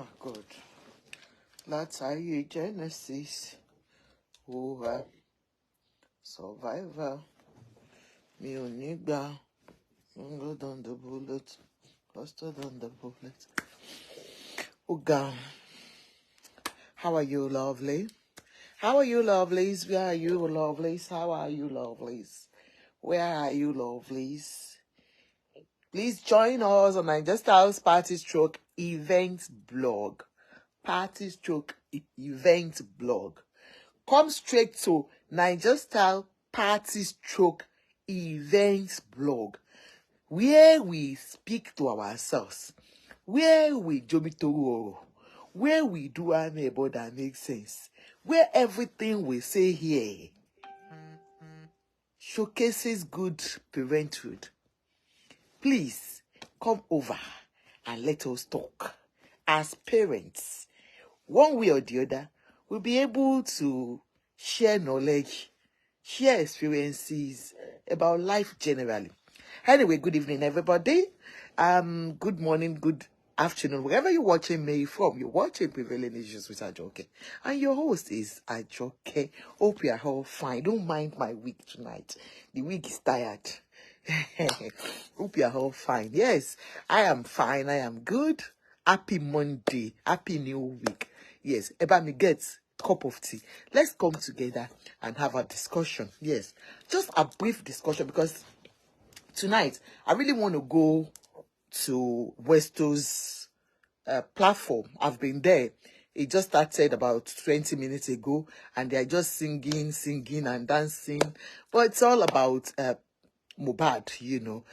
Oh, good. That's how you Genesis. Oh, survivor. Me onigba. Longer than the bullet. Faster than the bullet. Oh, God. How are you, lovely? How are you, lovelies? Where are you, lovelies? How are you, lovelies? Where are you, lovelies? Please join us on Niger Styles Party Stroke Event Blog. Party Stroke Event Blog. Come straight to Niger Style Party Stroke Event Blog, where we speak to ourselves, where we jomito, where we do our neighbor that makes sense, where everything we say here showcases good parenthood. Please come over and let us talk. As parents, one way or the other, we'll be able to share knowledge, share experiences about life generally. Anyway, good evening, everybody. Good morning, good afternoon, wherever you're watching me from. You're watching Prevailing Issues with Ajoke, and your host is Ajoke. Hope you are all fine. Don't mind my week tonight. The week is tired. Hope you are all fine. Yes, I am fine. I am good. Happy Monday. Happy new week. Yes, Eba me get cup of tea. Let's come together and have a discussion. Yes, just a brief discussion, because tonight I really want to go to Westo's platform. I've been there. It just started about 20 minutes ago, and they're just singing and dancing. But it's all about Mohbad, you know.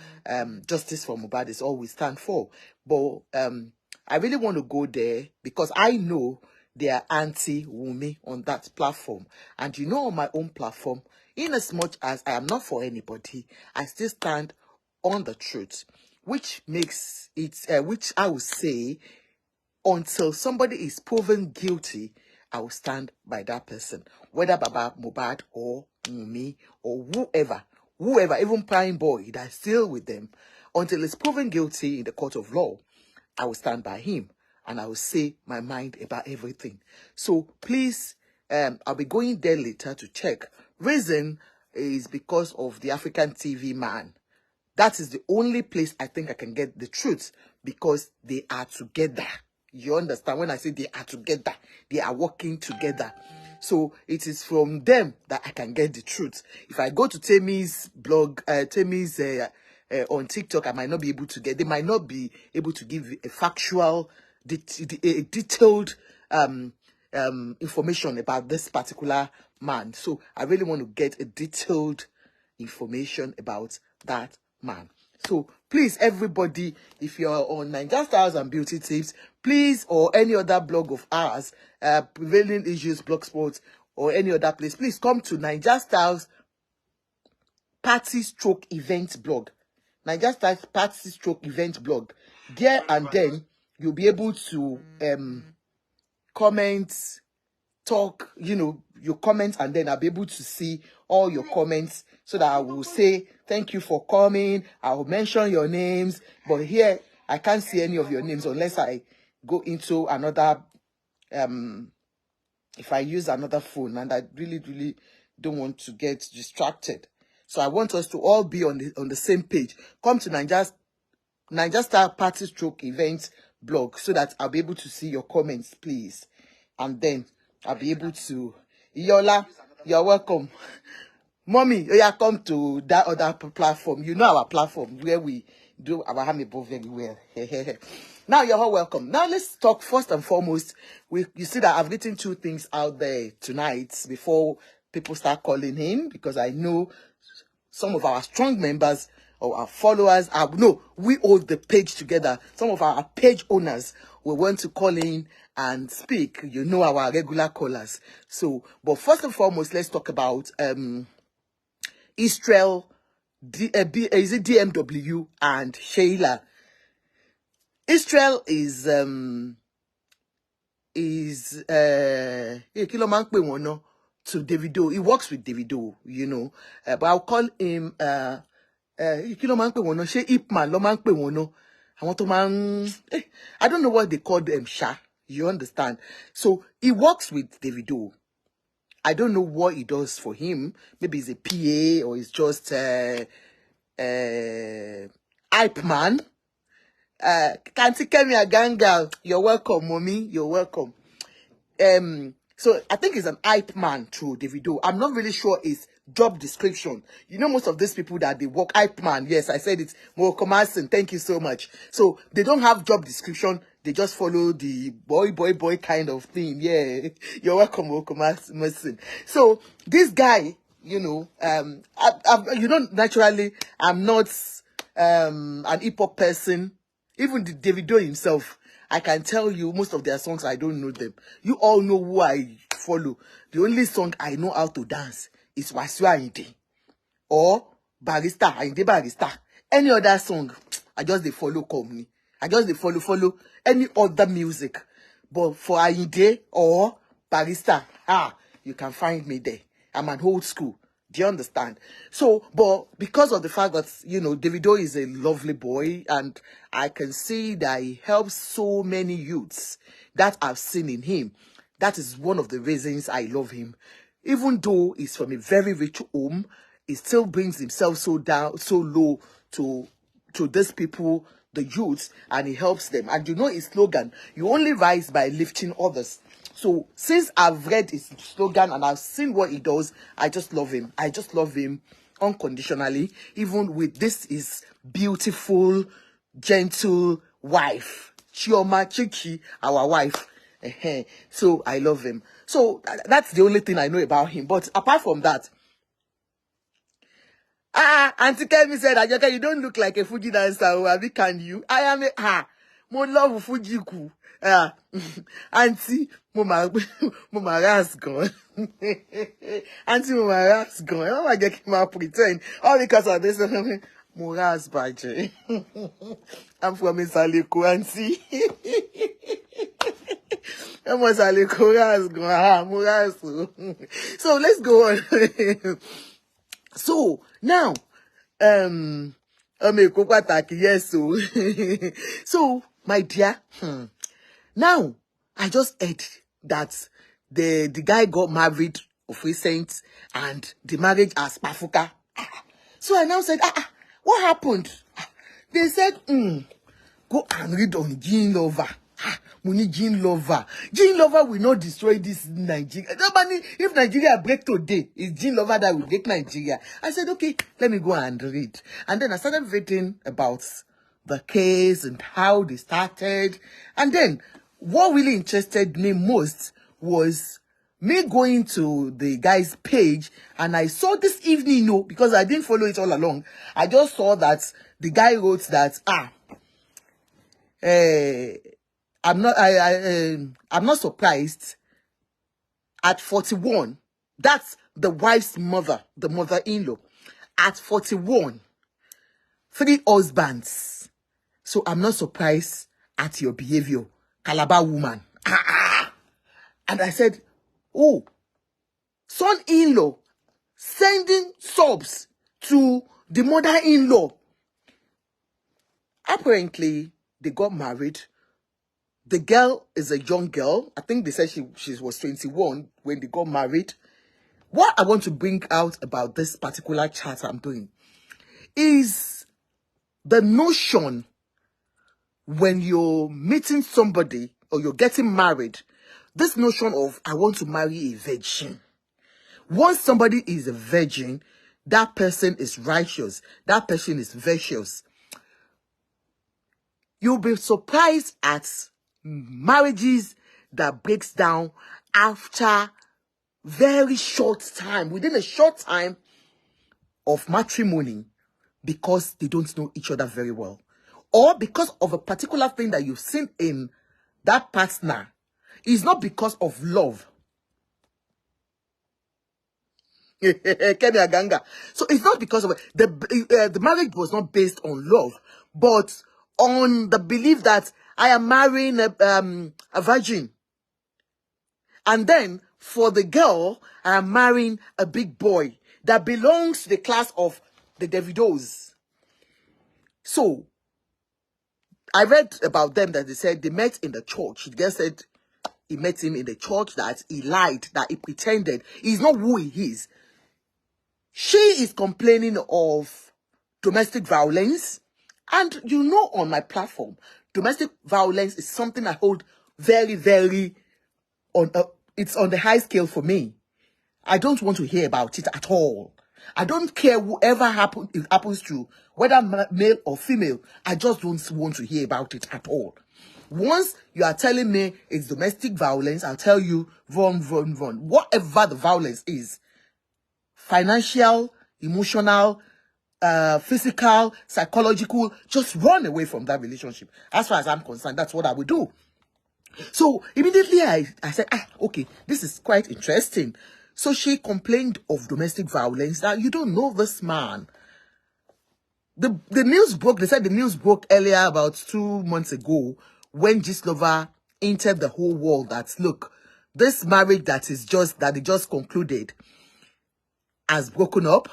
Justice for Mohbad is all we stand for. But I really want to go there because I know they are anti-Wunmi on that platform. And you know, on my own platform, in as much as I am not for anybody, I still stand on the truth, which makes it, which I will say, until somebody is proven guilty, I will stand by that person, whether Baba Mohbad or Wunmi or whoever, even Prime Boy that's still with them, until it's proven guilty in the court of law, I will stand by him and I will say my mind about everything. So please, I'll be going there later to check. Reason is because of the African TV man. That is the only place I think I can get the truth, because they are together. You understand? When I say they are together, they are working together. So it is from them that I can get the truth. If I go to Temi's blog, Temi's on TikTok, I might not be able to get. They might not be able to give a factual, detailed information about this particular man. So I really want to get a detailed information about that man. So please, everybody, if you're on Niger Styles and Beauty Tips, please, or any other blog of ours, Prevailing Issues, Blogspot, or any other place, please come to Niger Styles Party Stroke Event Blog. Niger Styles Party Stroke Event Blog. There, and then you'll be able to comment, talk, you know, your comments, and then I'll be able to see all your comments, so that I will say thank you for coming. I will mention your names, but here I can't see any of your names unless I go into another if I use another phone, and I really don't want to get distracted. So I want us to all be on the same page. Come to Niger Style Party Stroke Event Blog, so that I'll be able to see your comments, please. And then I'll be able to... Yola, you're welcome. Mommy, you come to that other platform. You know our platform where we do our Hamibo very well. Now you're all welcome. Now let's talk first and foremost. You see that I've written 2 things out there tonight before people start calling in, because I know some of our strong members or our followers we hold the page together. Some of our page owners will want to call in and speak. You know, our regular callers. So, but first and foremost, let's talk about Israel, is it DMW and Sheila. Israel is kí ló máa ń pè wọ́n náà, to Davido. He works with Davido, you know. But I'll call him kí ló máa ń pè wọ́n náà, ṣé Ip Man ló máa ń pè wọ́n náà. Àwọn tó máa ń I don't know what they call them, Sha. You understand? So he works with Davido. I don't know what he does for him. Maybe he's a PA or he's just hype man. Kanti Kemi Aganga, you're welcome, mommy. You're welcome. So I think he's an hype man through Davido. I'm not really sure his job description. You know, most of these people that they work hype man. Yes, I said it. Mo Komasin, thank you so much. So they don't have job description. They just follow the boy kind of thing. Yeah, you're welcome, Mo Komasin. So this guy, you know, naturally, I'm not an hip hop person. Even the Davido himself, I can tell you most of their songs, I don't know them. You all know who I follow. The only song I know how to dance is Wasiu Ayinde or Barrister, Ayinde Barrister. Any other song, I just they follow company. I just they follow any other music. But for Ayinde or Barrister, you can find me there. I'm an old school. Do you understand? So, but because of the fact that, you know, Davido is a lovely boy and I can see that he helps so many youths that I've seen in him. That is one of the reasons I love him. Even though he's from a very rich home, he still brings himself so low to these people, the youths, and he helps them. And you know his slogan, you only rise by lifting others. So since I've read his slogan and I've seen what he does, I just love him. I just love him unconditionally. Even with this is beautiful, gentle wife. Chioma Chiki, our wife. So I love him. So that's the only thing I know about him. But apart from that, Auntie Kemi said, Ajoke, you don't look like a Fuji dancer. Abi, can you? I am a more love Fuji ku. Auntie, mama ras gone. Auntie, mama ras gone. Mama get him pretend. All because of this. Moras baje. I'm from Isaleko, Auntie. So let's go on. So now, yes, so my dear, now I just heard that the guy got married of recent and the marriage has pafuka. So I now said, what happened? They said, go and read on Gene Lover. We need Gene Lover. Gene Lover will not destroy this Nigeria. Nobody, if Nigeria break today, it's Gene Lover that will break Nigeria. I said, okay, let me go and read. And then I started reading about the case and how they started. And then what really interested me most was me going to the guy's page, and I saw this evening, because I didn't follow it all along. I just saw that the guy wrote that, I'm not surprised at 41. That's the wife's mother, the mother-in-law. At 41, 3 husbands. So I'm not surprised at your behavior, Calabar woman. And I said, oh, son-in-law sending subs to the mother-in-law. Apparently, they got married. The girl is a young girl. I think they said she was 21 when they got married. What I want to bring out about this particular chat I'm doing is the notion when you're meeting somebody or you're getting married, this notion of, I want to marry a virgin. Once somebody is a virgin, that person is righteous. That person is virtuous. You'll be surprised at marriages that breaks down after very short time, within a short time of matrimony, because they don't know each other very well, or because of a particular thing that you've seen in that partner. It's not because of love. So it's not because of the marriage was not based on love, but on the belief that I am marrying a virgin. And then for the girl, I am marrying a big boy that belongs to the class of the Davidos. So I read about them that they said they met in the church. The girl said he met him in the church, that he lied, that he pretended. He's not who he is. She is complaining of domestic violence. And you know, on my platform, domestic violence is something I hold very, very it's on the high scale for me. I don't want to hear about it at all. I don't care whoever it happens to, whether male or female. I just don't want to hear about it at all. Once you are telling me it's domestic violence, I'll tell you, run. Whatever the violence is, financial, emotional, physical, psychological, just run away from that relationship. As far as I'm concerned, that's what I would do. So immediately I said, okay, this is quite interesting. So she complained of domestic violence, that you don't know this man. The news broke, they said the news broke earlier, about 2 months ago, when Gislova entered the whole world, that look, this marriage that they just concluded has broken up,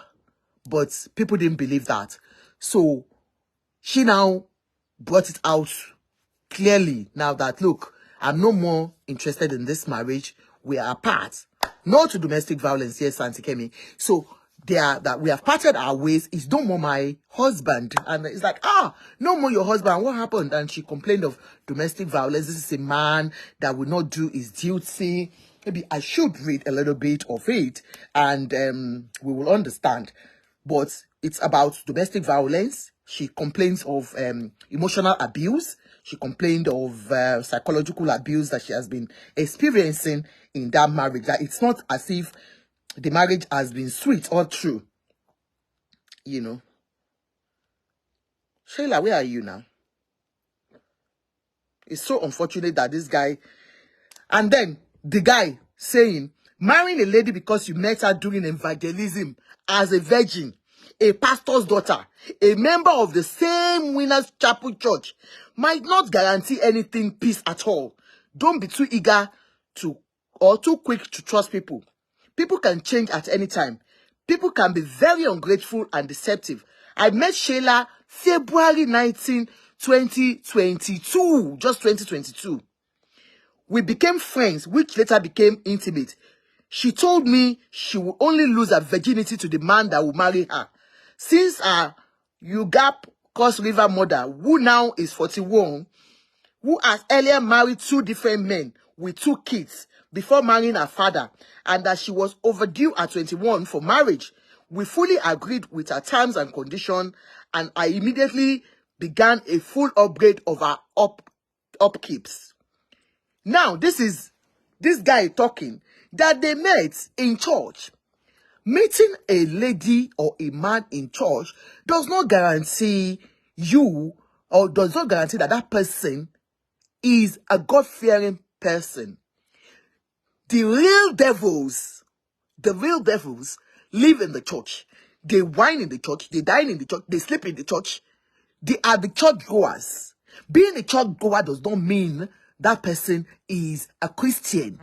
but people didn't believe that. So she now brought it out clearly now that, look, I'm no more interested in this marriage. We are apart. No to domestic violence, yes, Auntie Kemi. So that we have parted our ways. Is no more my husband. And it's like, no more your husband. What happened? And she complained of domestic violence. This is a man that will not do his duty. Maybe I should read a little bit of it, and we will understand. But it's about domestic violence. She complains of emotional abuse. She complained of psychological abuse that she has been experiencing in that marriage. That it's not as if the marriage has been sweet or true. You know. Sheila, where are you now? It's so unfortunate that this guy... And then the guy saying, marrying a lady because you met her doing evangelism as a virgin, a pastor's daughter, a member of the same Winners Chapel Church, might not guarantee anything peace at all. Don't be too eager to or too quick to trust people. People can change at any time. People can be very ungrateful and deceptive. I met Sheila February 19, 2022, just 2022. We became friends, which later became intimate. She told me she will only lose her virginity to the man that will marry her. Since her UGAP Cross River mother, who now is 41, who has earlier married 2 different men with 2 kids before marrying her father, and that she was overdue at 21 for marriage, we fully agreed with her terms and conditions, and I immediately began a full upgrade of her upkeeps. Now, this is this guy talking that they met in church. Meeting a lady or a man in church does not guarantee you, or does not guarantee that that person is a God-fearing person. The real devils live in the church. They whine in the church. They dine in the church. They sleep in the church. They are the church goers. Being a church goer does not mean that person is a Christian.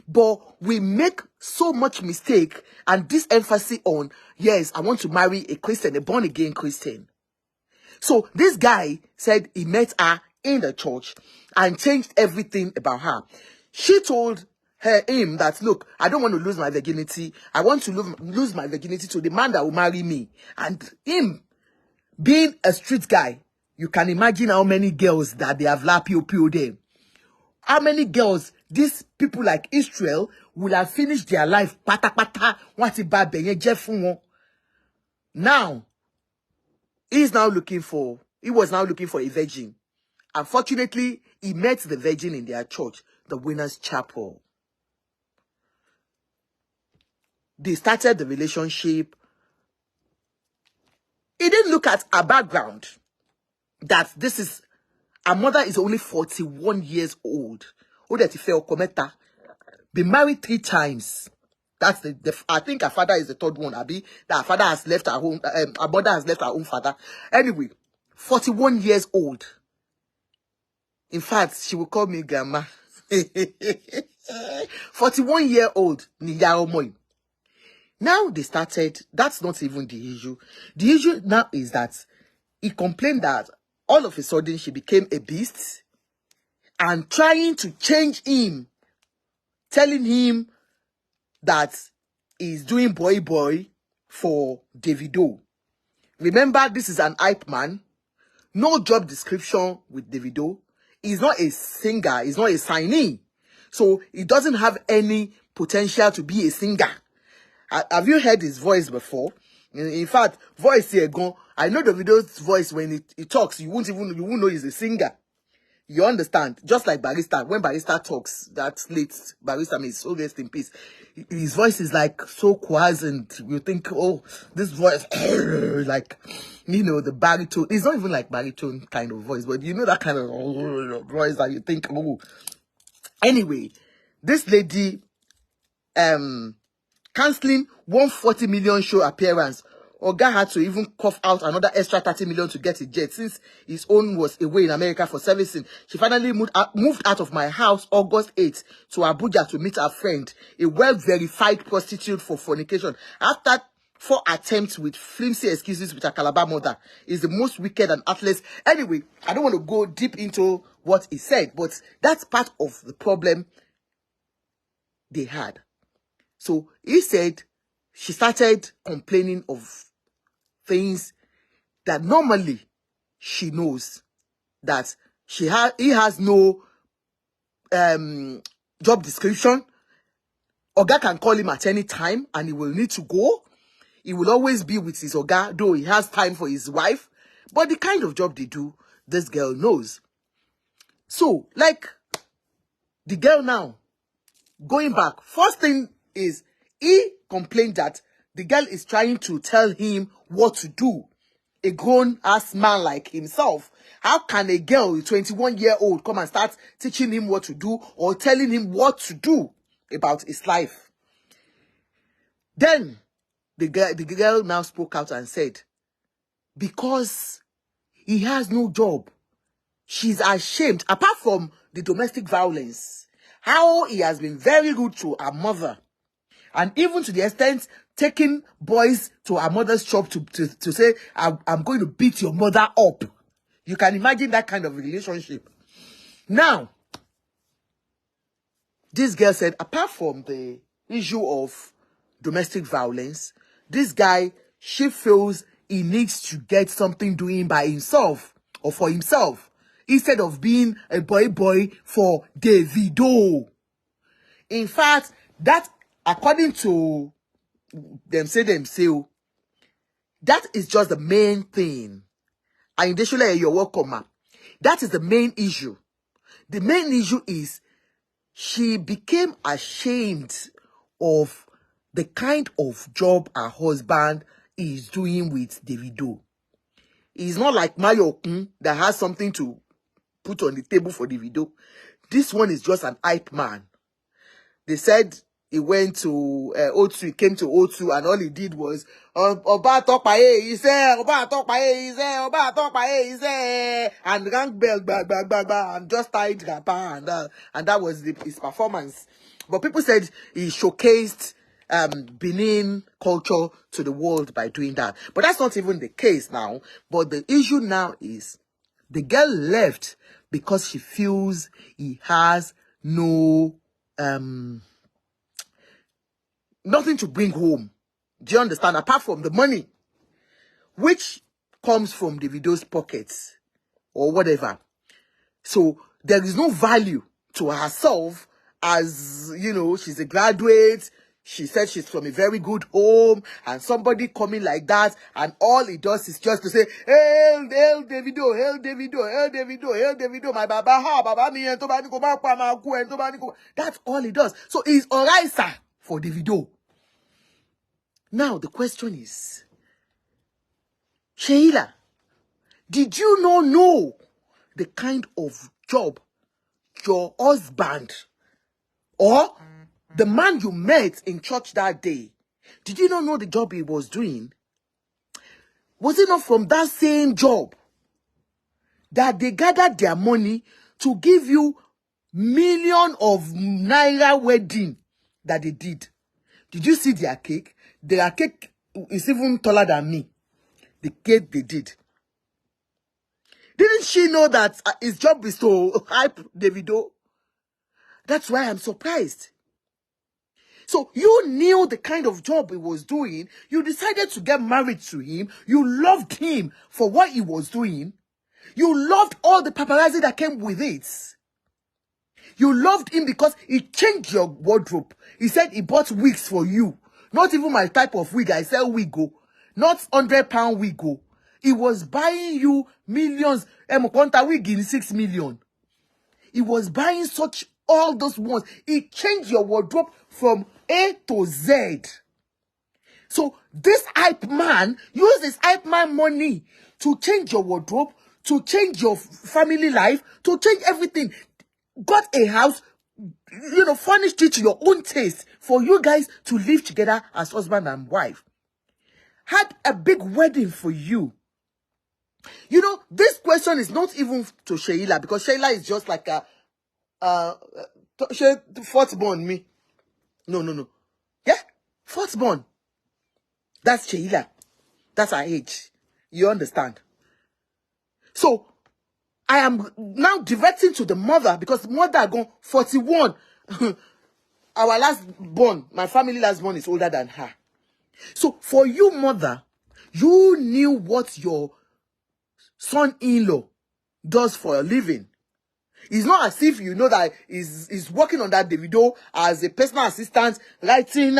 But we make so much mistake and this emphasis on, yes, I want to marry a Christian, a born-again Christian. So this guy said he met her in the church and changed everything about her. She told him that, look, I don't want to lose my virginity. I want to lose my virginity to the man that will marry me. And him, being a street guy, you can imagine how many girls that they have lapio there. How many girls, these people like Israel, will have finished their life pata. Now, he was now looking for a virgin. Unfortunately, he met the virgin in their church, the Winners Chapel. They started the relationship. He didn't look at her background. That this is, her mother is only 41 years old. Been married 3 times. That's I think her father is the 3rd one, Abi. That her father has left her home. Her mother has left her own father. Anyway, 41 years old. In fact, she will call me grandma. 41-year-old. Now they started. That's not even the issue. The issue now is that he complained that all of a sudden she became a beast. and trying to change him, telling him that he's doing boy for Davido. Remember, this is an hype man. No job description with Davido. He's not a singer. He's not a signee. So he doesn't have any potential to be a singer. Have you heard his voice before? In fact, voice here gone. I know Davido's voice when he talks, you won't know he's a singer. You understand? Just like Barrister, when Barrister talks, that late Barrister means so rest in peace. His voice is like so quiescent. You think, oh, this voice, like, you know, the baritone. It's not even like baritone kind of voice, but you know that kind of voice that you think, oh. Anyway, this lady, cancelling 140 million show appearance. Oga had to even cough out another extra 30 million to get a jet since his own was away in America for servicing. She finally moved out of my house August 8th to Abuja to meet her friend, a well-verified prostitute for fornication. After 4 attempts with flimsy excuses with her Calabar mother, is the most wicked and heartless. Anyway, I don't want to go deep into what he said, but that's part of the problem they had. So he said she started complaining of things that normally she knows that he has no job description. Oga can call him at any time and he will need to go. He will always be with his Oga, though he has time for his wife. But the kind of job they do, this girl knows. So, like, the girl now, going back, first thing is, he complained that the girl is trying to tell him what to do. A grown-ass man like himself. How can a girl, a 21-year-old, come and start teaching him what to do or telling him what to do about his life? Then, the girl now spoke out and said, because he has no job, she's ashamed, apart from the domestic violence, how he has been very rude to her mother. And even to the extent taking boys to her mother's shop to say, I'm going to beat your mother up. You can imagine that kind of relationship. Now, this girl said, apart from the issue of domestic violence, this guy, she feels he needs to get something doing by himself or for himself instead of being a boy for Davido. In fact, that, according to them say, that is just the main thing. And you're welcome, ma. That is the main issue. The main issue is she became ashamed of the kind of job her husband is doing with Davido. He's not like Mayo that has something to put on the table for Davido. This one is just an hype man. They said he went to O2, he came to O2, and all he did was Oba talk by he said, Oba talk by he said, Oba talk by he said, and rang bell, and just tied Gapa, and that was his performance. But people said he showcased Benin culture to the world by doing that. But that's not even the case now. But the issue now is the girl left because she feels he has no nothing to bring home. Do you understand? Apart from the money, which comes from Davido's pockets or whatever. So there is no value to herself, as, you know, she's a graduate. She said she's from a very good home, and somebody coming like that, and all he does is just to say, hail Davido, hail Davido, hail Davido, hail Davido, my baba, ha, baba, me, and that's all he does. So he's alright, sir, for Davido. Now, the question is, Sheila, did you not know the kind of job your husband or the man you met in church that day, did you not know the job he was doing? Was it not from that same job that they gathered their money to give you million of naira wedding that they did? Did you see their cake? Their cake is even taller than me. The cake they did. Didn't she know that his job is to hype Davido? That's why I'm surprised. So you knew the kind of job he was doing. You decided to get married to him. You loved him for what he was doing. You loved all the paparazzi that came with it. You loved him because he changed your wardrobe. He said he bought wigs for you. Not even my type of wig. I sell wig. Not £100 wig. He was buying you millions. Quanta wig in 6 million. He was buying such all those ones. He changed your wardrobe from A to Z. So this hype man used his hype man money to change your wardrobe, to change your family life, to change everything. Got a house, furnished it to your own taste for you guys to live together as husband and wife. Had a big wedding for you. This question is not even to Sheila, because Sheila is just like a fourth born me. No. Yeah? Fourth born. That's Sheila. That's her age. You understand? So, I am now diverting to the mother, because mother gone 41. Our last born, my family last born is older than her. So, for you, mother, you knew what your son-in-law does for a living. It's not as if you know that he's working on that Davido as a personal assistant, writing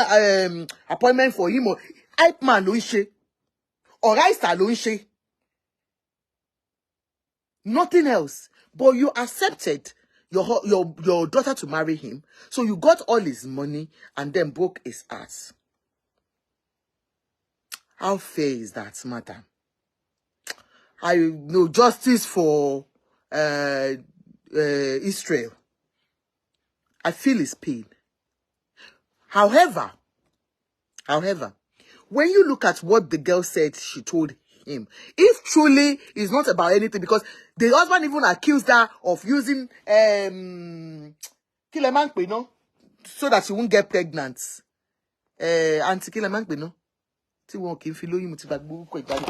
appointment for him, or hype man lo nse, or Raisa lo nse. Nothing else. But you accepted your daughter to marry him, so you got all his money and then broke his ass. How fair is that, madam? I know justice for Israel. I feel his pain. However, when you look at what the girl said she told him, if truly it's not about anything, because the husband even accused her of using kileman, so that she won't get pregnant. Auntie kileman, tí wọn kì í fi lóyún, mo ti gbàgbé orúkọ ìgbàlè,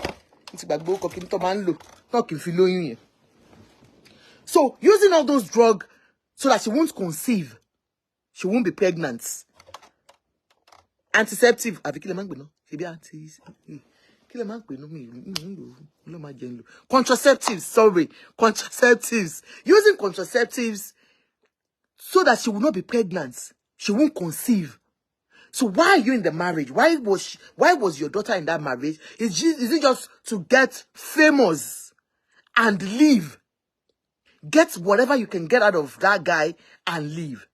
mo ti gbàgbé orúkọ kí n tó máa ń lò, tó kì í fi lóyún yẹn. So using all those drugs so that she won't conceive, she won't be pregnant. Antiseptic, àbí kí lè máa ń pè náà? Ṣebí kí lè máa ń pè náà? Mi ló máa jẹ ń lò. Contraceptives, sorry, contraceptives. Using contraceptives so that she will not be pregnant, she won't conceive. So why are you in the marriage? Why was your daughter in that marriage? Is it just to get famous and leave? Get whatever you can get out of that guy and leave.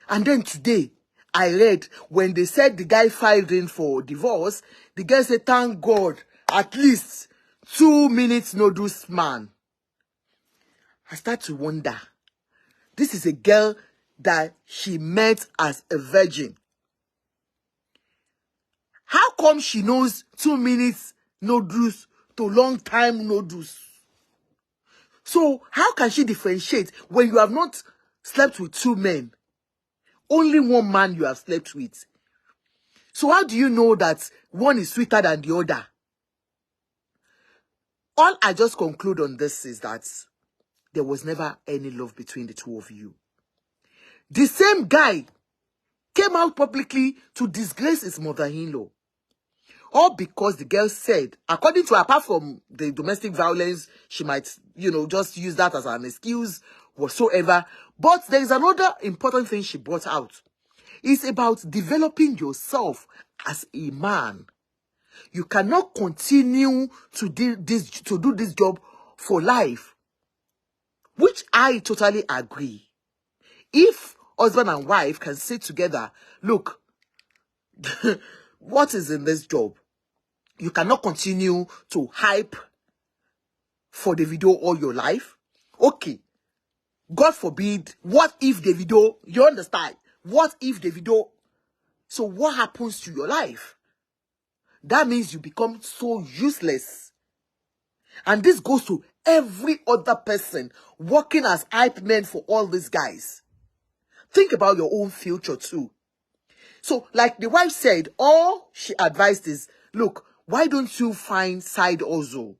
And then today, I read when they said the guy filed in for divorce, the guy said, thank God, at least 2 minutes notice man. I start to wonder. This is a girl that she met as a virgin. How come she knows 2 minutes notice to long time notice? So how can she differentiate when you have not slept with 2 men? Only 1 man you have slept with. So how do you know that one is sweeter than the other? All I just conclude on this is that there was never any love between the two of you. The same guy came out publicly to disgrace his mother-in-law. All because the girl said, according to her, apart from the domestic violence, she might, just use that as an excuse whatsoever. But there is another important thing she brought out. It's about developing yourself as a man. You cannot continue to do this job for life, which I totally agree. If husband and wife can sit together, look, what is in this job? You cannot continue to hype for Davido all your life. Okay, God forbid, what if Davido, you understand? What if Davido, so what happens to your life? That means you become so useless. And this goes to every other person working as hype men for all these guys. Think about your own future too. So, like the wife said, all she advised is, look, why don't you find side hustle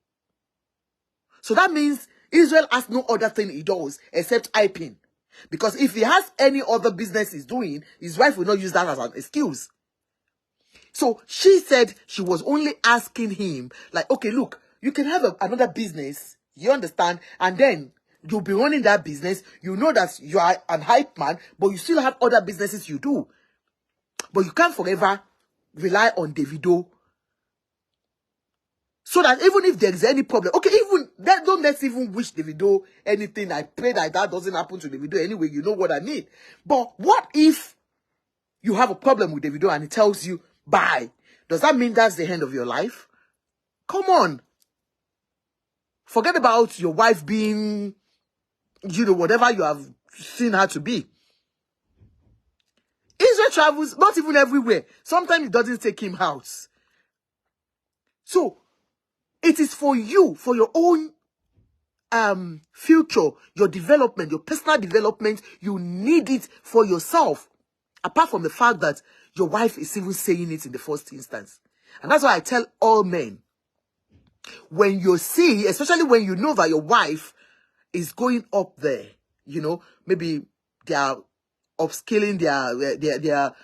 So that means Israel has no other thing he does except hyping. Because if he has any other business he's doing, his wife will not use that as an excuse. So she said she was only asking him, like, okay, look, you can have another business, you understand, and then you'll be running that business. You know that you are an hype man, but you still have other businesses you do. But you can't forever rely on Davido. So that even if there is any problem, okay, even that, don't let's even wish Davido anything. I pray that doesn't happen to Davido anyway. You know what I mean. But what if you have a problem with Davido and he tells you bye? Does that mean that's the end of your life? Come on. Forget about your wife being, you know, whatever you have seen her to be. Israel travels not even everywhere. Sometimes it doesn't take him out. So it is for you, for your own future, your development, your personal development. You need it for yourself. Apart from the fact that your wife is even saying it in the first instance. And that's why I tell all men, when you see, especially when you know that your wife is going up there, you know, maybe they are upskilling, they are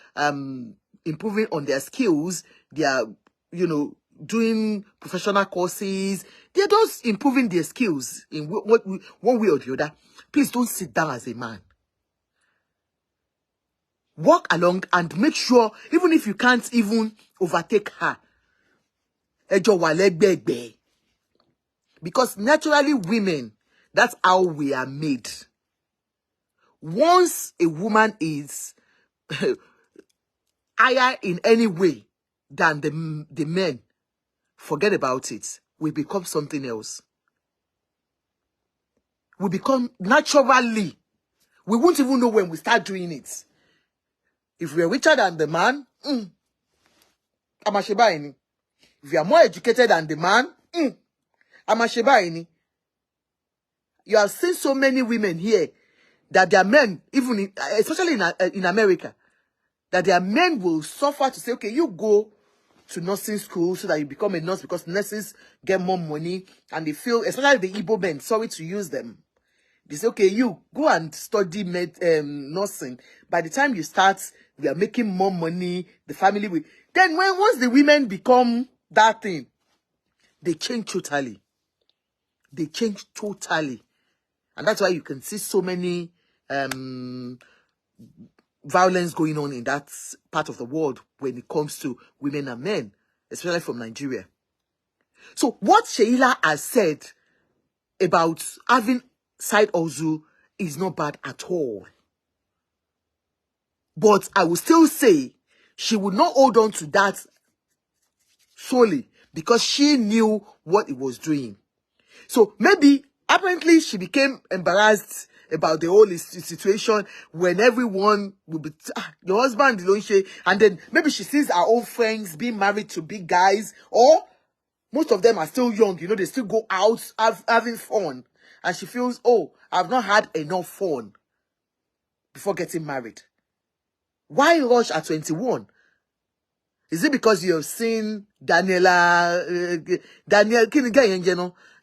improving on their skills, they are, you know, doing professional courses, they're just improving their skills in one way or the other. Please don't sit down as a man. Walk along and make sure, even if you can't even overtake her, because naturally women, that's how we are made. Once a woman is higher in any way than the men, forget about it. We become something else. We become naturally. We won't even know when we start doing it. If we are richer than the man, Amashebaini. If you are more educated than the man, Amashebaini. You have seen so many women here that their men, even especially in America, that their men will suffer to say, okay, you go to nursing school so that you become a nurse, because nurses get more money, and they feel, especially the Igbo men, sorry to use them, they say, okay, you go and study nursing. By the time you start, we are making more money, the family will. Then once the women become that thing, they change totally. They change totally. And that's why you can see so many violence going on in that part of the world when it comes to women and men, especially from Nigeria. So what Sheila has said about having side hustle is not bad at all. But I will still say she would not hold on to that solely because she knew what it was doing. So maybe, apparently, she became embarrassed about the whole situation when everyone will be, your husband, and then maybe she sees her own friends being married to big guys, or most of them are still young, you know, they still go out having fun. And she feels, oh, I've not had enough fun before getting married. Why rush at 21? Is it because you have seen Daniel,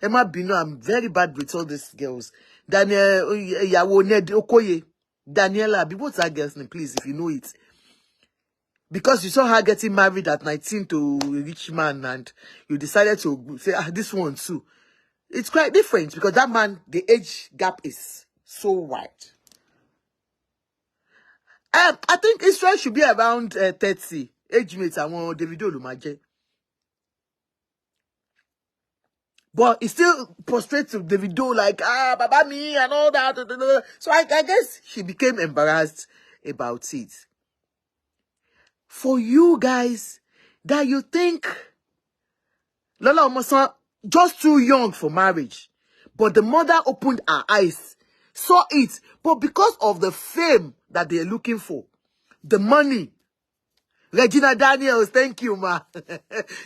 Emma Bino, I'm very bad with all these girls. Daniela, what's that girl's name, please, if you know it? Because you saw her getting married at 19 to a rich man, and you decided to say, this one too. It's quite different, because that man, the age gap is so wide. I think Israel should be around 30. Age mates, I want Davido Lumaje. But he still prostrates to Davido like, Baba me and all that. So I guess she became embarrassed about it. For you guys that you think Lola Omosan just too young for marriage, but the mother opened her eyes, saw it, but because of the fame that they're looking for, the money, Regina Daniels, thank you, ma.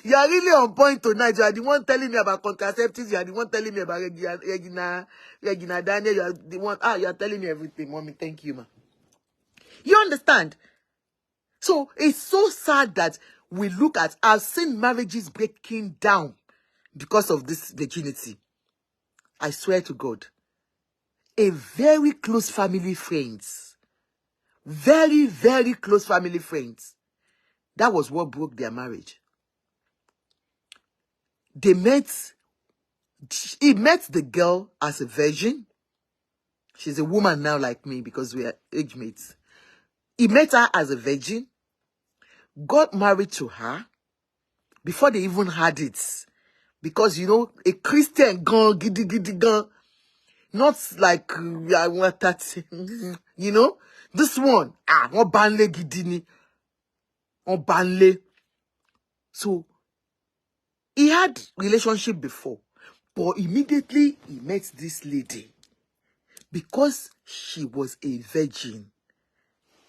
You are really on point tonight. You are the one telling me about contraceptives. You are the one telling me about Regina Daniels. You are the one, you are telling me everything, mommy. Thank you, ma. You understand? So it's so sad that we look at, I've seen marriages breaking down because of this virginity. I swear to God. A very close family friends. Very, very close family friends. That was what broke their marriage. He met the girl as a virgin. She's a woman now like me because we are age mates. He met her as a virgin, got married to her before they even had it. Because, you know, a Christian girl, giddy girl, not like, I want that, you know, this one, one banle gidini, one banle. So, he had relationship before, but immediately he met this lady. Because she was a virgin,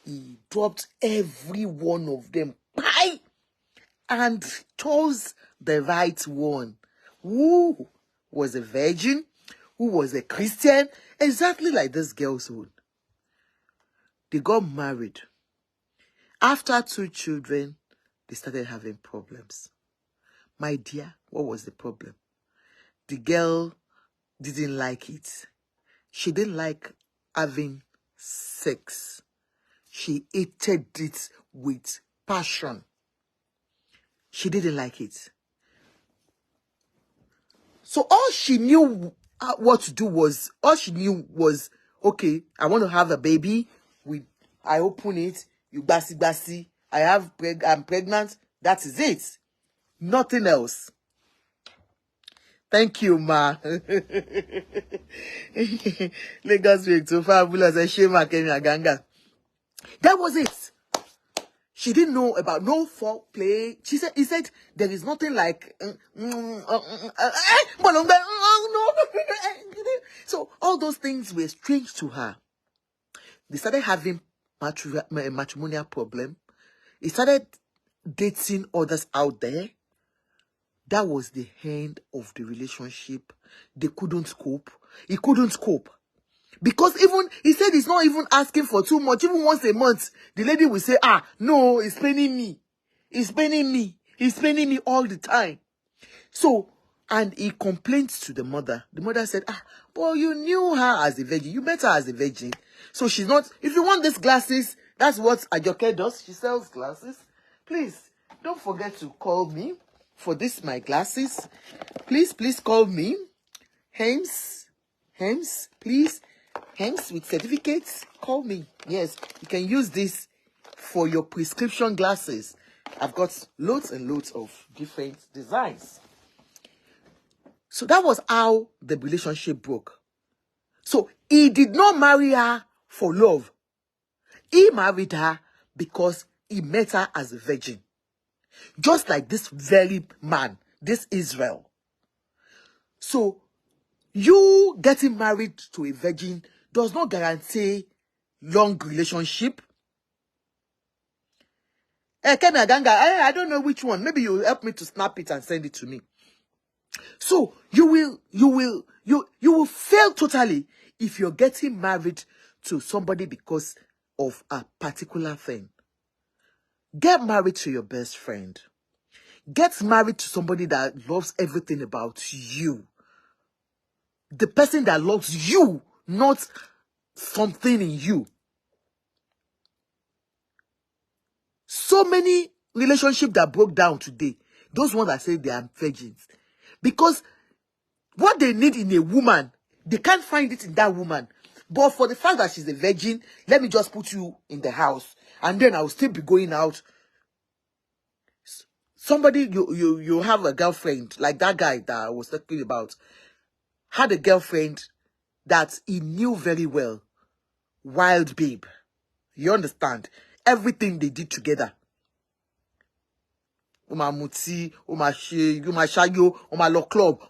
he dropped every one of them, and chose the right one, who was a virgin, who was a Christian, exactly like this girl's own. They got married. After 2 children, they started having problems. My dear, what was the problem? The girl didn't like it. She didn't like having sex. She hated it with passion. She didn't like it. So all she knew what to do was, okay, I want to have a baby. I open it, you basi, I'm pregnant. That is it. Nothing else. Thank you, ma. Lagos week so fabulous. I shame Ganga. That was it. She didn't know about no foreplay. He said there is nothing like so all those things were strange to her. They started having matrimonial problem. He started dating others out there. That was the end of the relationship. They couldn't cope. He couldn't cope. Because even, he said he's not even asking for too much. Even once a month, the lady will say, no, it's paining me. It's paining me. It's paining me all the time. So, and he complained to the mother. The mother said, but you knew her as a virgin. You met her as a virgin. So she's not, if you want these glasses, that's what Ajoke does. She sells glasses. Please, don't forget to call me for this, my glasses. Please call me. Hems, please. Hems with certificates, call me. Yes, you can use this for your prescription glasses. I've got loads and loads of different designs. So that was how the relationship broke. So he did not marry her for love. He married her because he met her as a virgin. Just like this very man, this Israel. So you getting married to a virgin does not guarantee long relationship. Kemi Aganga, I don't know which one. Maybe you'll help me to snap it and send it to me. So you will fail totally if you're getting married to somebody because of a particular thing. Get married to your best friend. Get married to somebody that loves everything about you. The person that loves you, not something in you. So many relationships that broke down today, those ones that say they are virgins. Because what they need in a woman, they can't find it in that woman. But for the fact that she's a virgin, let me just put you in the house. And then I'll still be going out. Somebody, you have a girlfriend, like that guy that I was talking about, had a girlfriend that he knew very well. Wild babe. You understand? Everything they did together. Muti, lo club,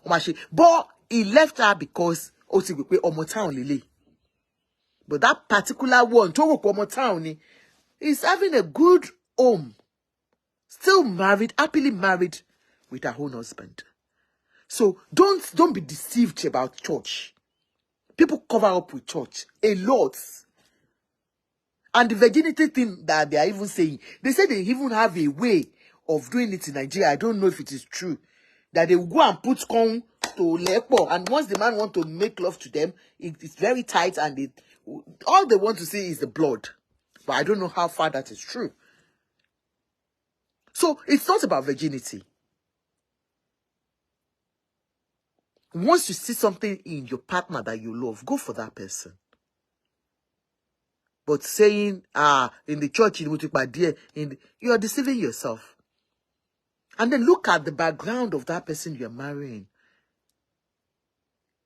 but he left her because town. But that particular one, town, is having a good home. Still married, happily married with her own husband. So don't be deceived about church. People cover up with church a lot. And the virginity thing that they are even saying, they say they even have a way of doing it in Nigeria. I don't know if it is true. That they will go and put to lepo, and once the man want to make love to them, it's very tight, and all they want to see is the blood. But I don't know how far that is true. So it's not about virginity. Once you see something in your partner that you love, go for that person. But saying, in the church, you are deceiving yourself. And then look at the background of that person you're marrying.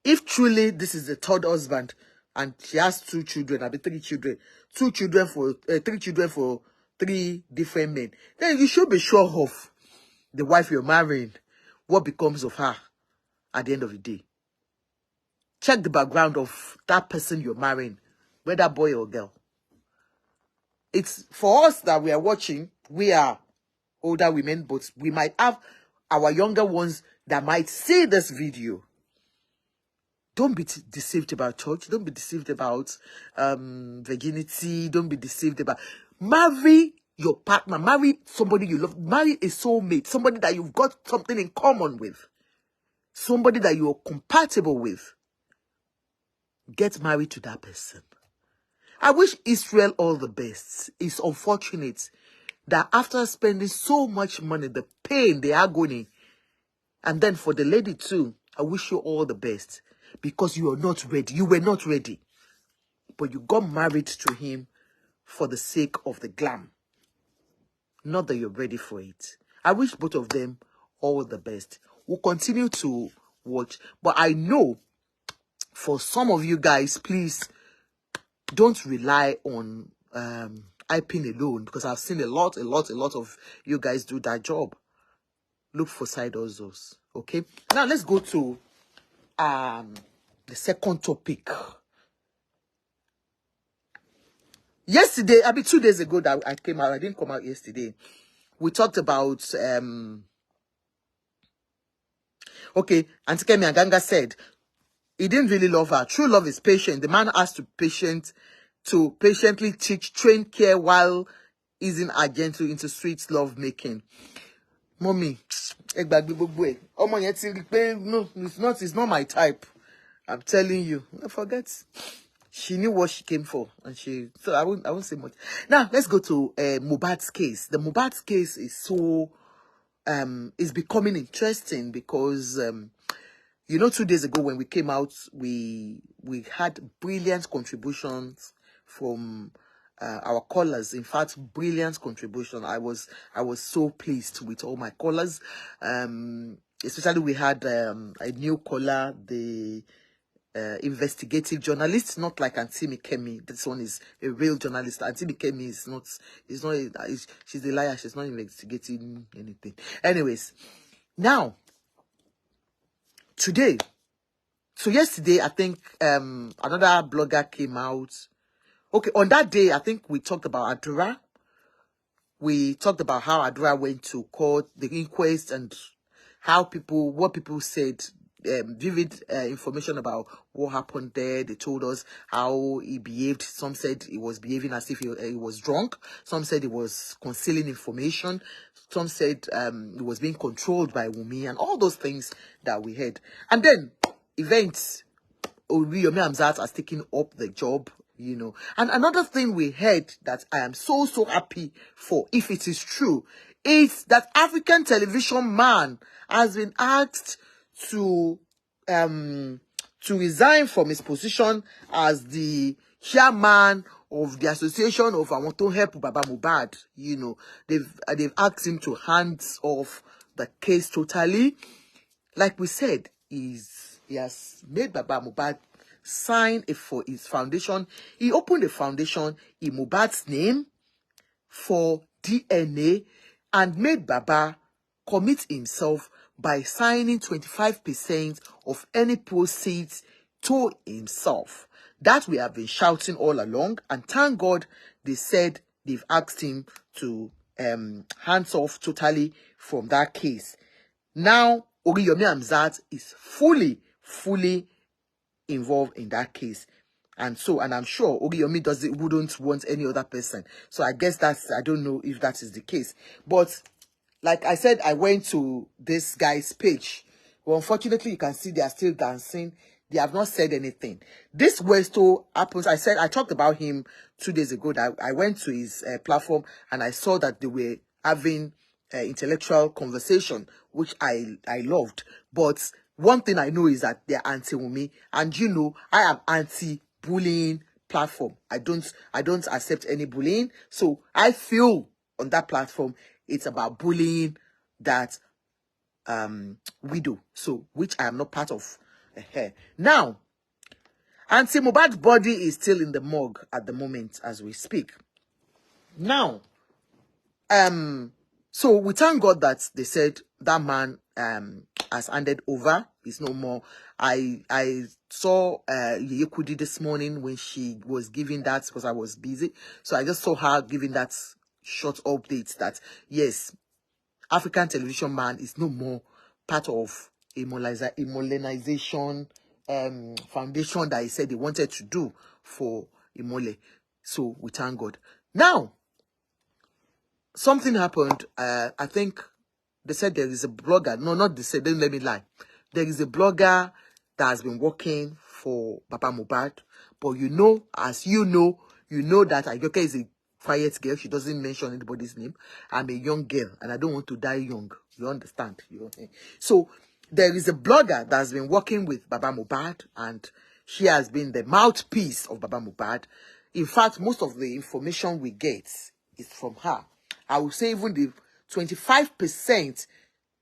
If truly this is the third husband, and she has 2 children, I mean 3 children, 3 children for 3 different men, then you should be sure of the wife you're marrying, what becomes of her at the end of the day. Check the background of that person you're marrying, whether boy or girl. It's for us that we are watching, we are older women, but we might have our younger ones that might see this video. Don't be deceived about church. Don't be deceived about virginity. Don't be deceived about... Marry your partner. Marry somebody you love. Marry a soulmate. Somebody that you've got something in common with. Somebody that you're compatible with. Get married to that person. I wish Israel all the best. It's unfortunate that after spending so much money, the pain, the agony, and then for the lady too, I wish you all the best. Because you are not ready. You were not ready. But you got married to him for the sake of the glam. Not that you're ready for it. I wish both of them all the best. We'll continue to watch. But I know for some of you guys, please don't rely on hyping alone. Because I've seen a lot of you guys do that job. Look for side hustles. Okay? Now let's go to the second topic. Yesterday, 2 days ago that I came out, I didn't come out yesterday. We talked about okay, Auntie Kemi Aganga said he didn't really love her. True love is patient. The man has to patiently teach, train care while easing her gently into sweet love making. Mommy, no, it's not my type. I'm telling you. I forget. She knew what she came for, and so I won't say much. Now let's go to Mohbad's case. The Mohbad's case is so is becoming interesting because 2 days ago when we came out, we had brilliant contributions from our callers. In fact, brilliant contribution. I was so pleased with all my callers. Especially we had a new caller, the investigative journalist, not like Auntie Kemi. This one is a real journalist. Auntie Kemi is not. She's a liar. She's not investigating anything. Anyways, now today. So yesterday, I think another blogger came out. Okay, on that day, I think we talked about Adura. We talked about how Adura went to court, the inquest, and what people said. Vivid information about what happened there. They told us how he behaved. Some said he was behaving as if he was drunk. Some said he was concealing information. Some said he was being controlled by Wunmi, and all those things that we heard. And then events, Yomi Amzat has taken up the job, And another thing we heard that I am so happy for, if it is true, is that African television man has been asked to resign from his position as the chairman of the association of I Want to Help Baba Mohbad. They've asked him to hands off the case totally. Like we said, he has made Baba Mohbad sign for his foundation. He opened a foundation in Mohbad's name for DNA and made Baba commit himself by signing 25% of any proceeds to himself. That we have been shouting all along, and thank God they said they've asked him to hands off totally from that case. Now, Yomi Amzat is fully involved in that case. And I'm sure Yomi wouldn't want any other person. So I guess I don't know if that is the case. But like I said, I went to this guy's page, Well, unfortunately, you can see they are still dancing. They have not said anything. This Westo happens. I talked about him 2 days ago. That I went to his platform and I saw that they were having intellectual conversation, which I loved. But one thing I know is that they're anti-Wunmi, and you know I am anti-bullying platform. I don't accept any bullying. So I feel on that platform it's about bullying that widow, so which I am not part of. Now, Auntie Mohbad's body is still in the morgue at the moment as we speak. Now, so we thank God that they said that man has handed over. He's no more. I saw Yeye Kudi this morning when she was giving that, because I was busy. So I just saw her giving that short update that yes, African Television Man is no more part of a Imolenization foundation that he said they wanted to do for Imole. So we thank God. Now, something happened. I think they said there is a blogger. No, not they said. Don't let me lie. There is a blogger that has been working for Papa Mohbad. But you know, as you know that Ayoke is a quiet girl. She doesn't mention anybody's name. I'm a young girl and I don't want to die young. You understand? So there is a blogger that has been working with Baba Mohbad, and she has been the mouthpiece of Baba Mohbad. In fact, most of the information we get is from her. I would say even the 25%,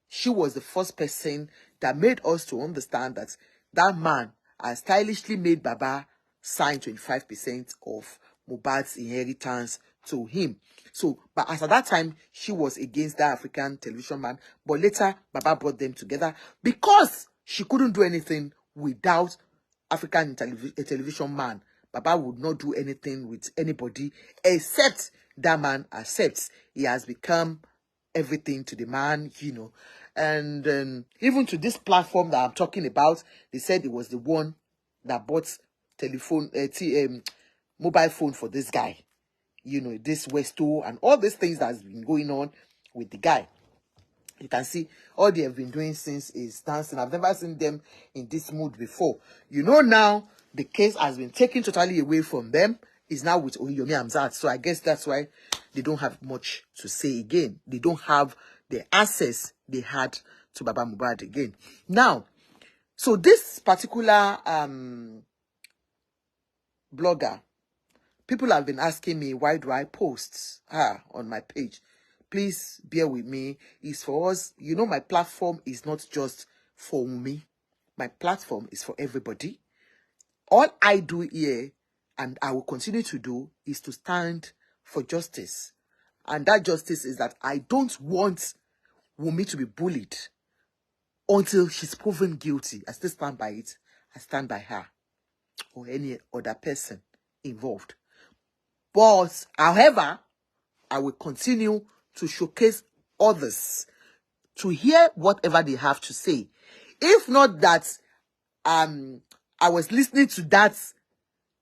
she was the first person that made us to understand that that man has stylishly made Baba sign 25% of Mohbad's inheritance to him. So, but as at that time, she was against that African Television Man. But later, Baba brought them together because she couldn't do anything without African Television Man. Baba would not do anything with anybody except that man accepts. He has become everything to the man, you know. And even to this platform that I'm talking about, they said it was the one that bought mobile phone for this guy. You know, this Westo and all these things that has been going on with the guy. You can see all they have been doing since is dancing. I've never seen them in this mood before. You know, now the case has been taken totally away from them. It's now with Oriyomi Hamzat. So I guess that's why they don't have much to say again. They don't have the access they had to Baba Mohbad again. Now, so this particular blogger, people have been asking me, why do I post her on my page? Please bear with me. It's for us. You know, my platform is not just for me. My platform is for everybody. All I do here, and I will continue to do, is to stand for justice. And that justice is that I don't want Wunmi to be bullied until she's proven guilty. I still stand by it. I stand by her or any other person involved. But, however, I will continue to showcase others to hear whatever they have to say. If not that, I was listening to that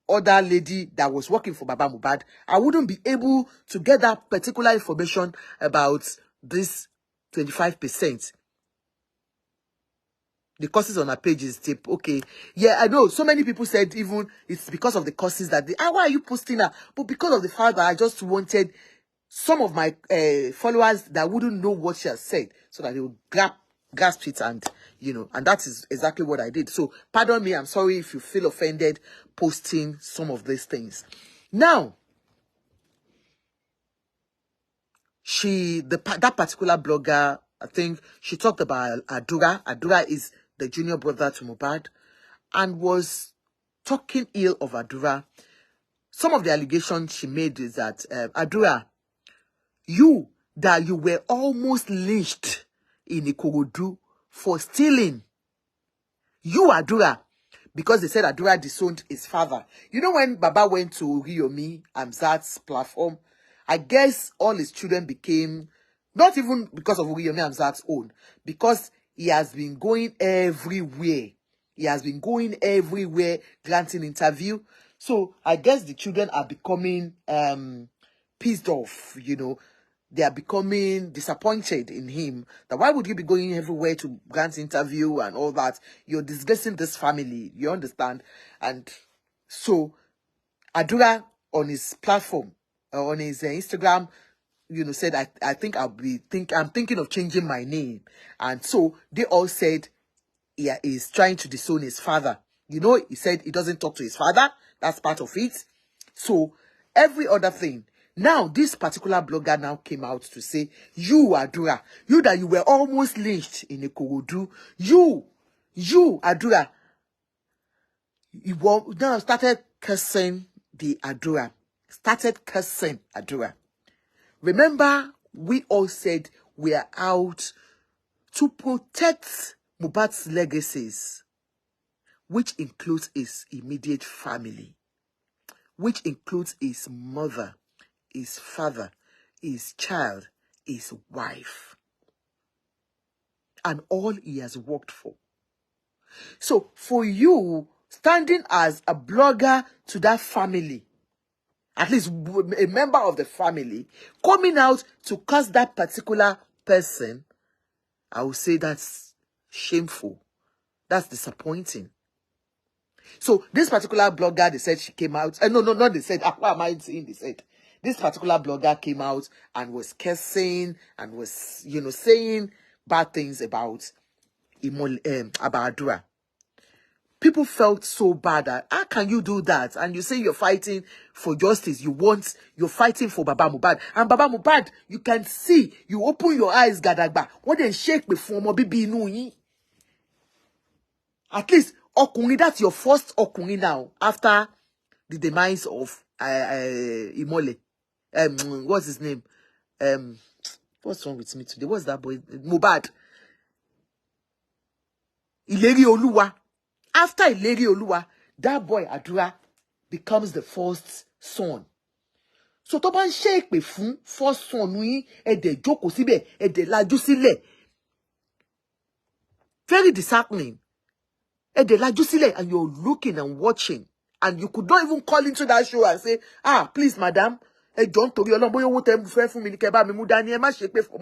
other lady that was working for Baba Mohbad, I wouldn't be able to get that particular information about this 25%. The courses on her page is tip. Okay. Yeah, I know. So many people said even it's because of the courses that they, why are you posting her? But because of the fact that I just wanted some of my followers that wouldn't know what she has said, so that they would grasp it, and you know, and that is exactly what I did. So pardon me, I'm sorry if you feel offended posting some of these things. Now, that particular blogger, I think she talked about Adura. Adura is the junior brother to Mohbad, and was talking ill of Adura. Some of the allegations she made is that Adura, you were almost lynched in Ikorodu for stealing. You, Adura, because they said Adura disowned his father. You know, when Baba went to Oriyomi Hamzat's platform, I guess all his children became, not even because of Oriyomi Hamzat's own, because he has been going everywhere. He has been going everywhere, granting interview. So I guess the children are becoming pissed off, you know. they are becoming disappointed in him. That why would you be going everywhere to grant interview and all that? You're disgracing this family. You understand? And so Adura on his platform, on his Instagram, said, I think I'm thinking of changing my name. And so they all said, yeah, he's trying to disown his father. He said he doesn't talk to his father. That's part of it. So every other thing. Now, this particular blogger now came out to say, you, Adura, you that you were almost lynched in Ikorodu, you, Adura, you now started cursing the Adura. Started cursing Adura. Remember, we all said we are out to protect Mohbad's legacies, which includes his immediate family, which includes his mother, his father, his child, his wife, and all he has worked for. So for you, standing as a blogger to that family, at least a member of the family, coming out to curse that particular person, I would say that's shameful. That's disappointing. So this particular blogger, they said she came out. No, not they said. What am I saying? They said this particular blogger came out and was cursing and was, saying bad things about Adura. People felt so bad that how can you do that? And you say you're fighting for justice. You're fighting for Baba Mohbad. And Baba Mohbad, you can see, you open your eyes, Gadagba. What then shake before mo bibi inu. At least Okunri, that's your first Okunri now after the demise of Imole. What's his name? What's wrong with me today? What's that boy? Mohbad. Ileri Oluwa. After Ileri Oluwa, that boy Adura becomes the first son. So tó bá ń ṣe èpè fún first son yín, ẹ dẹ̀ jókòó síbẹ̀, ẹ dẹ̀ lajú sílẹ̀. Very disheartening. And you're looking and watching, and you could not even call into that show and say, please, madam, John Tori Olombo, you tell me for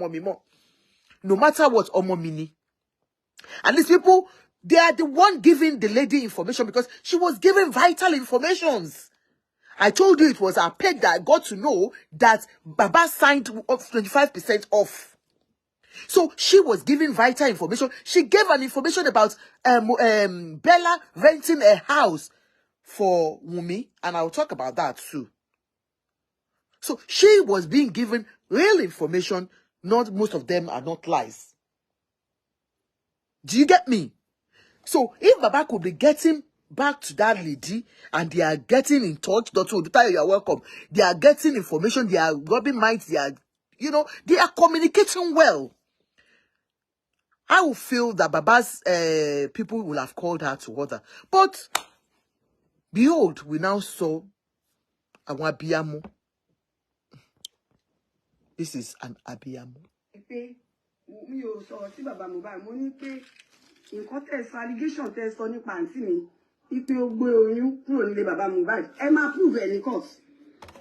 me, no matter what, Omomini. And these people, they are the one giving the lady information because she was giving vital informations. I told you it was our peg that I got to know that Baba signed 25% off. So she was giving vital information. She gave an information about Bella renting a house for Wumi, and I'll talk about that too. So she was being given real information. Not most of them are not lies. Do you get me? So if Baba could be getting back to that lady and they are getting in touch, Dr. Odutayo, you are welcome. They are getting information. They are rubbing minds. They are, they are communicating well. I will feel that Baba's people will have called her to order. But behold, we now saw Abiyamo. This is an Abiyamo. Allegation test on me. If you go oyún kúrò nílé bàbá Mohbad, ẹ máa prove ẹ ní court.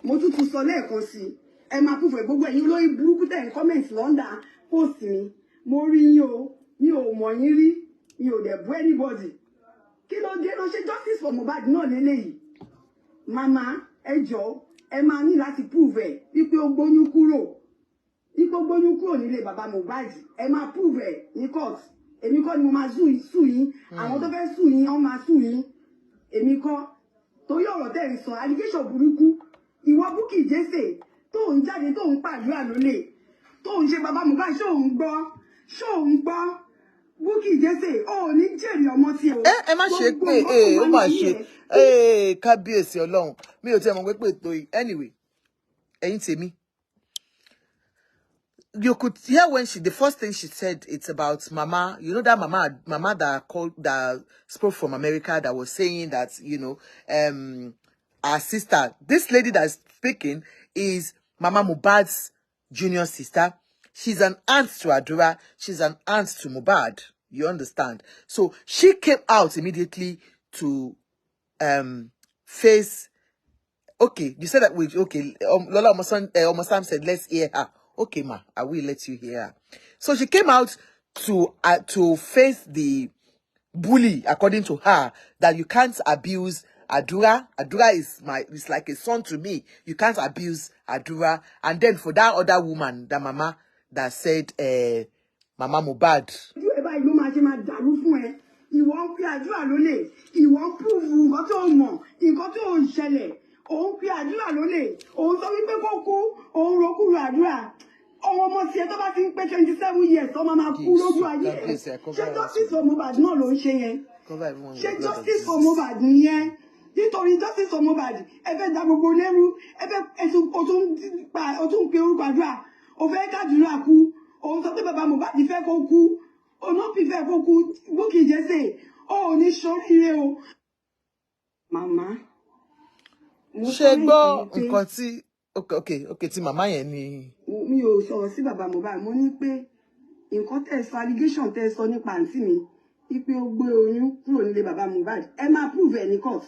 Mo tún sọ lẹ́ẹ̀kan sí, ẹ máa prove ẹ gbogbo ẹ̀yin olórí burúkú tẹ́ ń comment lọ́ndà post mi. Mo rí yín o, mi ò mọ̀ yín rí, mi ò dẹ̀ bú anybody. Kí ló dé ló ṣe justice for Mohbad náà lélẹ́yìí. Mama, ẹ jọ̀ọ́, ẹ máa ní láti prove ẹ wípé ó gbóyún kúrò. Wípé ó gbóyún kúrò nílé bàbá Mohbad, ẹ máa prove ẹ ní court. Èmi kọ́ ni mo máa sue yín, àwọn tó fẹ́ sue yín, wọ́n máa sue yín. Èmi kọ́, torí ọ̀rọ̀ tẹ́ ń sọ, allegation burúkú, ìwọ Bukky Jesse, tó ń jáde, tó ń pàdúrà lólè, tó ń ṣe bàbá Mohbad, ṣó ń gbọ́, Bukky Jesse, ó ní jèrè ọmọ tí o. Ẹ má ṣe pé, ó má ṣe, kábíyèsí Ọlọ́run, mi ò tí ẹ mọ̀ pé tó yìí, anyway, ẹ̀yin tèmi. You could hear when the first thing she said, it's about Mama. You know that Mama that spoke from America that was saying that, our sister, this lady that's speaking is Mama Mohbad's junior sister. She's an aunt to Adura. She's an aunt to Mohbad. You understand? So she came out immediately to face. Okay, you said that okay. Lola Omosan said, let's hear her. Okay, ma, I will let you hear her. So she came out to face the bully, according to her, that you can't abuse Adura. Adura is like a son to me. You can't abuse Adura. And then for that other woman, the mama that said, Mama Mohbad. Ìwọ ń pe àdúrà lólè, ìwọ ń prove nǹkan tó mọ̀, nǹkan tó ń ṣẹlẹ̀, òun pe àdúrà lólè, òun sọ wípé kó kú, òun rokúrò àdúrà. Ọmọ tiẹ̀ tó bá ti ń pé 27 years ọmọ máa kú lójú ayé ẹ̀. Ṣé justice for Mohbad náà ló ń ṣe yẹn? Ṣé justice for Mohbad nìyẹn? Nítorí justice for Mohbad ẹ fẹ́ da gbogbo lẹ́rú, ẹ fẹ́ o tún pe orúkọ àdúrà, o fẹ́ kádùúrà kú, òun sọ pé bàbá Mohbad fẹ́ kó kú. Onopi fẹ́ kó kú, Bukky Jesse, ó ní ṣoríire o. Màmá. Ṣé gbọ́ nǹkan tí okay tí màmá yẹn ni. Mi ò sọ̀rọ̀ sí bàbá Mohbad, mo ní pé nǹkan tẹ́ sọ allegation tẹ́ sọ nípa àǹtí mi, wípé ó gbé oyún kúrò nílé bàbá Mohbad. Ẹ máa prove ẹ̀ ní court.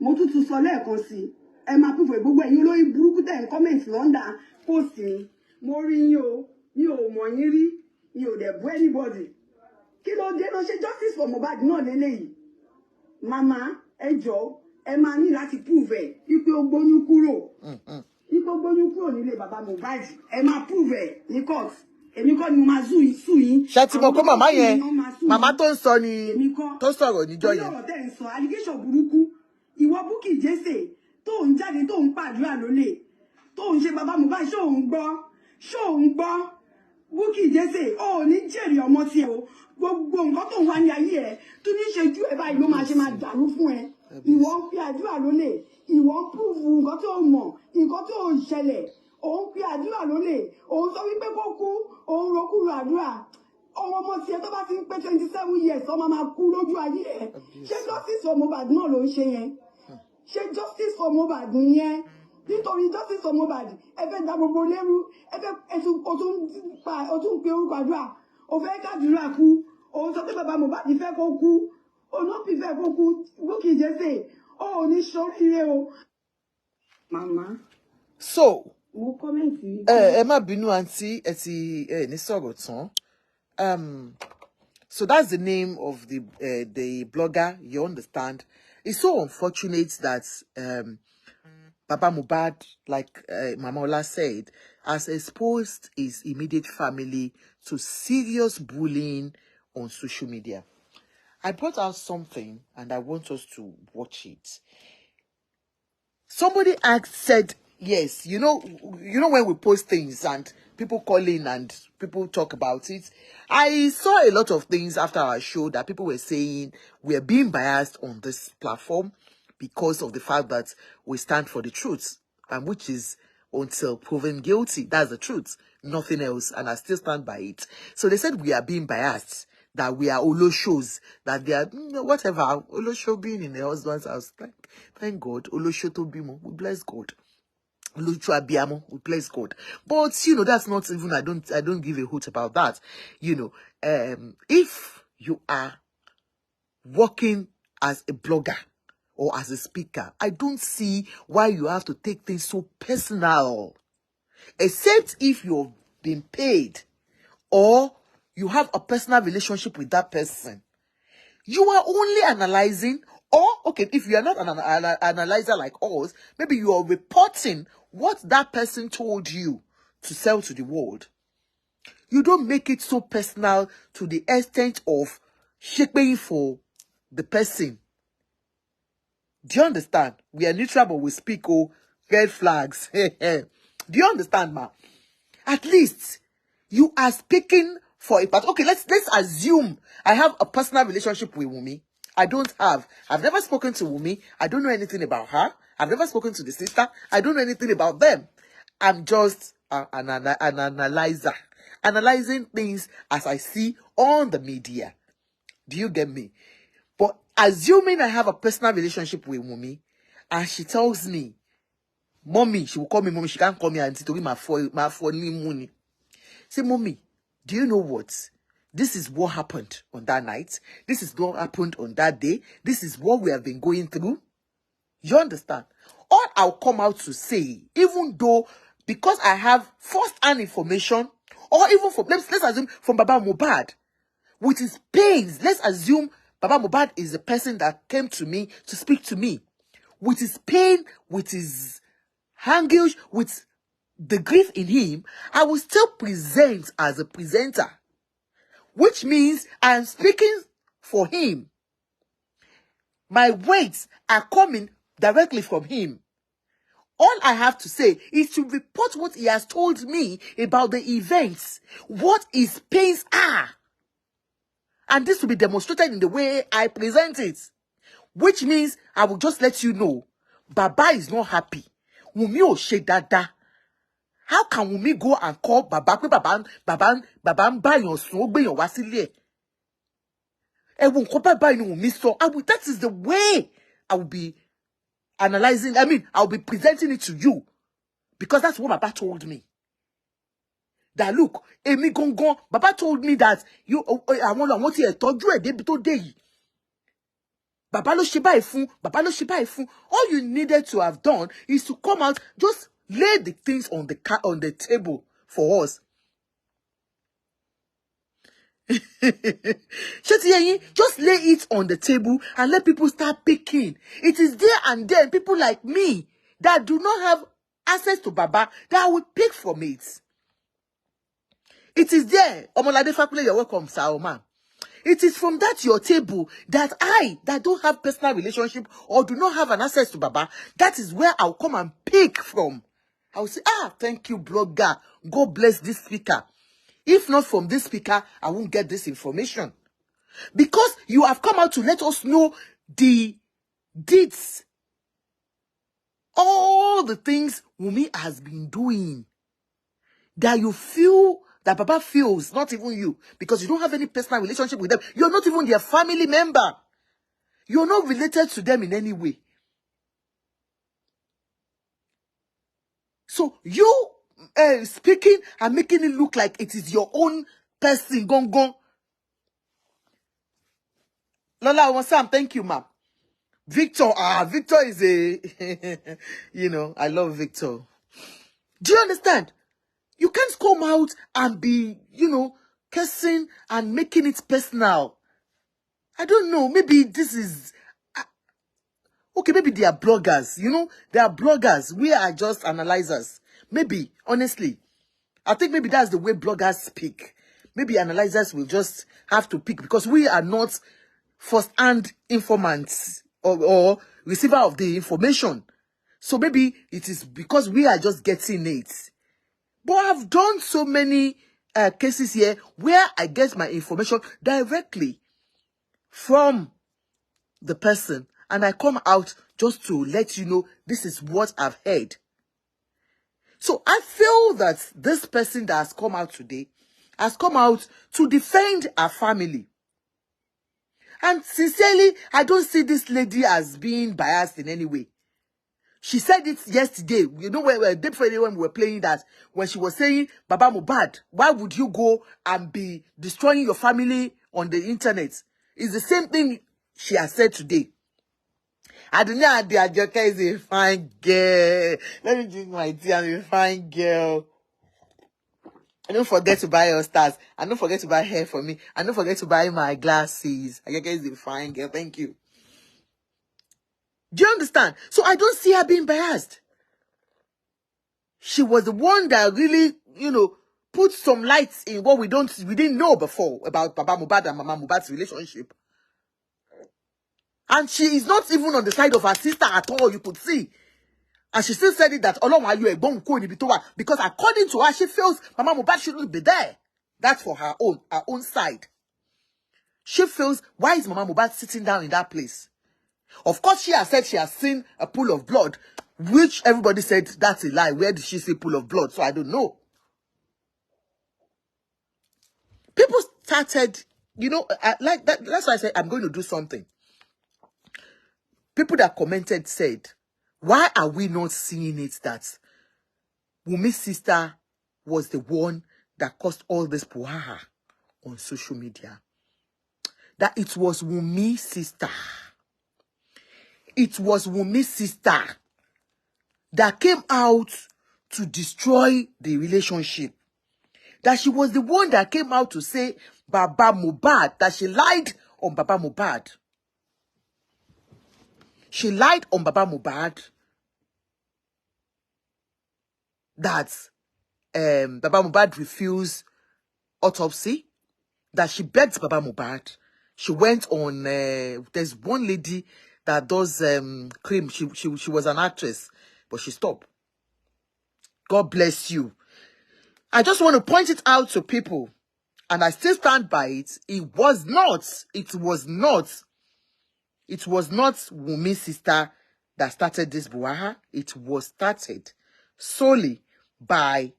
Mo tún sọ lẹ́ẹ̀kan sí i. Ẹ máa prove ẹ̀ gbogbo ẹ̀yin olórí burúkú tẹ̀ ń comment lọ́ndà post mi. Mo rí yín o, mi ò mọ̀ yín rí. Mi ò dẹ̀ bú anybody. Kí ló dé ló ṣe justice for Mohbad náà lélẹ́yìí? Màmá ẹ jọ̀ọ́ ẹ máa ní láti prove ẹ̀ wípé ó gbóyún kúrò. Wípé ó gbóyún kúrò nílé bàbá Mohbad. Ẹ máa prove ẹ̀ ní court. Èmi kọ́ ni mo máa sùn yín. Ṣé ti mọ̀ pé màmá yẹn, màmá tó ń sọ ni tó sọ̀rọ̀ níjọ́ yẹn. Ọlọ́rọ̀ tẹ́ ń sọ allegation burúkú. Ìwọ Bukky Jesse tó ń jáde tó ń pàdúrà lólè. Tó ń ṣe bàbá Mohbad ṣó ń gbọ́. Bukky Jesse ó ní jèrè ọmọ tiẹ̀ o. Gbogbo nǹkan tó ń wá ní ayé ẹ̀ tó ní ṣe ju ẹ̀ báyìí ló máa ṣe máa dàrú fún ẹ. Ìwọ ń fi àdúrà lólè, ìwọ ń prove nǹkan tó mọ̀, nǹkan tó ń ṣẹlẹ̀, òun fi àdúrà lólè, òun sọ wípé kó kú, òun rokúrò àdúrà. Ọmọ tiẹ̀ tó bá ti ń pé 27 years ọmọ máa kú lójú ayé ẹ̀. Ṣé justice for Mohbad náà ló ń ṣe yẹn? Ṣé justice for Mohbad nìyẹn? Nítorí justice for Mohbad ẹ fẹ́ da gbogbo lẹ́rú, ẹ fẹ́ o tún pe orúkọ àdúrà, o fẹ́ kádùúrà kú, òun sọ pé bàbá Mohbad fẹ́ kó kú, Onopi fẹ́ kó kú, Bukky Jesse, ó ní ṣoríire o. Màmá. So, mo comment yìí. Ẹ má bínú àǹtí, ẹ ti ní sọ̀rọ̀ tán. So that's the name of the blogger, you understand. It's so unfortunate that Baba Mohbad, like Mama Ola said, has exposed his immediate family to serious bullying on social media. I brought out something and I want us to watch it. Somebody said, yes, you know when we post things and people call in and people talk about it. I saw a lot of things after our show that people were saying we are being biased on this platform because of the fact that we stand for the truth, and which is until proven guilty. That's the truth, nothing else, and I still stand by it. So they said we are being biased, that we are Oloshos, that they are whatever. Olosho being in the husband's house. Thank God. Olosho to bimo. We bless God. Olocho abiamo. We bless God. But that's not even. I don't give a hoot about that. If you are working as a blogger or as a speaker, I don't see why you have to take things so personal, except if you've been paid or you have a personal relationship with that person. You are only analyzing, or okay, if you are not an analyzer like us, maybe you are reporting what that person told you to sell to the world. You don't make it so personal to the extent of shaping for the person. Do you understand? We are neutral, but we speak red flags. Do you understand, ma? At least you are speaking for a part. Okay, let's assume I have a personal relationship with Wumi. I don't have. I've never spoken to Wumi. I don't know anything about her. I've never spoken to the sister. I don't know anything about them. I'm just an analyzer. Analyzing things as I see on the media. Do you get me? But assuming I have a personal relationship with Wumi, and she tells me, Mommy, she will call me Mommy, she can't call me auntie, to be my phone money. Say, Mommy, do you know what? This is what happened on that night. This is what happened on that day. This is what we have been going through. You understand? All I'll come out to say, even though because I have first-hand information, or even from, let's assume from Baba Mohbad, with his pains, let's assume Baba Mohbad is the person that came to me to speak to me. With his pain, with his anguish, with the grief in him, I will still present as a presenter, which means I am speaking for him. My words are coming directly from him. All I have to say is to report what he has told me about the events, what his pains are. And this will be demonstrated in the way I present it. Which means I will just let you know, Baba is not happy. Wunmi ò ṣe dáadáa. How can Wunmi go and call Baba pé Baba ń bá yàn sùn, ó gbé yàn wá sílé ẹ̀? Ẹ̀wọ̀n nǹkan báyìí ni Wunmi sọ. That is the way I will be analyzing. I will be presenting it to you. Because that's what Baba told me. That look, Emi Gongon, Baba told me that I want to tọ́jú ẹ̀ débi tó dé yìí. Baba ló ṣe báyìí fún, Baba ló ṣe báyìí fún. All you needed to have done is to come out, just lay the things on the table for us. Just lay it on the table and let people start picking. It is there and then people like me that do not have access to Baba that will pick from it. It is there. Omolade Fakule, you're welcome, Sir Oman. It is from that your table that that don't have personal relationship or do not have an access to Baba, that is where I'll come and pick from. I'll say, thank you, blogger. God bless this speaker. If not from this speaker, I won't get this information. Because you have come out to let us know the deeds. All the things Wunmi has been doing. That you feel, that Baba feels, not even you, because you don't have any personal relationship with them. You're not even their family member. You're not related to them in any way. So you speaking and making it look like it is your own person, gong. Lola Sam, thank you, ma'am. Victor, Victor is a, I love Victor. Do you understand? You can't come out and be, cursing and making it personal. I don't know. Maybe this is... okay, maybe they are bloggers. They are bloggers. We are just analyzers. Maybe, honestly. I think maybe that's the way bloggers speak. Maybe analyzers will just have to pick because we are not first-hand informants or receiver of the information. So maybe it is because we are just getting it. But I've done so many cases here where I get my information directly from the person. And I come out just to let you know this is what I've heard. So I feel that this person that has come out today has come out to defend her family. And sincerely, I don't see this lady as being biased in any way. She said it yesterday. When we were playing that, when she was saying, Baba Mohbad, why would you go and be destroying your family on the internet? It's the same thing she has said today. Adunia Ajoke is a fine girl. Let me drink my tea. I'm a fine girl. And don't forget to buy your stars. And don't forget to buy hair for me. And don't forget to buy my glasses. Ajoke is a fine girl. Thank you. Do you understand? So I don't see her being biased. She was the one that really, put some lights in what we didn't know before about Baba Mohbad and Mama Mohbad's relationship. And she is not even on the side of her sister at all, you could see. And she still said it that because according to her, she feels Mama Mohbad shouldn't be there. That's for her own side. She feels, why is Mama Mohbad sitting down in that place? Of course, she has said she has seen a pool of blood, which everybody said that's a lie. Where did she see pool of blood? So I don't know. People started, like that. That's why I said I'm going to do something. People that commented said, why are we not seeing it that Wunmi's sister was the one that caused all this puhaha on social media? That it was Wunmi's sister. It was Wunmi's sister that came out to destroy the relationship. That she was the one that came out to say Baba Mohbad, that she lied on Baba Mohbad. She lied on Baba Mohbad that Baba Mohbad refused autopsy, that she begged Baba Mohbad. She went on, there's one lady that does cream. She was an actress, but she stopped. God bless you. I just want to point it out to people, and I still stand by it. It was not Wumi's sister that started this buaha. It was started solely by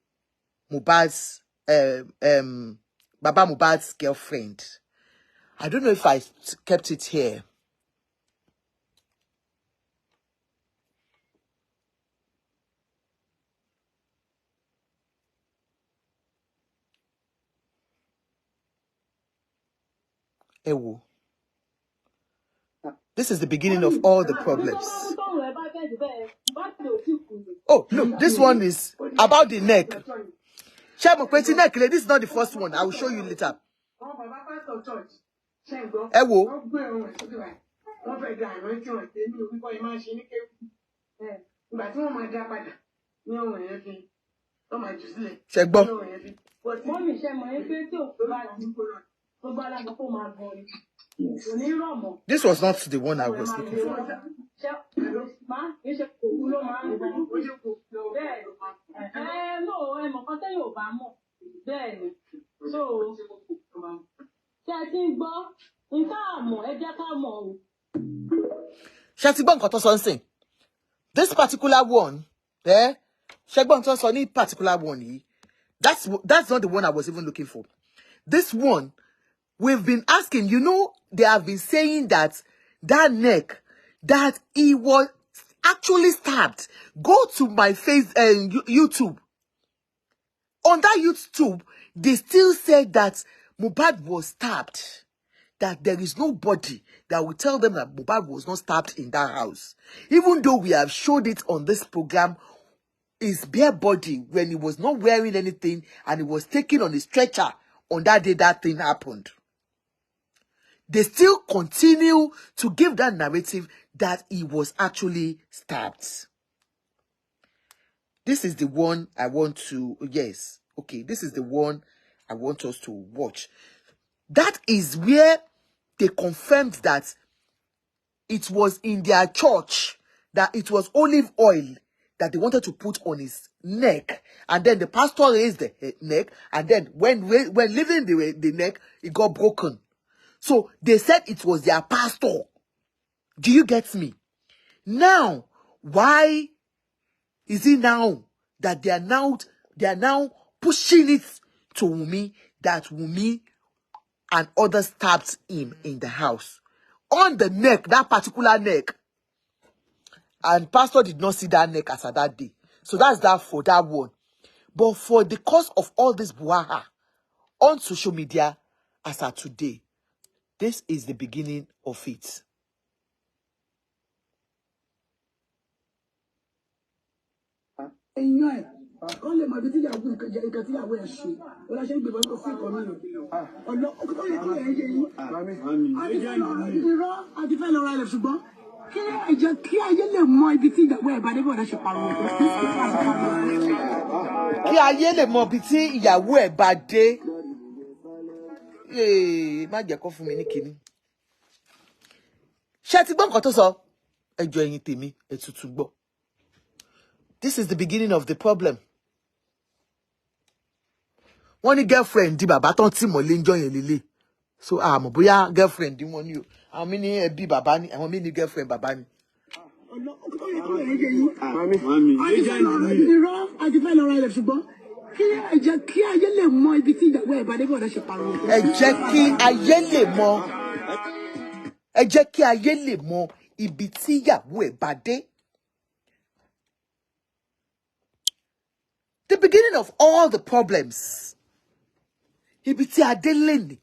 Mohbad's Baba Mohbad's girlfriend. I don't know if I kept it here. Ewo. This is the beginning of all the problems. Oh, look, this one is about the neck. This is not the first one. I will show you later. Ewo. This was not the one I was looking for. This particular one, particular one, that's not the one I was even looking for. This one, we've been asking, you know, they have been saying that neck, that he was actually stabbed. Go to my YouTube. On that YouTube, they still said that Mohbad was stabbed. That there is nobody that will tell them that Mohbad was not stabbed in that house. Even though we have showed it on this program, his bare body, when he was not wearing anything and he was taken on a stretcher on that day that thing happened. They still continue to give that narrative that he was actually stabbed. This is the one I want to, yes, okay, this is the one I want us to watch. That is where they confirmed that it was in their church, that it was olive oil that they wanted to put on his neck. And then the pastor raised the neck, and then when leaving the neck, it got broken. So they said it was their pastor. Do you get me? Now, why is it now that they are now pushing it to Wunmi, that Wunmi and others stabbed him in the house? On the neck, that particular neck. And pastor did not see that neck as at that day. So that's that for that one. But for the cause of all this buaha on social media as at today, this is the beginning of it. This is the beginning of the problem. One girlfriend di baba ton ti mo le njo yen lele. So mo boya girlfriend di won ni o. Àwọn mi ni ẹbí baba ni, àwọn mi ni girlfriend baba ni. Ẹ jẹ́ kí ayé lè mọ̀ ibi tí ìyàwó ẹ̀ bá dé bọ̀dá ṣe pariwo. Ẹ jẹ́ kí ayé lè mọ̀. Ẹ jẹ́ kí ayé lè mọ̀ ibi tí ìyàwó ẹ̀ bá dé. The beginning of all the problems. Ibi tí adé lè ní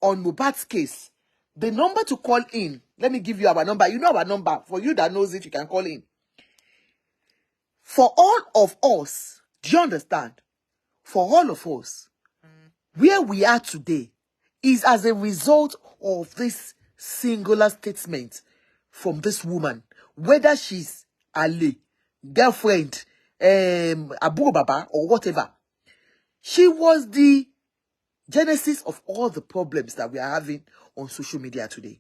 on Mohbad's case. The number to call in. Let me give you our number. You know our number. For you that knows it, you can call in. For all of us, do you understand? For all of us, where we are today is as a result of this singular statement from this woman, whether she's Ale, girlfriend, Abu Baba, or whatever. She was the genesis of all the problems that we are having on social media today.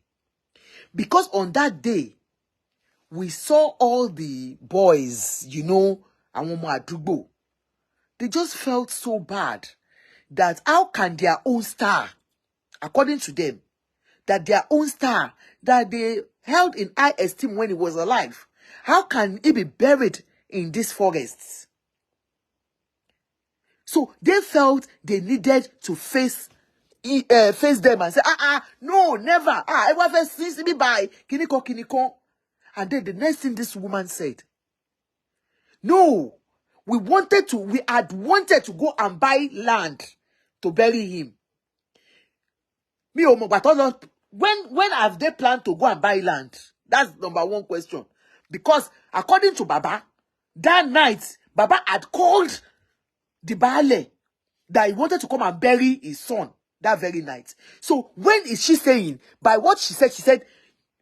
Because on that day, we saw all the boys, you know, and Adugbo. They just felt so bad that how can their own star, according to them, that their own star that they held in high esteem when he was alive, how can he be buried in these forests? So they felt they needed to face them and say, no, never. I ever since me by kiniko. And then the next thing this woman said, no, we had wanted to go and buy land to bury him. Me but when have they planned to go and buy land? That's number one question. Because according to Baba, that night, Baba had called the Baale that he wanted to come and bury his son that very night. So when is she saying, by what she said,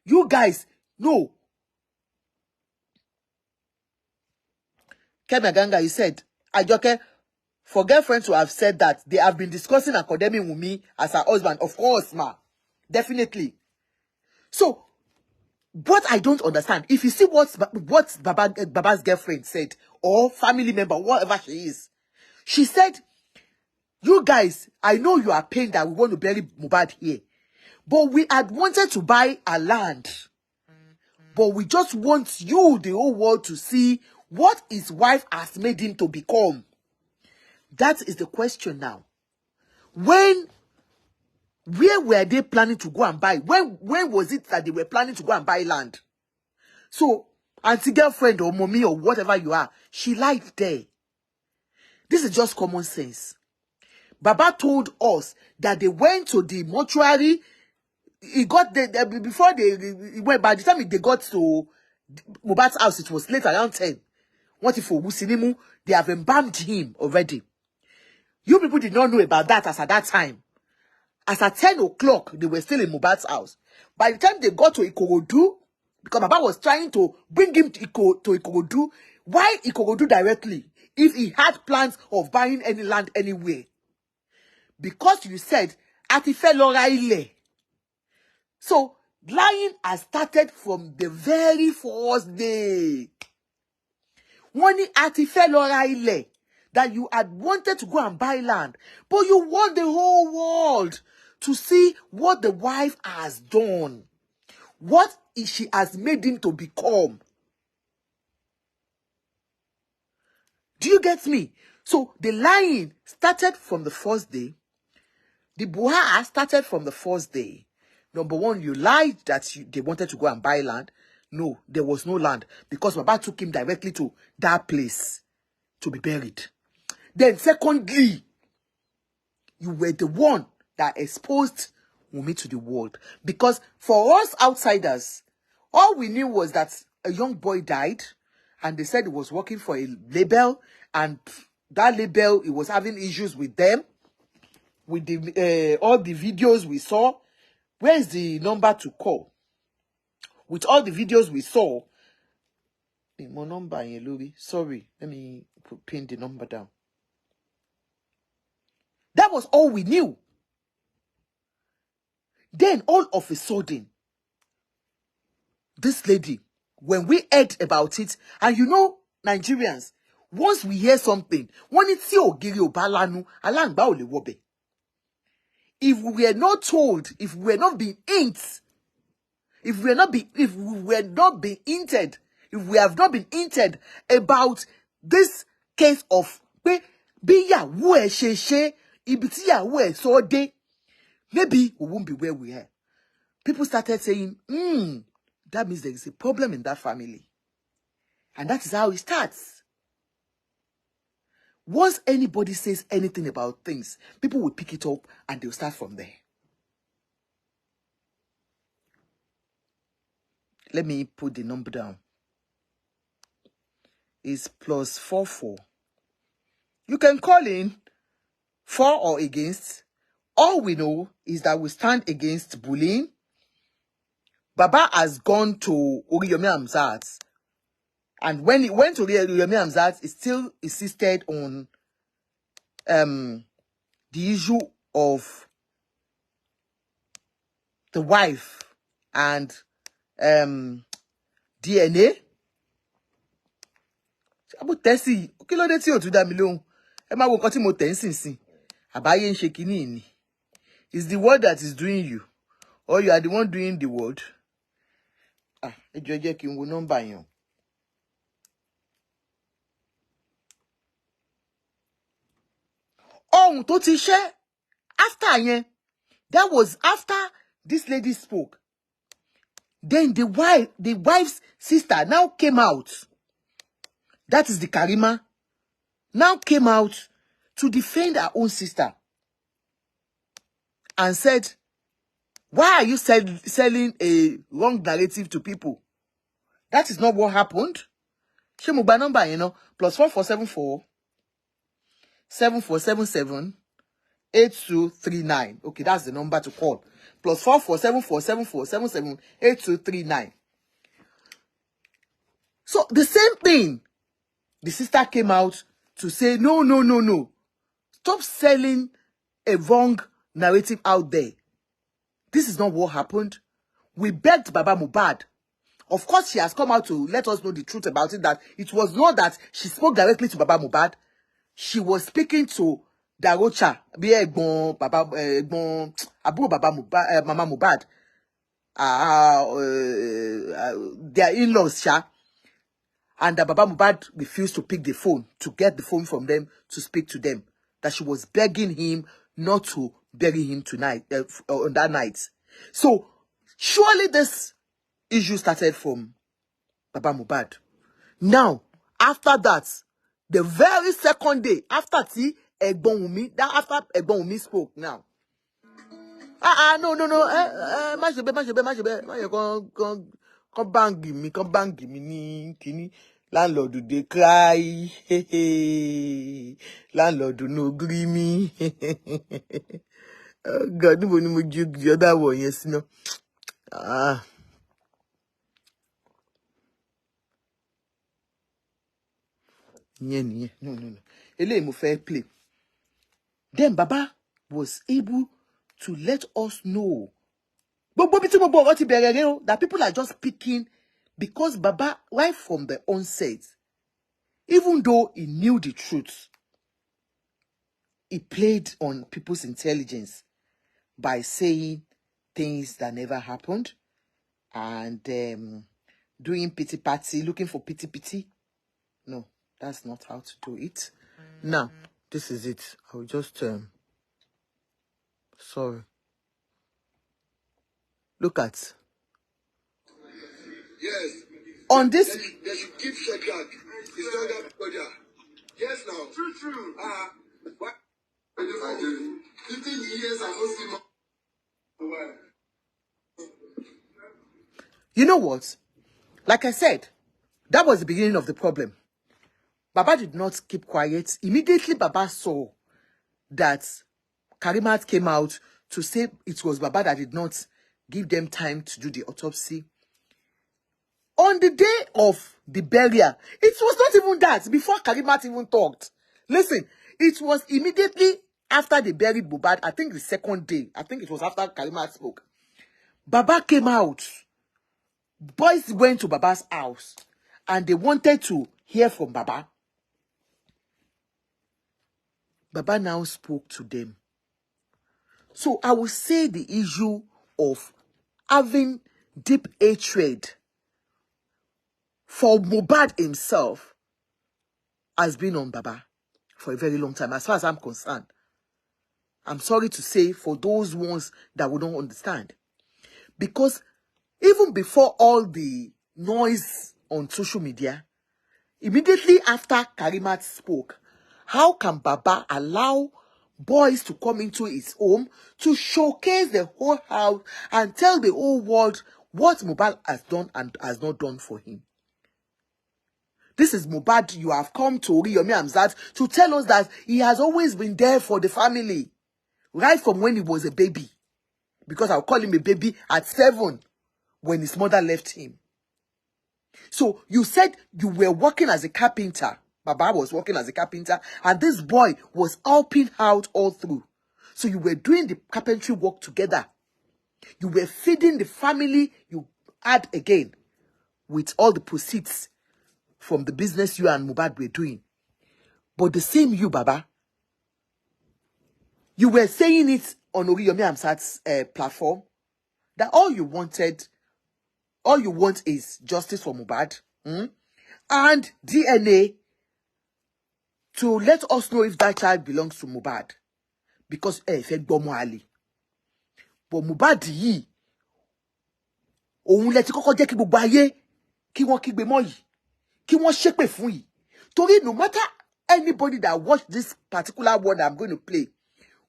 you guys, no. Kemi Aganga, you said, Ajoke, for girlfriends to have said that, they have been discussing and condemning Wunmi as her husband. Of course, ma. Definitely. So, what I don't understand, if you see what Baba's girlfriend said, or family member, whatever she is, she said, you guys, I know you are pained that we want to bury Mohbad here, but we had wanted to buy a land. But we just want you, the whole world, to see what his wife has made him to become. That is the question now. Where were they planning to go and buy? When was it that they were planning to go and buy land? So, auntie girlfriend or mommy or whatever you are, she lied there. This is just common sense. Baba told us that they went to the mortuary. He got there before they went. By the time they got to Mohbad's house, it was late, around 10. What if for Musinimu, they have embalmed him already? You people did not know about that as at that time. As at 10 o'clock, they were still in Mohbad's house. By the time they got to Ikorodu, because Baba was trying to bring him to Ikorodu, why Ikorodu directly? If he had plans of buying any land anywhere. Because you said, Atife Lora Ile. So, lying has started from the very first day. When Atife Lora Ile, that you had wanted to go and buy land, but you want the whole world to see what the wife has done. What she has made him to become. Do you get me? So the lying started from the first day. The buha started from the first day. Number one, you lied that they wanted to go and buy land. No, there was no land because Baba took him directly to that place to be buried. Then secondly, you were the one that exposed Wunmi to the world. Because for us outsiders, all we knew was that a young boy died and they said he was working for a label, and that label, he was having issues with them, with the all the videos we saw. Where is the number to call? With all the videos we saw, my number, sorry, let me pin the number down. That was all we knew. Then all of a sudden, this lady, when we heard about it, and you know, Nigerians, once we hear something, when it's ogiri obalanu, alangba ole wobe. If we were not told, if we were not being inked, if we have not been hinted about this case of bí ìyàwó ẹ̀ ṣe ṣe, ibi tí ìyàwó ẹ̀ sọ dé, maybe we won't be where we are. People started saying, that means there is a problem in that family. And that is how it starts. Once anybody says anything about things, people will pick it up and they'll start from there. Let me put the number down. is +44. You can call in for or against. All we know is that we stand against bullying. Baba has gone to Oriyomi Hamzat. And when he went to Oriyomi Hamzat, he still insisted on the issue of the wife and DNA. About Tessie, kilo de ti o tu da mi lohun. E ma wo nkan ti mo te nsinsin. Àbáyé ń ṣe kíní ni. It's the word that is doing you, or you are the one doing the word. Ẹ jẹ́ kí n wo number yẹn. Ohun tó ti ṣe after yẹn, that was after this lady spoke. Then the wife's sister now came out. That is the Karima. Now came out to defend her own sister and said, why are you selling a wrong narrative to people? That is not what happened. She mugba number, +4474 7477 8239. Okay, that's the number to call. +4474 7477 8239. So the same thing. The sister came out to say, no. Stop selling a wrong narrative out there. This is not what happened. We begged Baba Mohbad. Of course, she has come out to let us know the truth about it, that it was not that she spoke directly to Baba Mohbad. She was speaking to Daugther, Mama Mohbad, their in-laws, and that Baba Mohbad refused to pick the phone, to get the phone from them, to speak to them. That she was begging him not to bury him tonight, on that night. So, surely this issue started from Baba Mohbad. Now, after that, the very second day, after Egbon Wunmi spoke now. No. Come bang me ni kini. Landlord dey cry. Landlord no gree me. Oh God, no mo juke the other one, yes, no. No. Eléyìí mo fẹ́ play. Then Baba was able to let us know that people are just picking because Baba, right from the onset, even though he knew the truth, he played on people's intelligence by saying things that never happened and doing pity party, looking for pity. No, that's not how to do it. Now, this is it. I'll just sorry. Look at. Yes. On this. They should keep Shepherd. He's not that brother. Yes, now. True. What? 15 years I don't see more. You know what? Like I said, that was the beginning of the problem. Baba did not keep quiet. Immediately, Baba saw that Karimat came out to say it was Baba that did not give them time to do the autopsy. On the day of the burial, it was not even that, before Karimat even talked. Listen, it was immediately after they buried Mohbad, I think the second day, I think it was after Karimat spoke. Baba came out. Boys went to Baba's house and they wanted to hear from Baba. Baba now spoke to them. So I will say the issue of having deep hatred for Mohbad himself has been on Baba for a very long time, as far as I'm concerned. I'm sorry to say for those ones that would not understand. Because even before all the noise on social media, immediately after Karimat spoke, how can Baba allow boys to come into his home to showcase the whole house and tell the whole world what Mohbad has done and has not done for him? This is Mohbad. You have come to Oriyomi Hamzat to tell us that he has always been there for the family. Right from when he was a baby. Because I'll call him a baby at 7 when his mother left him. So you said you were working as a carpenter. Baba was working as a carpenter. And this boy was helping out all through. So you were doing the carpentry work together. You were feeding the family you had again with all the proceeds from the business you and Mohbad were doing. But the same you, Baba, you were saying it on Oriyomi Hamzat's platform that all you want is justice for Mohbad and DNA to let us know if that child belongs to Mohbad. Because fẹ́ gbọ́mọ àlè. But Mohbad yìí, òun lẹ ti kọ́kọ́ jẹ́ kí gbogbo ayé kí wọ́n kígbe mọ́ yìí, kí wọ́n ṣépè fún yìí. Torí no matter anybody that watched this particular one I'm going to play,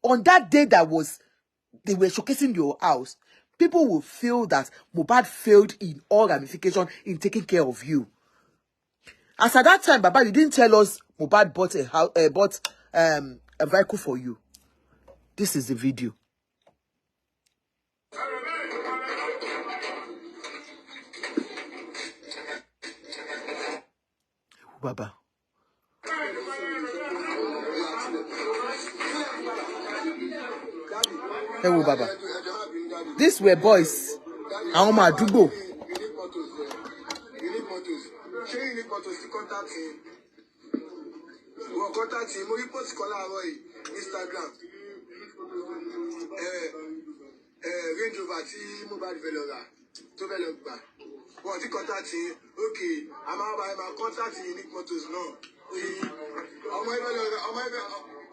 on that day they were showcasing your house, people will feel that Mohbad failed in all ramifications in taking care of you. As at that time, Baba, you didn't tell us Mohbad bought a vehicle for you. This is the video. Baba. Hello, Baba. These were boys. Aoma Dubo. Instagram. Range Rover tí Mohbad fẹ́ lọ rà tó fẹ́ lọ gbà. Wọ́n ti contact yín. Okay, a máa bá ẹ máa contact yín ní motors náà.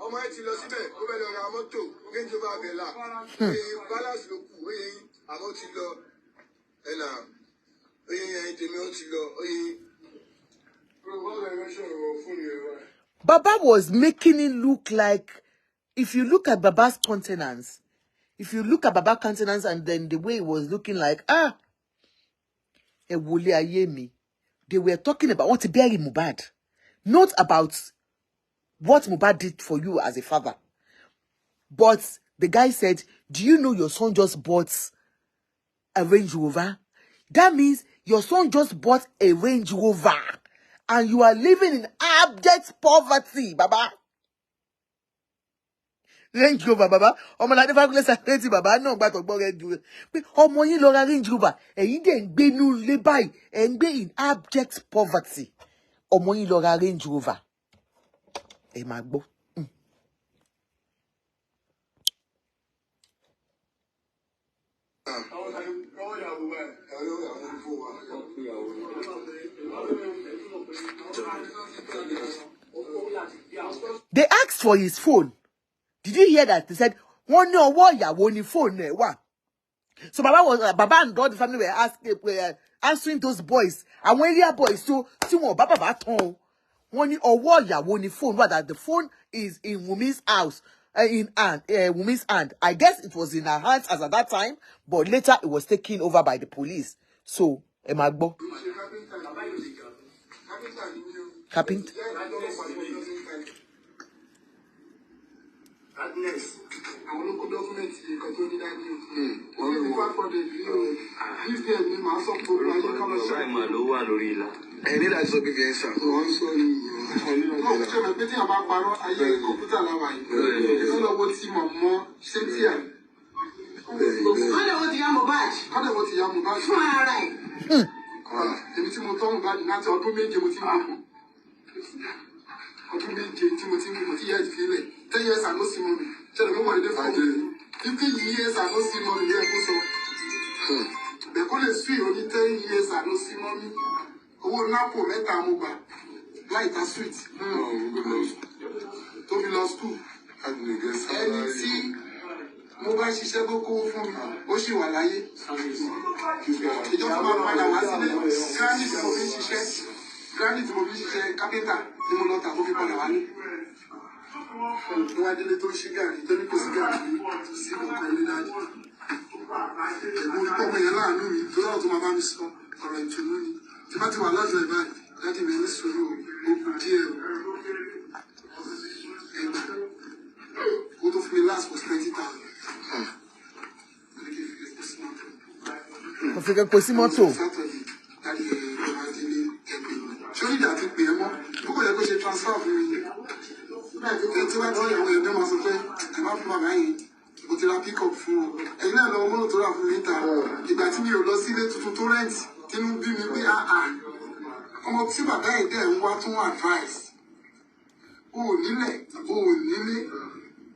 Ọmọ ẹ ti lọ síbẹ̀, ó fẹ́ lọ ra mọ́tò Range Rover Vela. Balance ló kù, àmọ́ ti lọ. Ẹ̀nà, tèmi ó ti lọ. Baba was making it look like, if you look at Baba's countenance, and then the way it was looking like, they were talking about what to bury Mohbad, not about what Mohbad did for you as a father. But the guy said, do you know your son just bought a Range Rover? That means your son just bought a Range Rover and you are living in abject poverty, Baba. Range Rover, Baba. Ọmọ la defa kule saketi, Baba. No, gba to gbo Range Rover. Pé ọmọ yín lọ ra Range Rover. Ẹ̀yin dẹ̀ ń gbé nú ilé báyìí. Ẹ ń gbé in abject poverty. Ọmọ yín lọ ra Range Rover. Ẹ máa gbọ́. They asked for his phone. Did you hear that? They said, "One no warrior, one phone." So Baba and all the family were answering those boys. And when area boys, so Baba baton. One warrior, one phone. What that the phone is in Wumi's house, Wumi's hand. I guess it was in her hands as at that time, but later it was taken over by the police. So, Emagbo. Happened. Agnes, àwọn olóko dọ́kúmẹ̀ntì nǹkan tó ní dájú. Wọ́n ní wá fọ́dọ̀ ìdílé o. Ìdí ẹ̀ ní màá sọ pé gbogbo ayé ká lọ ṣe. Báyìí ló wà lórí ìlà. Ẹni láti sọ bíbí ẹ̀ sà. Wọ́n sọ ní ìyẹn. Wọ́n ṣe mọ̀ pé tí a bá parọ́ ayé kọ̀ǹpútà láwa yìí. Ìṣẹ́ lọ́wọ́ tí mọ̀ mọ́ Cynthia. Kọ́dọ̀ wo ti ya Mohbad. Fún ara ẹ̀. Èmi tí mo tọ́ Mohbad láti ọdún méje mo ti ń bọ̀. Ọdún méje tí mo ti ń bọ̀ tí yẹ́ ìfilẹ̀. 10 years I no see money. Tell them what they for me. 15 years I no see money. They call it sweet. Only 10 years I no see money. Owó napo mẹ́ta mo gbà. Like a sweet. To be lost school. Ẹni tí mo bá ṣiṣẹ́ bó kó fún mi, ó ṣì wà láyé. Ìjọba máa padà wá sílé. Granite mo fi ṣiṣẹ́ kápẹ́ntà tí mo lọ tà tó fi padà wá ní. Wọ́n adélé tó ń ṣí gàrí tó ní kò sí gàrí sí ọkọ̀ ilé dájú. Ẹ̀gbọ́n orí pọ́pọ̀ yẹn láàánú mi tó lọ́wọ́ tó máa bá mi sọ ọ̀rọ̀ ìtùnú ni. Tí bá ti wà lọ́dọ̀ ẹ̀ báyìí, Daddy, we need to go to me last was 20,000. If you can see moto. Surely that will be a more. Who are going to transfer from me? It's what I will do. I'm not my mind. But you pick up food. And you know, no to have later. You got me, you lost it to rent. Can you be me? I'm up to my guy there. What to advise? Oh, Nile.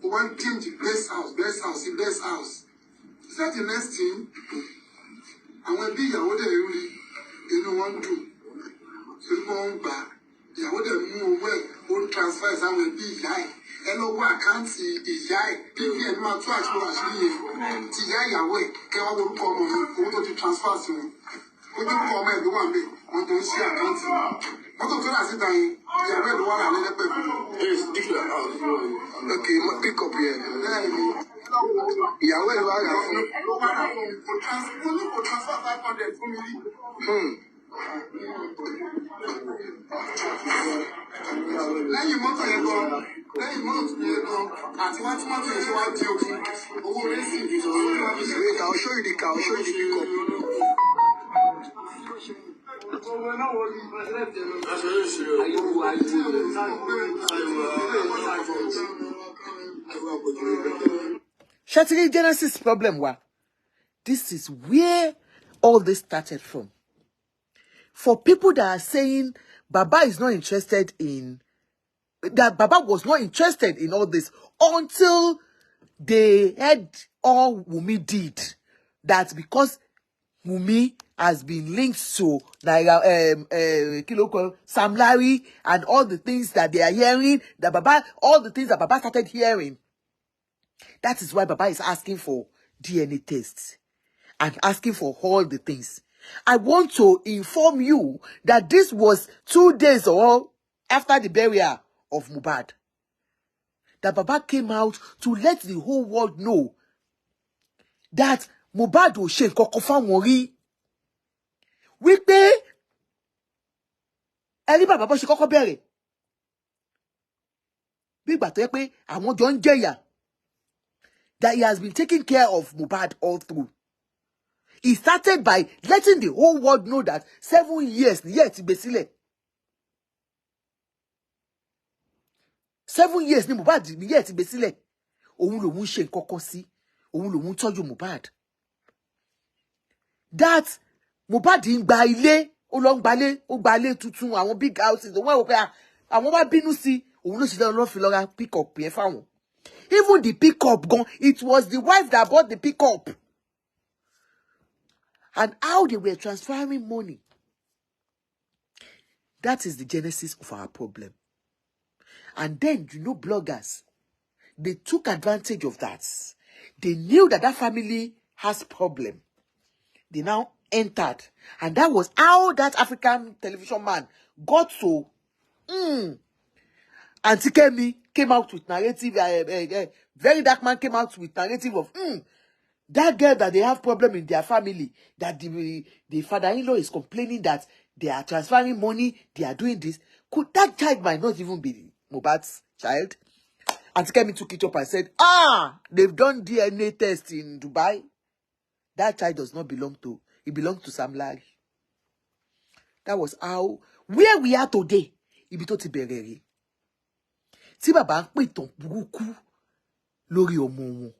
One team to best house, best house. Is that the next thing? And when be your order, you know, one do. You go back. Your order move well, won't transfer, and will be high. Hello, I can't see is high. People and my trash was here. Tia, away. Can I will come on? Go to transfer soon. Go to come everyone. Want to see a country. What do I say? You are read one and another. Yes, okay, pick up here. Yeah, where you are? Transfer 500 for me. Lẹ́yìn mọ́tò yẹn gan, àti wá tí mọ́tò yẹn ṣe wá di òkú, owó rẹ̀ sì di wait, I'll show you the car, I'll show you the pickup. Shattered Genesis problem wa. This is where all this started from. For people that are saying Baba is not interested in, that Baba was not interested in all this until they heard all Wunmi did. That because Wunmi has been linked to Sam Larry and all the things that they are hearing, that Baba, all the things that Baba started hearing. That is why Baba is asking for DNA tests and asking for all the things. I want to inform you that this was 2 days or after the burial of Mohbad. That Baba came out to let the whole world know that Mohbad ò ṣe nǹkan kan fáwọn rí. Wípé ẹ̀rí bàbá bó ṣe kọ́kọ́ bẹ̀rẹ̀. Bí ìgbà tó yẹ pé àwọn jọ ń jẹ̀yà. That he has been taking care of Mohbad all through. He started by letting the whole world know that 7 years ni yẹ ti gbé sílẹ̀. 7 years ni Mohbad ni yẹ ti gbé sílẹ̀. Òun lòun ṣe nǹkan kan sí. Òun lòun tọ́jú Mohbad. That Mohbad ń gba ilé, ó lọ ń gbalé, ó gba ilé tuntun, àwọn big houses. Òun wá wò pé àwọn bá bínú sí, òun ló ṣe lọ fi lọ ra pick up yẹn fáwọn. Even the pickup gone, it was the wife that bought the pickup. And how they were transferring money. That is the genesis of our problem. And then, you know, bloggers, they took advantage of that. They knew that that family has problem. They now entered. And that was how that African television man got so... Auntie Kemi came out with narrative, very dark man came out with narrative of, that girl that they have problem in their family, that the father-in-law is complaining that they are transferring money, they are doing this. Could that child might not even be Mohbad's child? Auntie Kemi took it up and said, they've done DNA test in Dubai. That child does not belong to, it belongs to Sam Larry. That was how, where we are today, ibi tó ti bẹ̀rẹ̀ rí. Tí bàbá ń pè tàn burúkú lórí ọmọ wọn.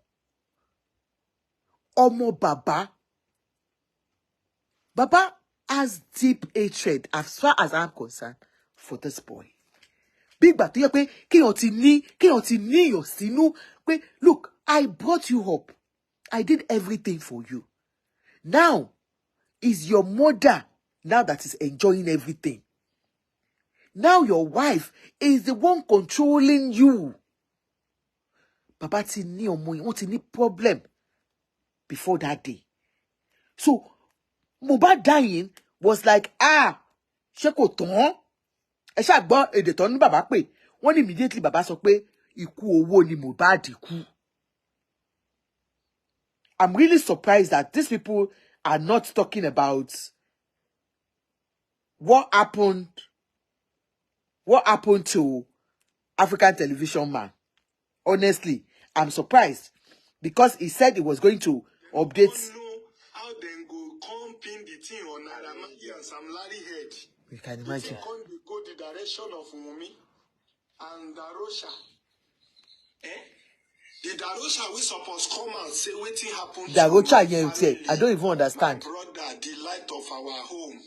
Ọmọ bàbá. Baba has deep hatred, as far as I'm concerned, for this boy. Big ìgbà tó yẹ pé kéèyàn ti ní iyọ̀ sínú pé, look, I brought you up. I did everything for you. Now, is your mother now that is enjoying everything. Now your wife is the one controlling you. Baba ti ní ọmọ yẹn, wọ́n ti ní problem before that day. So, Mohbad dying was like, ṣé kò tán? Ẹ ṣáà gbọ́ èdè tán ní bàbá pé, wọ́n ní immediately bàbá sọ pé ikú owó ni Mohbad kú. I'm really surprised that these people are not talking about what happened what happened to African television man. Honestly, I'm surprised because he said he was going to update. How then go come pin the thing on Naramaki and Sam Larry head. You can imagine. Go the direction of Wumi and Darosha. The Darosha we supposed come and say waiting happened. Darosha, I don't even understand. My brother, the light of our home.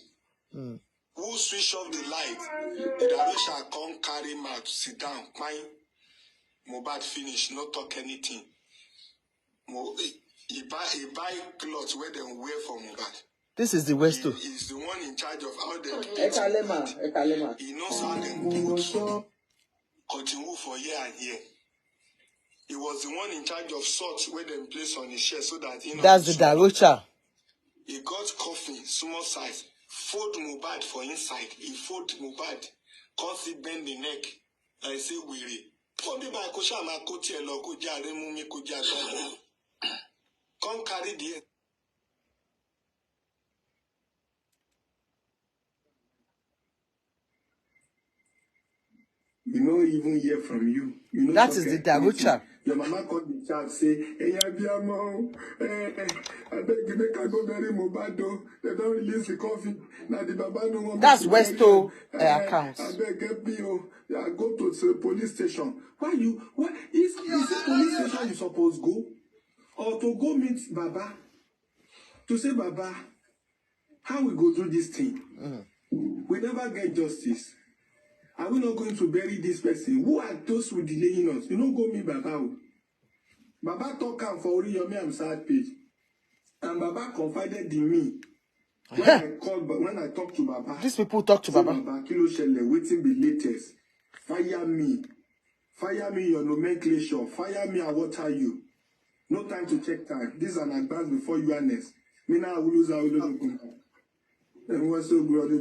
Who switch off the light? The Darosha come carry mouth, sit down, fine. Mohbad finish, not talk anything. He buy clothes where they wear for Mohbad. This is the West too. He's the one in charge of how they put. Ekalema. He knows how they put. Continue for year and year. He was the one in charge of salt where they place on his shirt so that that's the Darocha. He got coffin, small size. Fold Mohbad for inside. He fold Mohbad. Cause he bend the neck. I say weary. Come carry the. We don't even hear from you. That is the Darocha. Your mama called the chat, say, hey, I beg you make I go bury Mohbad. They don't release the coffee. Now the Baba no want. That's Westo accounts. I beg you, I go to the police station. Why is it police station you supposed go? Or to go meet Baba? To say, Baba, how we go through this thing? We never get justice. Are we not going to bury this person? Who are those who delaying us? You don't go me, Baba. Baba talk am for Oriyomi and sad page. And Baba confided in me. When I talk to Baba. These people talk to Baba. Baba, Kilo Shele, waiting the latest. Fire me. Fire me your nomenclature. Fire me, I water you. No time to check time. This is an advance before you honest. Me now I will lose. And what's so good? I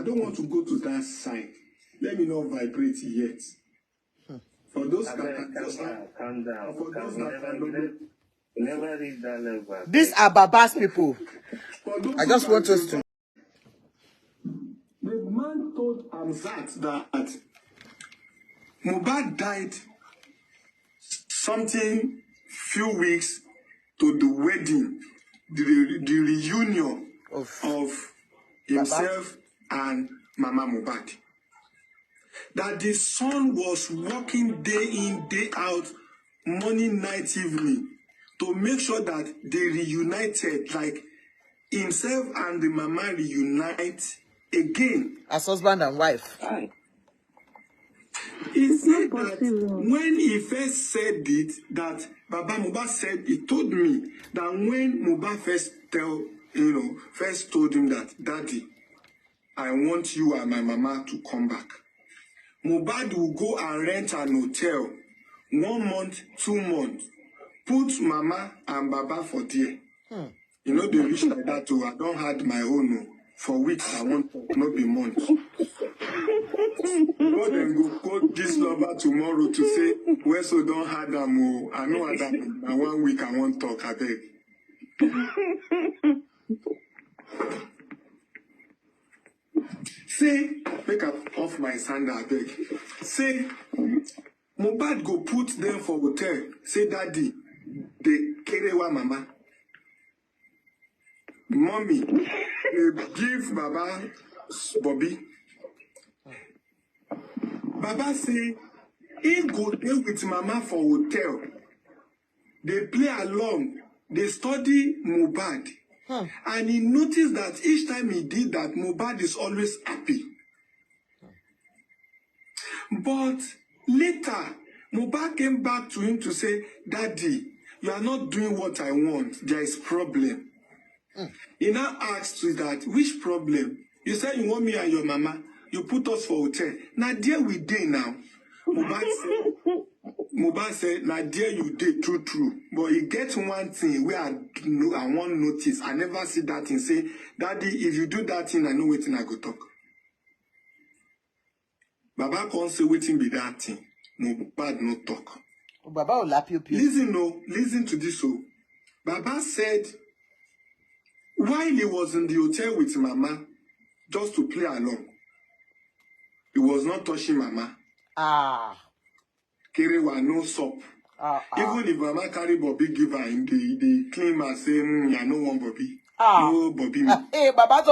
don't want to go to that side. Let me not vibrate yet. For those calm down. For those never reach that level. These are Baba's people. I just want us to. The man told Amzat that Mohbad died something few weeks to the wedding. The reunion of himself and Mama Mohbad. That the son was working day in, day out, morning, night, evening, to make sure that they reunited, like himself and the Mama reunite again. As husband and wife. Aye. He said that when he first said it, that Baba Mohbad said, he told me that when Mohbad first told him that, Daddy, I want you and my mama to come back. Mohbad will go and rent an hotel 1 month, 2 months, put Mama and Baba for there. You know, they reach like that too. I don't have my own. For weeks, I want not be months. Go then go quote this lover tomorrow to say, where so don't have them. I know that in 1 week I won't talk, I beg. Say, make up off my sandal, I beg. Say, Mohbad go put them for hotel. Say, Daddy, they carry one mama. Mommy, they give Baba Bobby. Baba say, he go there with Mama for hotel. They play along. They study Mohbad. And he noticed that each time he did that, Mohbad is always happy. But later, Mohbad came back to him to say, Daddy, you are not doing what I want. There is problem. He now asked that, which problem? You said you want me and your mama. You put us for hotel. Now, dear, we day now. Mohbad said, now, dear, you did true. But you get one thing where I want notice. I never see that thing. Say, Daddy, if you do that thing, I know waiting I go talk. Baba can't say waiting be that thing. Mohbad no talk. Baba will lap you. Listen to this. So, Baba said, while he was in the hotel with Mama, just to play along, He was not touching Mama. Kerewa, no soap. Even if Mama carry Bobby, give her, they claim and say, I no want Bobby. No Bobby me. Hey, Baba,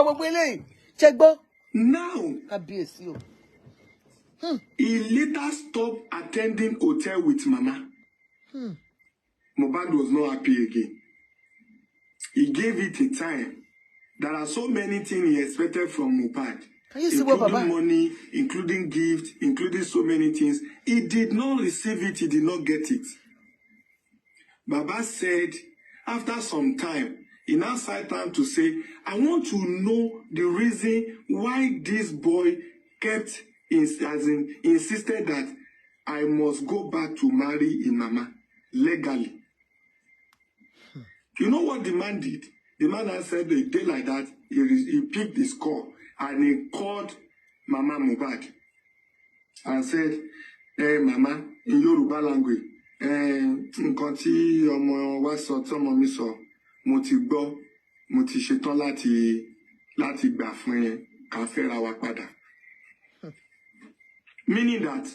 check bo. Now, he later stopped attending hotel with Mama. Mohbad was not happy again. He gave it a time. There are so many things he expected from Mohbad. Including money, including gifts, including so many things. He did not receive it, he did not get it. Baba said, after some time, he now sat down to say, I want to know the reason why this boy kept insisted that I must go back to marry Mama legally. You know what the man did? The man had said a day like that, he picked his call and he called Mama Mohbad and said, hey Mama, in Yoruba language, nǹkan tí ọmọ wa sọ tí ọmọ mi sọ, mo ti gbọ́, mo ti ṣetán láti gbà fún ẹ ká fẹ́ra wa padà. Meaning that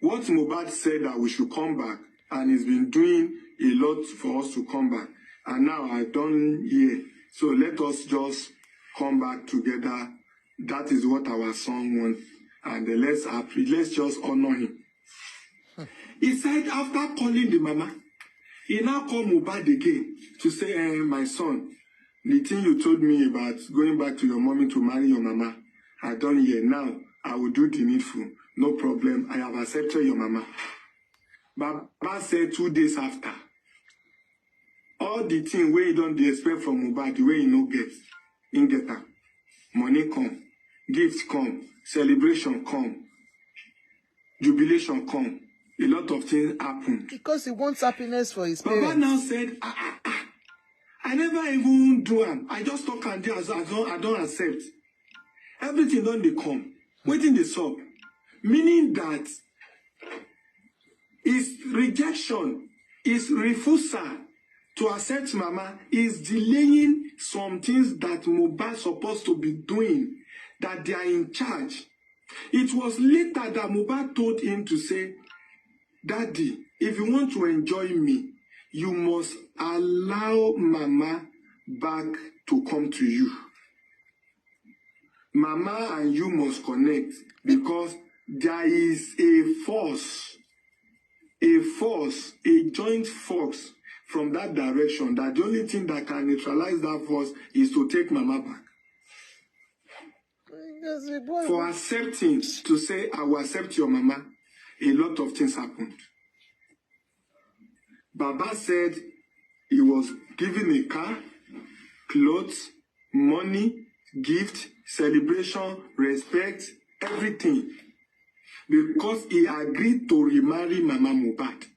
what Mohbad said that we should come back, and he's been doing a lot for us to come back. And now I've done here. So let us just come back together. That is what our son wants. And let's just honor him. He said after calling the Mama, he now called Mohbad again to say, my son, the thing you told me about going back to your mommy to marry your Mama, I done here. Now I will do the needful. No problem. I have accepted your Mama. Baba said 2 days after, all the things where you don't expect from Mohbad, the way you no get, in get them. Money come, gifts come, celebration come, jubilation come. A lot of things happen. Because he wants happiness for his parents. Baba now said, I never even do them. I just talk and do, I don't accept. Everything don't they come. Waiting the sub. Meaning that his rejection, his refusal to accept Mama is delaying some things that Mohbad supposed to be doing, that they are in charge. It was later that Mohbad told him to say, Daddy, if you want to enjoy me, you must allow Mama back to come to you. Mama and you must connect because there is a force, a joint force from that direction, that the only thing that can neutralize that force is to take Mama back. For accepting, to say, I will accept your Mama, a lot of things happened. Baba said he was given a car, clothes, money, gift, celebration, respect, everything. Because he agreed to remarry Mama Mohbad.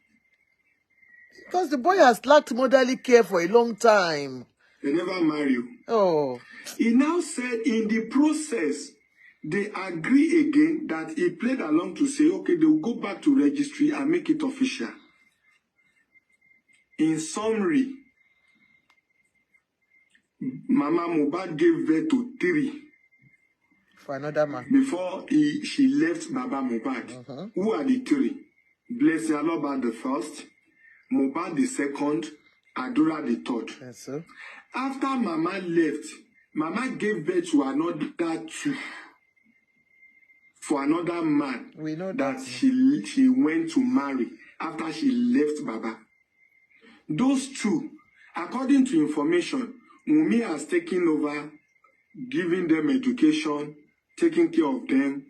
Because the boy has lacked motherly care for a long time. They never marry you. Oh. He now said in the process, they agree again that he played along to say, okay, they will go back to registry and make it official. In summary, Mama Mohbad gave birth to 3. For another man. Before she left Baba Mohbad. Who are the 3? Blessing Aloba the first, Mohbad the second, Adura the third. Yes, sir. After Mama left, Mama gave birth to another 2. For another man. We know that she went to marry after she left Baba. Those 2, according to information, Mumi has taken over, giving them education, taking care of them,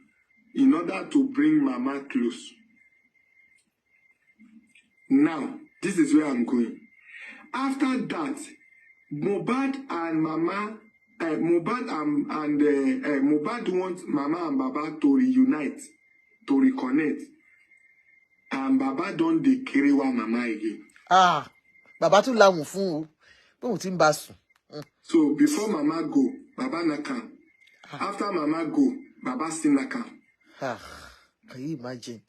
in order to bring Mama close. Now, this is where I'm going. After that, Mohbad and Mama, Mohbad wants Mama and Baba to reunite, to reconnect. And Baba don't declare Mama again. Baba too la fun o. So before Mama go, Baba na come. After Mama go, Baba still na come. Can you imagine?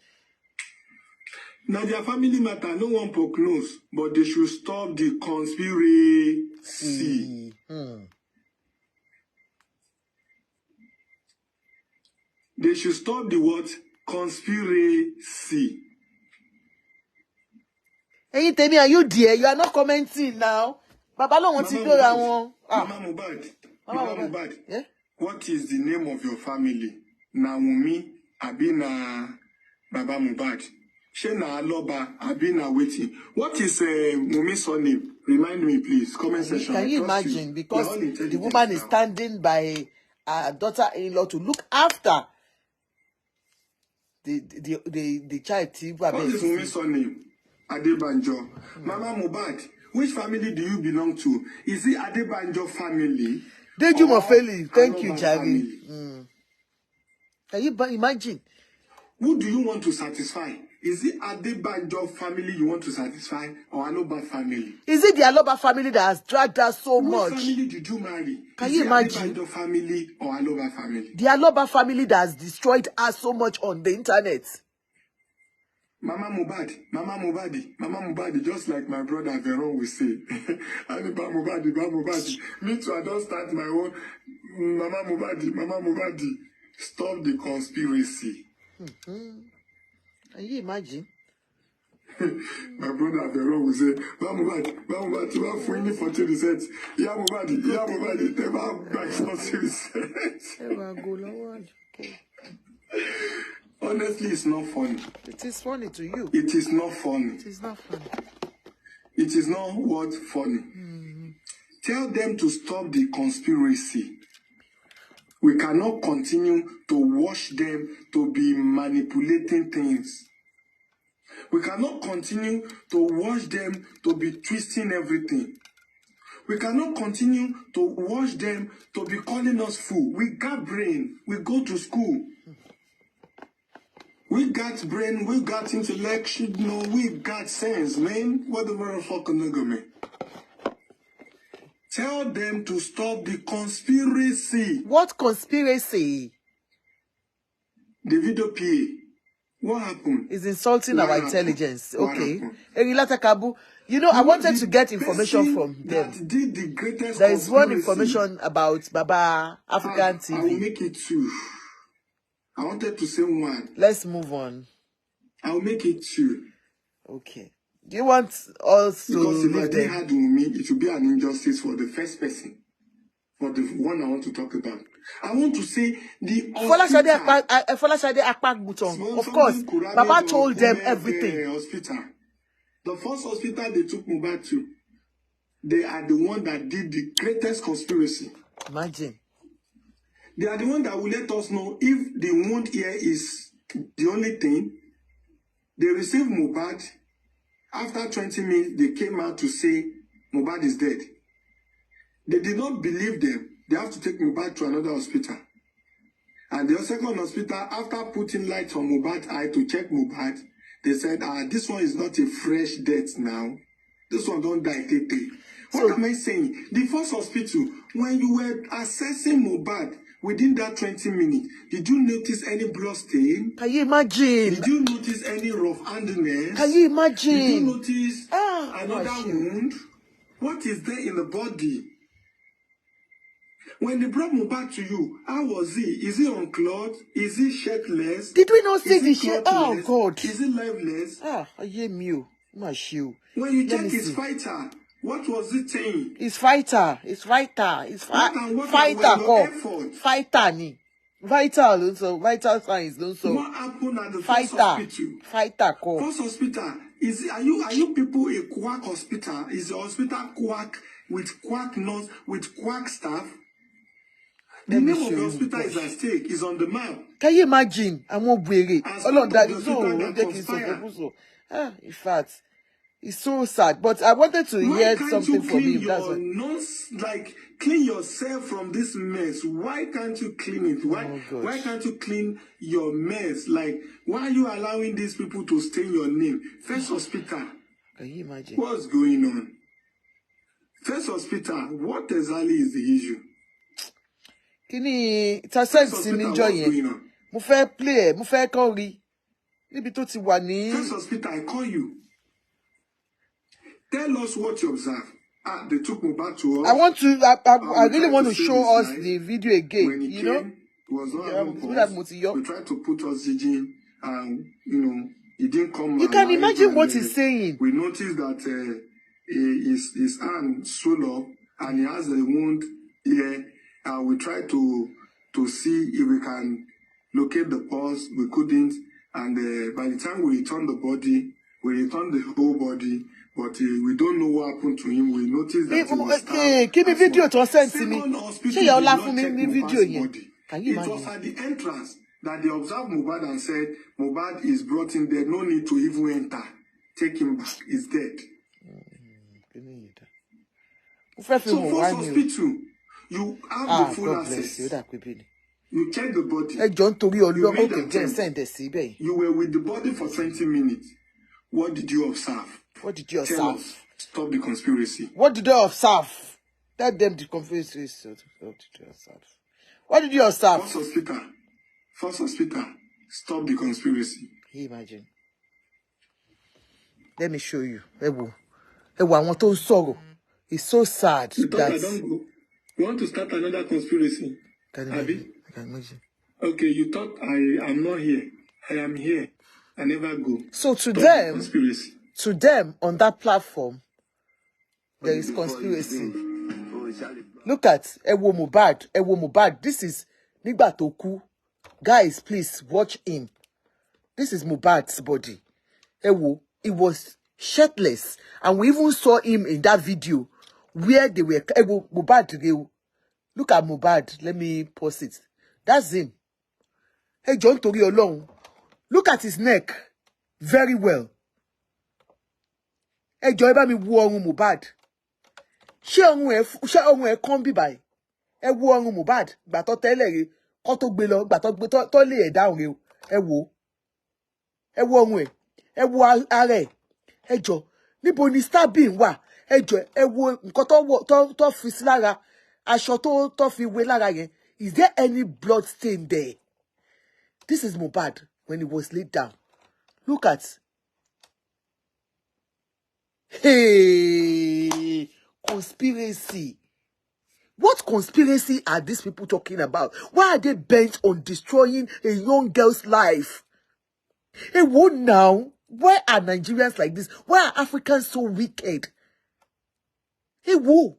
Now their family matter, no one prognose, but they should stop the conspiracy. They should stop the what? Conspiracy. Hey, Temi, are you there? You are not commenting now. Baba don't want to go around. Mama Mohbad. Mama Mohbad. Yeah? What is the name of your family? Naomi, Abina, Baba Mohbad. Shena Aloba, Abina waiting. What is Mumi's surname? Remind me, please. Comment section. Can you imagine? Because the woman is standing by her daughter-in-law to look after the child. What is Mumi's surname? Adebanjo. Mama Mohbad, which family do you belong to? Is it Adebanjo family? Deju Mofeli, thank you, Jari. Can you imagine? Who do you want to satisfy? Is it Adebanjo family you want to satisfy or Aloba family? Is it the Aloba family that has dragged us so much? What family did you marry? Can you imagine? Adebanjo family or Aloba family? The Aloba family that has destroyed us so much on the internet. Mama Mohbad, just like my brother Veron will say. Mama Mohbad. Me too, I don't start my own. Mama Mohbad. Stop the conspiracy. Can you imagine? My brother Veron will say, Mama Mohbad, you have 40%. Yeah, Mohbad, never back 40%. Honestly, it's not funny. It is funny to you. It is not funny. It is not funny. It is not what funny. Tell them to stop the conspiracy. We cannot continue to watch them to be manipulating things. We cannot continue to watch them to be twisting everything. We cannot continue to watch them to be calling us fool. We got brain. We go to school. We got brain, we got intellect, we got sense, man. What the motherfucker nigga, man? Tell them to stop the conspiracy. What conspiracy? The video PA. What happened? Is insulting our intelligence. Okay. What You know, I wanted to get information from them. Did the greatest there is one conspiracy. information about Baba African TV. I will make it two. I wanted to say one. Let's move on. I'll make it two. Okay. Do you want us to because if I them? had with me, it would be an injustice for the first person. For the one I want to talk about. I want to say the Folashade Akpak Button. Of course, Baba told them everything. Hospital. The first hospital they took Mohbad to, they are the one that did the greatest conspiracy. Imagine. They are the one that will let us know if the wound here is the only thing. They received Mohbad. After 20 minutes, they came out to say Mohbad is dead. They did not believe them. They have to take Mohbad to another hospital. And the second hospital, after putting light on Mohbad's eye to check Mohbad, they said, this one is not a fresh death now. This one don't die. What am I saying? The first hospital, when you were assessing Mohbad, within that 20 minutes, did you notice any blood stain? Can you imagine? Did you notice any rough handedness? Can you imagine? Did you notice another wound? What is there in the body? When they brought Mohbad to you, how was he? Is he unclothed? Is he shirtless? Did we not see the shirt? Oh, God. Is he lifeless? I hear you. My shoe. When you check his fighter, what was it saying? It's fighter. It's fighter. It's fighter. Fighter ni. Vital also. Vital signs also. What happened at the first hospital? Fighter call. First hospital. Are you people a quack hospital? Is the hospital quack with quack nurse, with quack staff? The name of the hospital is at stake, is on the map. Can you imagine? I won't wear it. In fact, it's so sad. But I wanted to hear something from him. That's what. Clean yourself from this mess. Why can't you clean it? Why can't you clean your mess? Like, why are you allowing these people to stain your name? First hospital. Can you imagine? What's going on? First hospital, what exactly is the issue? Kini ta sense mi njo yen mo fẹ́ play mo fẹ́ kan rí níbi tó ti wà ní First hospital. I call you, tell us what you observe. They took Mohbad to us. I really want to show us the video again, you know. It was not Yeah, even for we us. have Mutiyo. We tried to put oxygen, and he didn't come. You can alive, imagine and, what he's saying. We noticed that his hand swelled up, and he has a wound here. And we tried to see if we can locate the pulse. We couldn't, and by the time we returned the body, we returned the whole body. But we don't know what happened to him. We noticed that he was stabbed. Give me video to send to me. Hospital did not check Mohbad's body. Can you imagine? It was at the entrance that they observed Mohbad and said, Mohbad is brought in there. No need to even enter. Take him back. He's dead. So first hospital, you have the full access. You check the body. You were with the body for 20 minutes. What did you observe? What did you observe? Tell us. Stop the conspiracy. What did you observe? Tell them the conspiracy. What did you observe? What did you observe? First hospital. Stop the conspiracy. Can you imagine? Let me show you. Ewo, I want to sorrow. It's so sad. You thought I don't go. You want to start another conspiracy? Can you imagine? Okay, you thought I am not here. I am here. I never go. So to Stop them, the conspiracy. To them on that platform, there is conspiracy. Look at Ewo Mohbad. This is Nigba Toku. Guys, please watch him. This is Mohbad's body. Ewo, he was shirtless, and we even saw him in that video where they were. Ewo Mohbad. Look at Mohbad. Let me pause it. That's him. Hey, John Tori Olong. Look at his neck very well. Ẹ jọ̀ọ́ ẹ bá mi wo ọrùn Mohbad. Ṣé ọrùn ẹ kàn bí báyìí. Ẹ wo ọrùn Mohbad gbà tó tẹ́lẹ̀ rẹ̀ kó tó gbé lọ gbà tó gbé tó lé ẹ̀ dáhùn rẹ̀. Ẹ wo ọrùn ẹ̀. Ẹ wo ara ẹ̀. Ẹ jọ̀ọ́ níbo ni stabbing wà. Ẹ jọ̀ọ́ ẹ wo nǹkan tó fi sí lára aṣọ tó fi wé lára yẹn. Is there any blood stain there? This is Mohbad when he was laid down. Look at. Hey, conspiracy. What conspiracy are these people talking about? Why are they bent on destroying a young girl's life? Hey, what now? Why are Nigerians like this? Why are Africans so wicked? Hey, wo.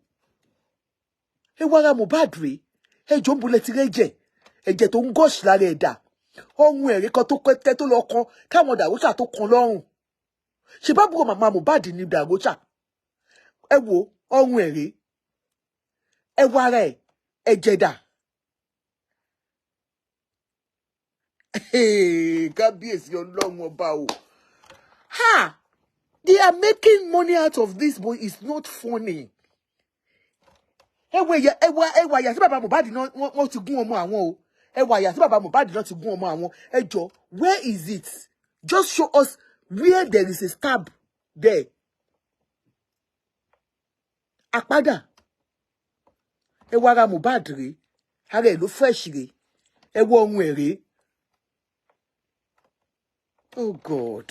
Hey, wara Mohbad re. Hey, John Bullet reje. Ẹ̀jẹ̀ tó ń gush lára ẹ̀dá. Ohun ẹ̀rí kan tó kẹ́tẹ́ tó lọ kan káwọn dàrúṣà tó kan lọ́rùn. Ṣé bá búrò màmá Mohbad ní dàrúṣà? Ẹ wo ohun ẹ̀rí. Ẹ wo ara ẹ̀ ẹ̀jẹ̀ dà. Kábíyèsí Ọlọ́run ọba o. Ha! They are making money out of this, but it's not funny. Ẹ wo àyà sí bàbá Mohbad náà wọ́n ti gún ọmọ àwọn o. Ẹ wo àyà sí bàbá Mohbad náà ti gún ọmọ àwọn. Ẹ jọ̀ọ́, where is it? Just show us where there is a stab there. Àpádà. Ẹ wo ara Mohbad rèé. Ara ẹ̀ ló fresh rèé. Ẹ wo ohun ẹ̀ rèé. Oh God.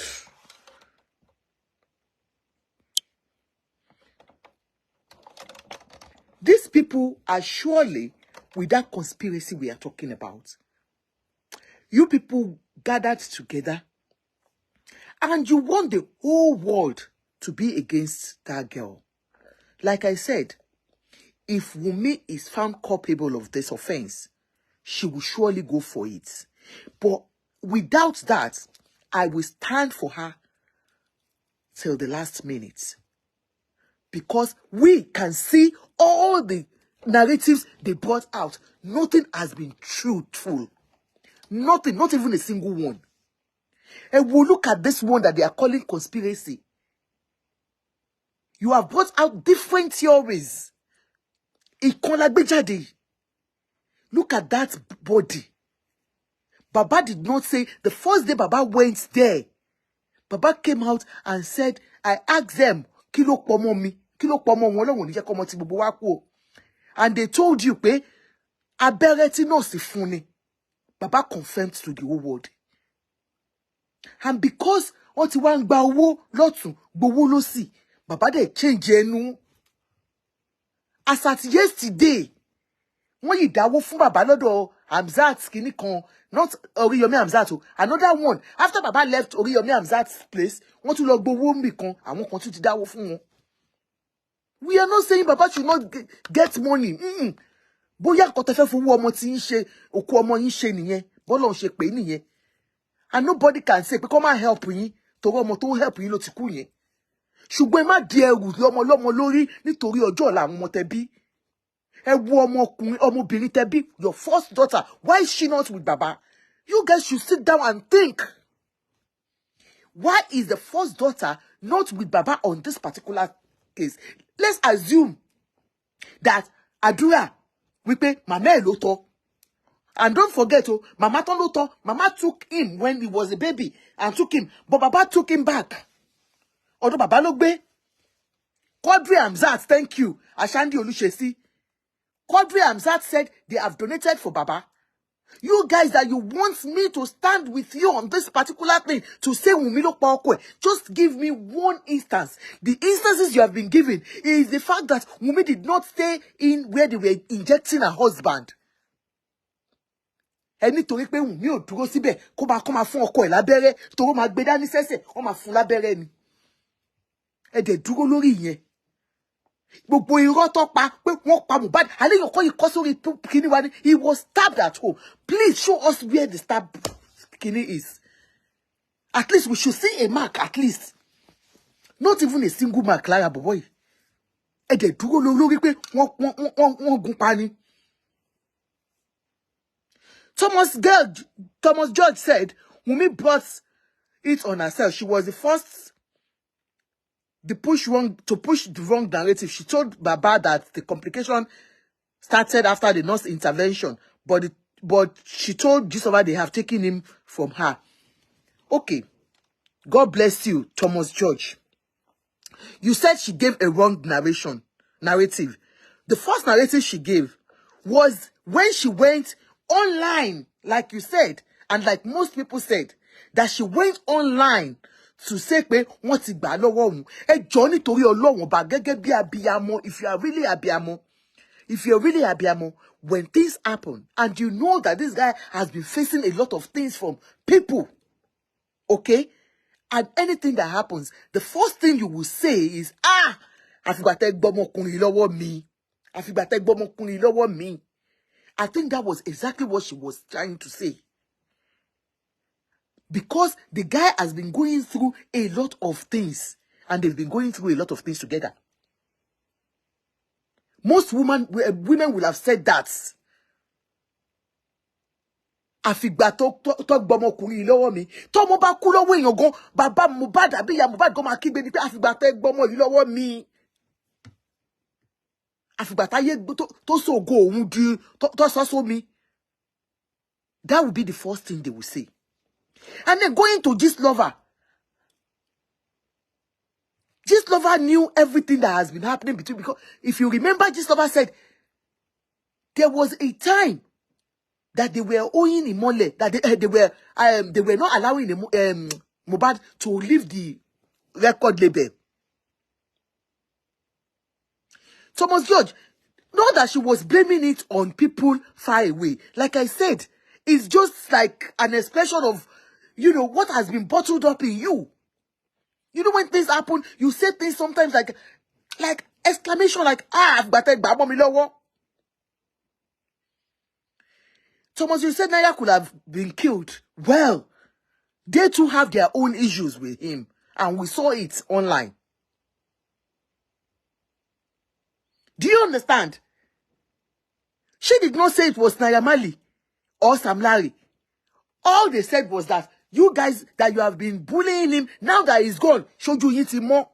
These people are surely with that conspiracy we are talking about. You people gathered together and you want the whole world to be against that girl. Like I said, if Wunmi is found culpable of this offense, she will surely go for it. But without that, I will stand for her till the last minute. Because we can see all the narratives they brought out. Nothing has been truthful. Nothing, not even a single one. And we'll look at this one that they are calling conspiracy. You have brought out different theories. Look at that body. Baba did not say, the first day Baba went there, Baba came out and said, I asked them, kilo pomo mi, kilo pomo won nije komo ti gbogbo wa ku. And they told you, pé, abẹ́rẹ́ tí no si fún ni. Baba confirmed to the whole world. And because wọ́n ti wá ń gba owó lọ́tùn, gbowó lósì, Baba dey change ẹnu. As at yesterday, wọ́n yìí dáwó fún Baba lọ́dọ̀ Hamzat kini kan, not Oriyomi Hamzat, another one. After Baba left Oriyomi Hamzat's place, wọ́n tún lọ gbowó nbi kan, àwọn kan tún ti dáwó fún wọn. We are not saying Baba should not get money. Bóyá nǹkan tẹ́ fẹ́ fowó ọmọ tí ń ṣe, òkú ọmọ yín ṣe nìyẹn, bọ́lọ́run ṣe pé nìyẹn. And nobody can say pé come and help yín, torí ọmọ tó help yín ló ti kú yẹn. Ṣùgbọ́n ẹ má di ẹrù lọ́mọ lọ́mọ lórí nítorí ọjọ́ ọ̀la àwọn ọmọ tẹ́ bí. Ẹ wo ọmọkùnrin, ọmọbìnrin tẹ́ bí, your first daughter, why is she not with Baba? You guys should sit down and think. Why is the first daughter not with Baba on this particular case? Let's assume that Adura, wípé mama ẹ̀ ló tọ́. And don't forget, Mama ton ló tọ́. Mama took him when he was a baby and took him, but Baba took him back. Ọ̀dọ̀ Baba ló gbé. Quadri Hamzat, thank you. Ashandi Olushesi. Quadri Hamzat said they have donated for Baba. You guys that you want me to stand with you on this particular thing to say Wunmi ló pa ọkọ ẹ̀, just give me one instance. The instances you have been given is the fact that Wunmi did not stay in where they were injecting her husband. Ẹni torí pé Wunmi ò dúró síbẹ̀ kó máa fún ọkọ ẹ̀ lábẹ́rẹ́ tó máa gbé dání sẹ́sẹ̀, ó máa fún lábẹ́rẹ́ ni. Ẹ dẹ̀ dúró lórí ìyẹn. Gbogbo irọ́ tó pa pé wọ́n pa Mohbad, àléyàn kọ́ yìí kọ́ sórí kíní wa ni, he was stabbed at home. Please show us where the stab kíní is. At least we should see a mark, at least. Not even a single mark lára bọ̀bọ̀ yìí. Ẹ dẹ̀ dúró lórí pé wọ́n gun pa ni. Thomas George said Wunmi brought it on herself. She was the first to push the wrong narrative. She told Baba that the complication started after the nurse intervention, but she told Gisova they have taken him from her. Okay, God bless you, Thomas George. You said she gave a wrong narrative. The first narrative she gave was when she went online, like you said, and like most people said, that she went online to say pé wọ́n ti gbà lọ́wọ́ òun. Ẹ jọ̀ọ́ nítorí Ọlọ́run bá gẹ́gẹ́ bí abiyamọ, if you are really abiyamọ, when things happen and you know that this guy has been facing a lot of things from people, okay? And anything that happens, the first thing you will say is, àfìgbà tẹ́ gbọ́mọkùnrin lọ́wọ́ mi. Àfìgbà tẹ́ gbọ́mọkùnrin lọ́wọ́ mi. I think that was exactly what she was trying to say. Because the guy has been going through a lot of things. And they've been going through a lot of things together. Most women will have said that. Àfìgbà tó gbọ́mọkùnrin lọ́wọ́ mi. Tọ́mọ bá kú lọ́wọ́ èèyàn gan, bàbá Mohbad àbí ìyá Mohbad gan máa kígbe ní pé àfìgbà tẹ́ gbọ́mọ yìí lọ́wọ́ mi. Àfìgbà táyé tó sògo òun di tó sọ́sọ́ mi. That would be the first thing they will say. And then going to Gislover. Gislover knew everything that has been happening between, because if you remember, Gislover said there was a time that they were owing Imole, that they were not allowing Mohbad to leave the record label. Thomas George, not that she was blaming it on people far away. Like I said, it's just like an expression of, what has been bottled up in you. When things happen, you say things sometimes like exclamation, like, I've got a babo mi lọ́wọ́. Thomas, you said Naira could have been killed. Well, they too have their own issues with him. And we saw it online. Do you understand? She did not say it was Naira Marley or Sam Larry. All they said was that you guys, that you have been bullying him, now that he's gone, should you hit him more?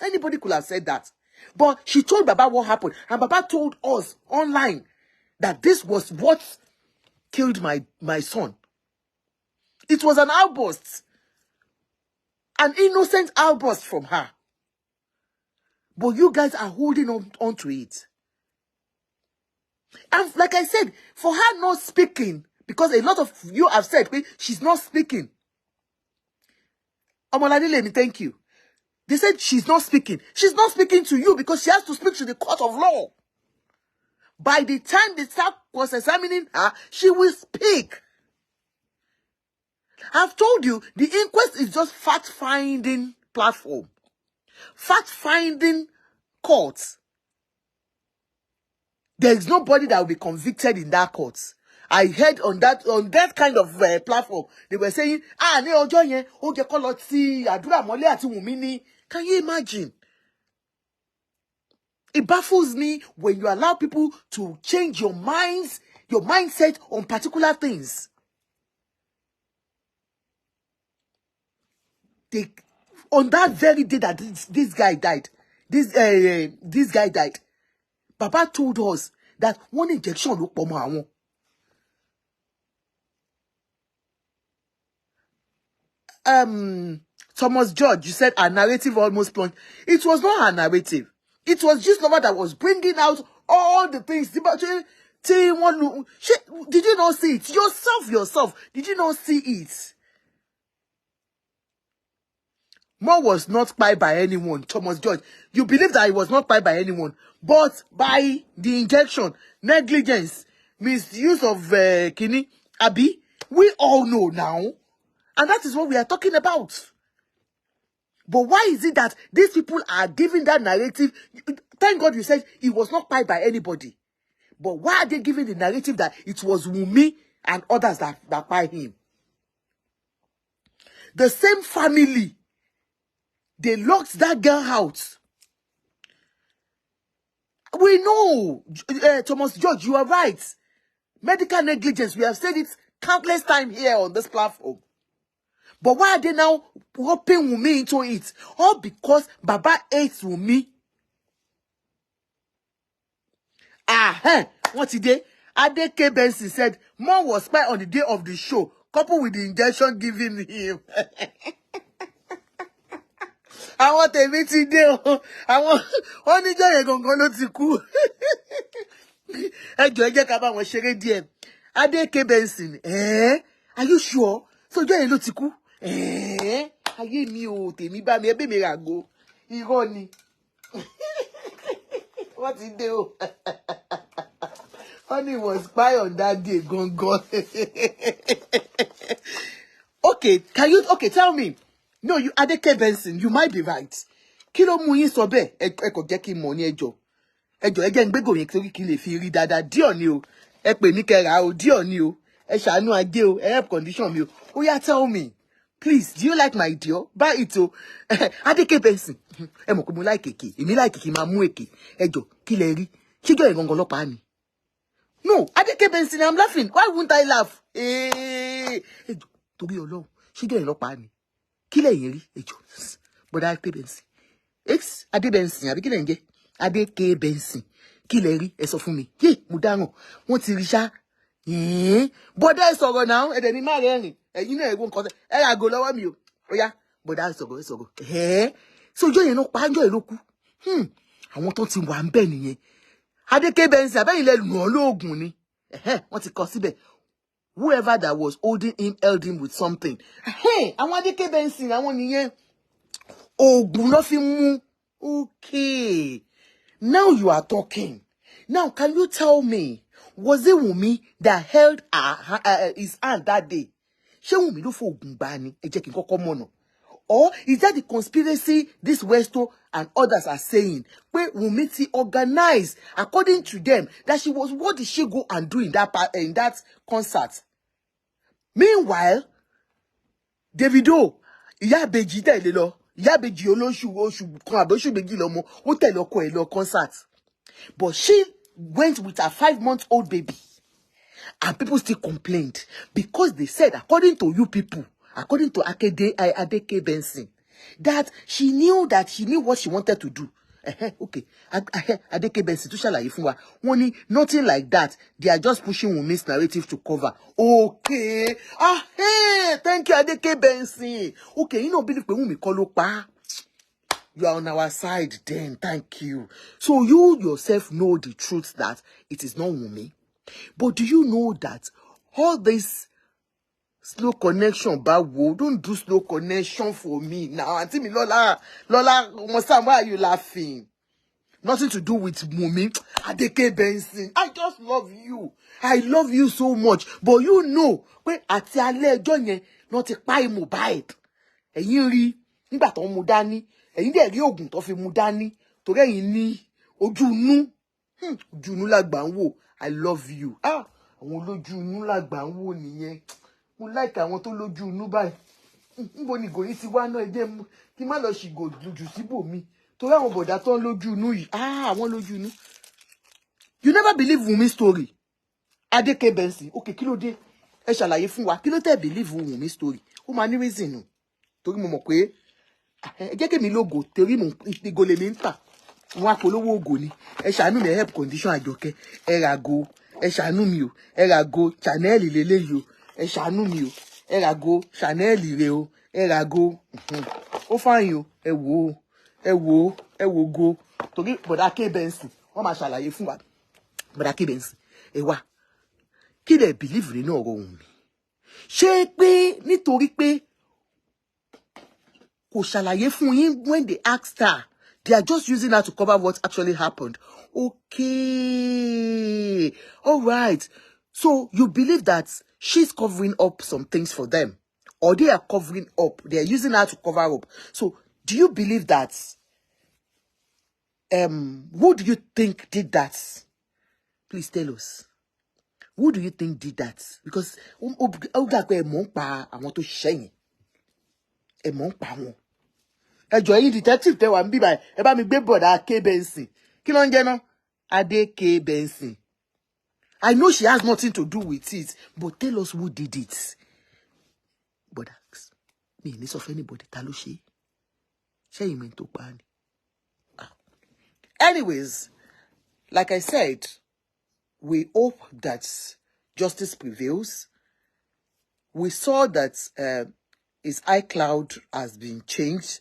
Anybody could have said that. But she told Baba what happened. And Baba told us online that this was what killed my son. It was an outburst. An innocent outburst from her. But you guys are holding on to it. And like I said, for her not speaking, because a lot of you have said she's not speaking. Omoladile, thank you. They said she's not speaking. She's not speaking to you because she has to speak to the court of law. By the time they start cross-examining her, she will speak. I've told you, the inquest is just fact-finding platform. Fact-finding courts. There is nobody that will be convicted in that court. I heard on that kind of platform, they were saying, ní ọjọ́ yẹn, ó jẹ́ kó lọ tí àdúrà mọ́lẹ̀ àti Wùmí ni. Can you imagine? It baffles me when you allow people to change your mindset on particular things. On that very day that this guy died, this guy died, Baba told us that one injection ló pọ̀ mọ́ àwọn. Thomas George, you said a narrative almost plunged. It was not a narrative. It was just Lova that was bringing out all the things. Did you not see it? Yourself. Did you not see it? Mo was not spied by anyone, Thomas George. You believe that he was not spied by anyone, but by the injection, negligence, misuse of Kini, Abi, we all know now. And that is what we are talking about. But why is it that these people are giving that narrative? Thank God you said he was not spied by anybody. But why are they giving the narrative that it was Wunmi and others that spied him? The same family, they locked that girl out. We know, Thomas George, you are right. Medical negligence, we have said it countless times here on this platform. But why are they now roping Wunmi into it? All because Baba hates Wunmi. What today? Adeke Benson said, Mo was spied on the day of the show, coupled with the injection given him. I want a meeting there. I want only Joy Gongolo to cool. Joy Jakaba was sharing DM. Adeke Benson, are you sure? So Joy Lotiku, I gave me me ba me be me rago. Ironi. What did they do? Honey was spy on that day, Gongo. Okay, tell me. No, you Adeke Benson, you might be right. Kilo mu yin so be, e ko je ki mo ni ejo. Ejo e je n gbego yen tori ki le fi ri dada di oni o. E pe mi ke ra o di oni o. E sanu aje o, e help condition mi o. Oya tell me. Please, do you like my deal? Buy it o. Adeke Benson. E mo ko mo like eke. Èmi like eke ma mu eke. Ejo, ki le ri? Se jo egongo lopa ni. No, Adeke Benson, I'm laughing. Why wouldn't I laugh? Ejo, torí Ọlọ́run. Se jo lopa ni. Kile yeri ejo. But Adeke Benson. Adeke Benson, abi kile nje? Adeke Benson. Kile ri ẹ sọ fún mi. Mo dáràn. Wọ́n ti rí ṣá. Bọ́dá ẹ sọ̀rọ̀ now, ẹ dẹ̀ ní má rẹ́rìn. Ẹ̀yin náà ego nǹkan. Ẹ ra go lọ́wọ́ mi o. Oya, bọ́dá ẹ sọ̀rọ̀. So jo yẹn no pa jo lo kú. Àwọn tó ti wà ńbẹ̀ nìyẹn. Adeke Benson, abeyin le lu ológun ni. Wọ́n ti kọ síbẹ̀. Whoever that was holding him held him with something. Àwọn Adeke Benson, àwọn nìyẹn. Ogun ló fi mú. Okay. Now you are talking. Now, can you tell me, was it Wunmi that held his hand that day? Ṣé Wunmi ló fo ogun gbà ni? Ẹ jẹ́ kí n kọ́kọ́ mọ̀ náà. Or is that the conspiracy this Westo and others are saying? Where Wunmi ti organized, according to them, that she was, what did she go and do in that concert? Meanwhile, Davido, ìyá ìbejì tẹ̀lé lọ, ìyá ìbejì olóṣù kan àbí oṣù méjì lọ́mọ, ó tẹ̀lé ọkọ ẹ̀ lọ concert. But she went with her 5-month-old baby. And people still complained because they said, according to you people, according to Adeke Benson, that she knew what she wanted to do. Okay. Adeke Benson, to ṣàlàyé fún wa. Wọ́n ní nothing like that. They are just pushing Wunmi's narrative to cover. Okay. Thank you, Adeke Benson. Okay, you know, believe pé Wunmi kọ́ ló pa. You are on our side then. Thank you. So you yourself know the truth that it is not Wunmi. But do you know that all this slow connection, Bawo, don't do slow connection for me now. Auntie me, Lola, Mosam, why are you laughing? Nothing to do with Wunmi. Adeke Benson, I just love you. I love you so much. But you know, when àti alẹ́ ọjọ́ yẹn náà ti pa Mohbad. Ẹ̀yin rí nígbà tó mú dání. Ẹ̀yin dẹ̀ rí oògùn tó fi mú dání. Torí ẹ̀yin ní ojú inú. Ojú inú làgbà ń wò. I love you. Àwọn olójú inú làgbà ń wò nìyẹn. Mo like àwọn tó lójú inú báyìí. Níbo ni gòrí ti wá náà jẹ́ kí má lọ ṣìgò jù síbòmí. Torí àwọn bọ̀dá tó ń lójú inú yìí. Àwọn lójú inú. You never believe Wunmi's story. Adeke Benson. Okay, kí ló dé? Ẹ ṣàlàyé fún wa. Kí ló tẹ́ believe Wunmi's story? Ó máa ní reason nù. Torí mo mọ̀ pé ẹ jẹ́ kémi lógo torí mo ìgo lèmi ń tà. Wọ́n á polówó ògo ni. Ẹ ṣàánú mi help condition Àjọkẹ́. Ẹ rago. Ẹ ṣàánú mi o. Ẹ rago Chanel lélẹ́yìí o. Ẹ ṣàánú mi o. Ẹ rago Chanel re o. Ẹ rago. Ó fine o. Ẹ wò ó. Ẹ wò ó. Ẹ wò go. Torí bọ̀dá K Benson. Wọ́n máa ṣàlàyé fún wa. Bọ̀dá K Benson. Ẹ wá. Kí lẹ believe nínú ọ̀rọ̀ Wunmi? Ṣé pé nítorí pé kò ṣàlàyé fún yín when they asked her, they are just using her to cover what actually happened? Okay. All right. So you believe that she's covering up some things for them, or they are covering up, they are using her to cover up. So do you believe that who do you think did that? Please tell us. Who do you think did that? Because detective tẹ wà ń bí báyìí, ẹ bá mi gbé bọ̀dá K Benson. Kí ló ń jẹ́ náà? Adeke Benson. I know she has nothing to do with it, but tell us who did it. But me ní sọ fún anybody ta ló ṣe. Ṣé ìmọ̀ tó pa ni? Anyways, like I said, we hope that justice prevails. We saw that his iCloud has been changed.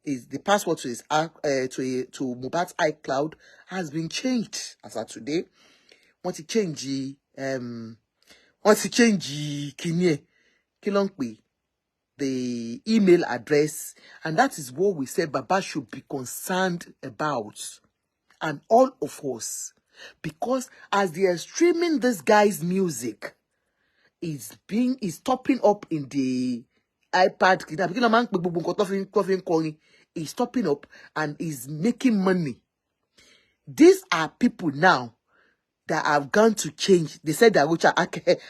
The password to his to Mohbad's iCloud has been changed as of today. Want to change the email address, and that is what we said Baba should be concerned about, and all of us, because as they are streaming this guy's music, is topping up in the iPad. Is topping up and is making money. These are people now that have gone to change. They said that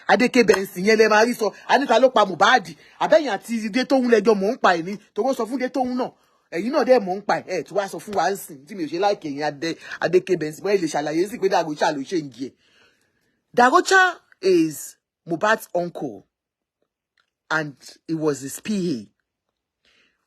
Adeke Benson yẹn lè máa rí sọ anita ló pa Mohbad. Àbẹ́yìn àti dé tóun lẹ́jọ́ mò ń pa ẹ̀ ní tó sọ fún dé tóun náà. Ẹ̀yin náà dẹ̀ mò ń pa ẹ̀ tí wàá sọ fún wa ń sìn tí mi ò ṣe láìkè yẹn Adeke Benson. Wọ́n lè ṣàlàyé sí pé Daugther ló ṣe ń jẹ. Daugther is Mohbad's uncle, and it was his PA.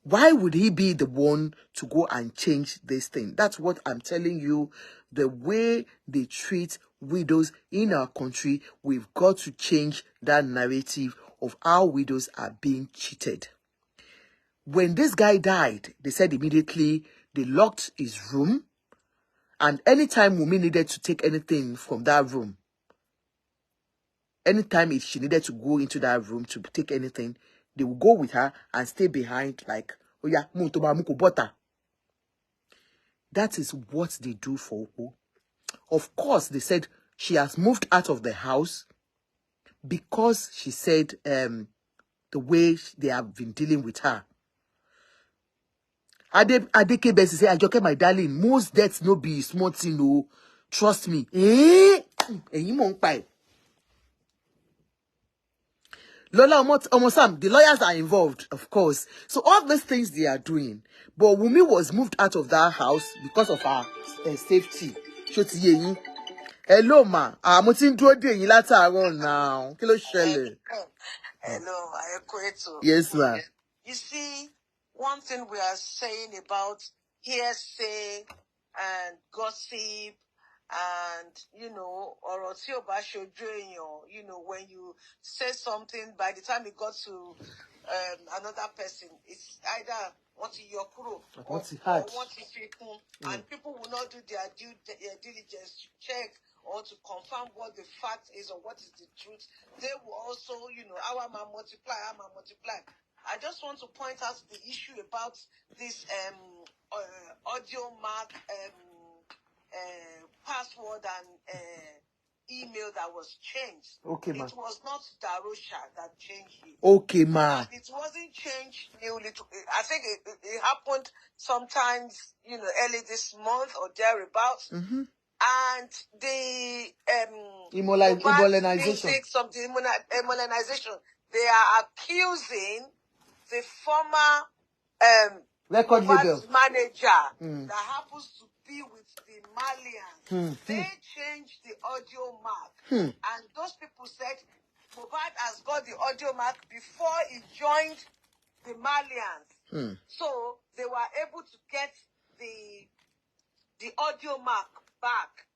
Why would he be the one to go and change this thing? That's what I'm telling you. The way they treat widows in our country, we've got to change that narrative of how widows are being cheated. When this guy died, they said immediately they locked his room, and anytime Wunmi needed to take anything from that room, anytime she needed to go into that room to take anything, they will go with her and stay behind like, oh yeah, that is what they do for Opo. Of course, they said she has moved out of the house because she said the way they have been dealing with her. Adeke Benson say, Ajoke, my darling, most deaths no be small thing, no. Trust me. Lola Omosam, the lawyers are involved, of course. So all these things they are doing. But Wunmi was moved out of that house because of her safety. Hello, ma. Mo ti ń dúró dè yín látàárọ̀ now. Kí ló ṣẹlẹ̀? Hello, Yes, ma. You see, one thing we are saying about hearsay and gossip, and ọ̀rọ̀ tí ò bá ṣojú èèyàn, when you say something, by the time it got to another person, it's either wọ́n ti yọ kúrò or wọ́n ti fi kún, and people will not do their due diligence to check or to confirm what the fact is or what is the truth. They will also, our man multiply. I just want to point out the issue about this audio mark password and email that was changed. Okay, ma. It was not Darosha that changed it. Okay, ma. And it wasn't changed newly. I think it happened sometimes, early this month or thereabouts. Mm-hmm. And the Immolenization. of the immolenization, they are accusing the former Record label manager that happens to be with the Malians. They changed the audio mark, and those people said Mohbad has got the audio mark before he joined the Malians. So they were able to get the audio mark back.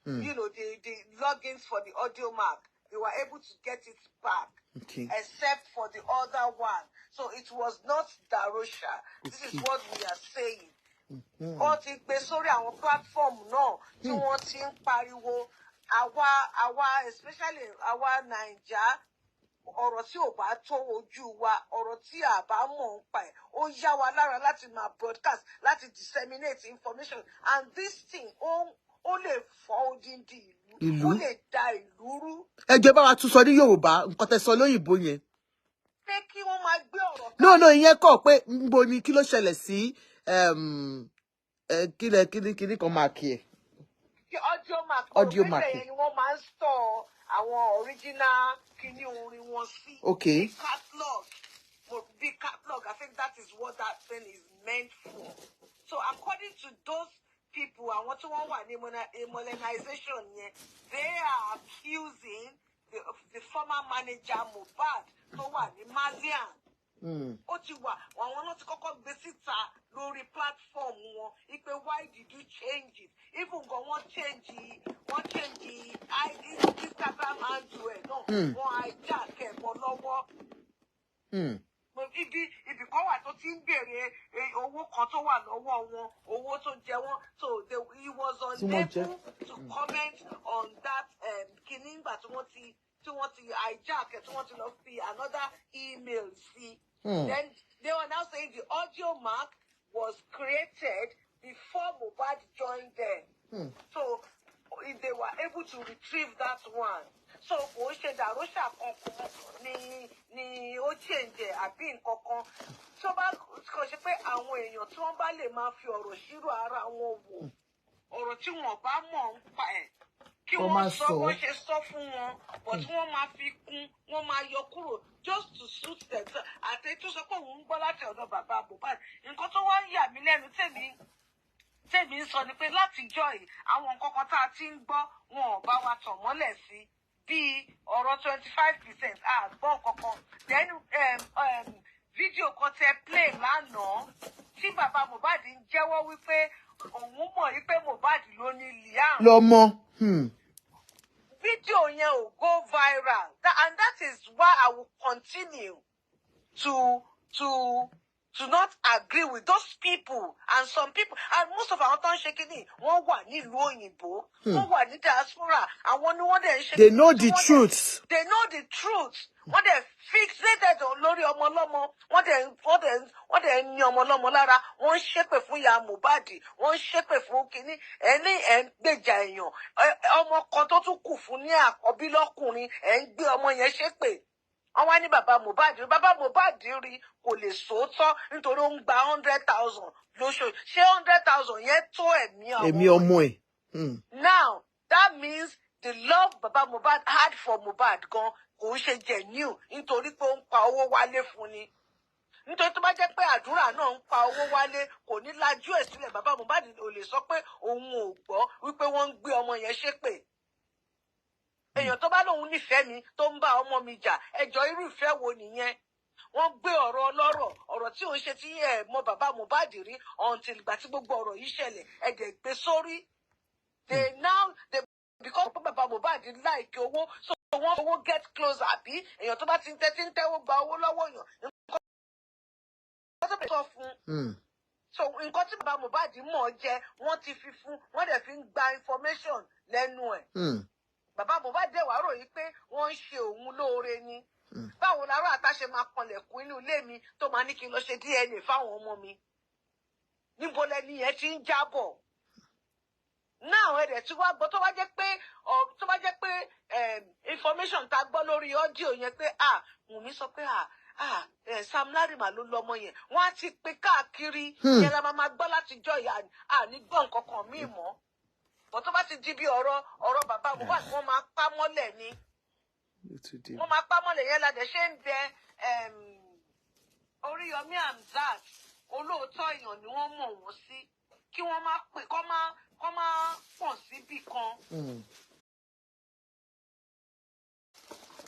The logins for the audio mark. They were able to get it back. Okay. Except for the other one. So it was not Darosha. Okay. This is what we are saying. Wọ́n ti gbé sórí àwọn platform náà tí wọ́n ti ń pariwo àwa especially àwa Naija ọ̀rọ̀ tí ò bá tó ojú wa ọ̀rọ̀ tí a bá mọ̀ ń pa ẹ̀ ó yá wa lára láti máa broadcast láti disseminate information and this thing ó lè fọ́ odindi ìlú ó lè da ìlú rú. Ẹ jẹ́ bá wa tún sọ ní Yorùbá nǹkan tẹ́ sọ lóyìnbó yẹn. Pé kí wọ́n máa gbé ọ̀rọ̀ ká. No ìyẹn kọ́ pé nbo ni kí ló ṣẹlẹ̀ sí kíni kan máa kí ẹ. Audio mark ni wọ́n máa ń store àwọn original kíní orin wọn sí. Okay. The catalog, I think that is what that thing is meant for. So according to those people, àwọn tí wọ́n wà ní immolenization yẹn, they are accusing the former manager Mohbad tó wà ní Malian. Ó ti wà àwọn náà ti kọ́kọ́ gbé síta lórí platform wọn ipe why did you change it even gan wọ́n change Instagram handle ẹ̀ náà wọ́n hijack ẹ̀ mọ́ lọ́wọ́. Ibi kan wà tó ti ń béèrè owó kan tó wà lọ́wọ́ wọn owó tó jẹ wọ́n so he was unable to comment on that kìíní ìgbà tí wọ́n ti hijack ẹ̀ tí wọ́n ti lọ fi another email sí. Then they were now saying the audio mark was created before Mohbad joined them. So they were able to retrieve that one. So kò ṣe Darosha kankan ni ó change àbí nǹkankan. Tó bá kò ṣe pé àwọn èèyàn tí wọ́n bá lè máa fi ọ̀rọ̀ ṣírò ara wọn wò ọ̀rọ̀ tí wọ́n bá mọ̀ ń pa ẹ̀ kí wọ́n sọ bó ṣe sọ fún wọn but wọ́n máa fi kún wọ́n máa yọ kúrò just to suit themselves. Àti tó sọ pé òun ń gbọ́ láti ọ̀dọ̀ bàbá Mohbad nǹkan tó wá ń yà mí lẹ́nu tèmi ń sọ ni pé látijọ́ yìí àwọn nǹkan kan tá a ti ń gbọ́ wọn ò bá wa tàn mọ́lẹ̀ sí bíi ọ̀rọ̀ 25% àgbọ̀ kankan then fídíò kan tẹ play lánàá tí bàbá Mohbad ń jẹ́wọ́ wípé òun mọ̀ wípé Mohbad ló ní Liam. lọ́mọ. Fídíò yẹn ò go viral and that is why I will continue to not agree with those people and some people and most of our town shaking wọ́n wà nílùú òyìnbó wọ́n wà ní diaspora àwọn ni wọ́n dẹ̀ ń ṣe. They know the truth. They know the truth. Wọ́n dẹ̀ fixated lórí ọmọ ọlọ́mọ wọ́n dẹ̀ ń ní ọmọ ọlọ́mọ lára wọ́n ń ṣépè fún ìyá Mohbad wọ́n ń ṣépè fún kínní ẹni ẹ̀ ń gbèjà èèyàn ọmọ kan tó tún kù fún ní àkọ́bí lọ́kùnrin ẹ̀ ń gbé ọmọ yẹn ṣépè. Wọ́n wá ní bàbá Mohbad rí kò lè sòótọ́ nítorí ó ń gba 100,000 lóṣooṣù ṣé 100,000 yẹn tó ẹ̀mí ọmọ ẹ̀. Now that means the love bàbá Mohbad had for Mohbad gan kò ń ṣe genuine nítorí pé ó ń pa owó wálé fún ni nítorí tó bá jẹ́ pé àdúrà náà ń pa owó wálé kò ní lajú ẹ̀ sílẹ̀ bàbá Mohbad ò lè sọ pé òun ò gbọ́ wípé wọ́n ń gbé ọmọ yẹn ṣépè. Èèyàn tó bá lóun nífẹ̀ẹ́ mi tó ń bá ọmọ mi jà ẹjọ́ irú ìfẹ́ wo nìyẹn wọ́n gbé ọ̀rọ̀ ọlọ́rọ̀ ọ̀rọ̀ tí òun ṣe tí ẹ mọ bàbá Mohbad rí until ìgbà tí gbogbo ọ̀rọ̀ yìí ṣẹlẹ̀ ẹ̀dẹ̀ gbé sórí. Because bàbá Mohbad like owó so wọ́n owó get close àbí èèyàn tó bá ti ń tẹ́wọ́ gba owó lọ́wọ́ èèyàn nǹkan tó bẹ̀ sọ fún. So nǹkan tí bàbá Mohbad mọ̀ jẹ́ wọ́n ti fi fún wọ́n dẹ̀ fi ń gba information lẹ́nu ẹ̀. Bàbá Mohbad dẹ̀ wá ròyìn pé wọ́n ń ṣe òun lóore ni. Báwo làárọ̀ àtàṣe máa kanlẹ̀kùn inú ilé mi tó máa ní kí n lọ ṣe DNA fáwọn ọmọ mi? Níbo lẹni yẹn ti ń jábọ̀? Now tí wá gbọ́ tó bá jẹ́ pé information tá gbọ́ lórí audio yẹn pé Wùnmí sọ pé Sam Larry mà ló lọ́mọ yẹn wọ́n á ti pé káàkiri yẹn la máa gbọ́ láti jọ ìyá ní gbọ́ nǹkan kan míì mọ́ bọ́ tó bá ti di bí ọ̀rọ̀ bàbá Mohbad wọ́n máa pa mọ́lẹ̀ ni wọ́n máa pa mọ́lẹ̀ yẹn ládẹ ṣe ń bẹ Oríyọmí Hamzat olóòótọ́ èèyàn ni wọ́n mọ̀ wọ́n sí kí wọ́n máa pè kọ́ máa pọ̀ síbì kan.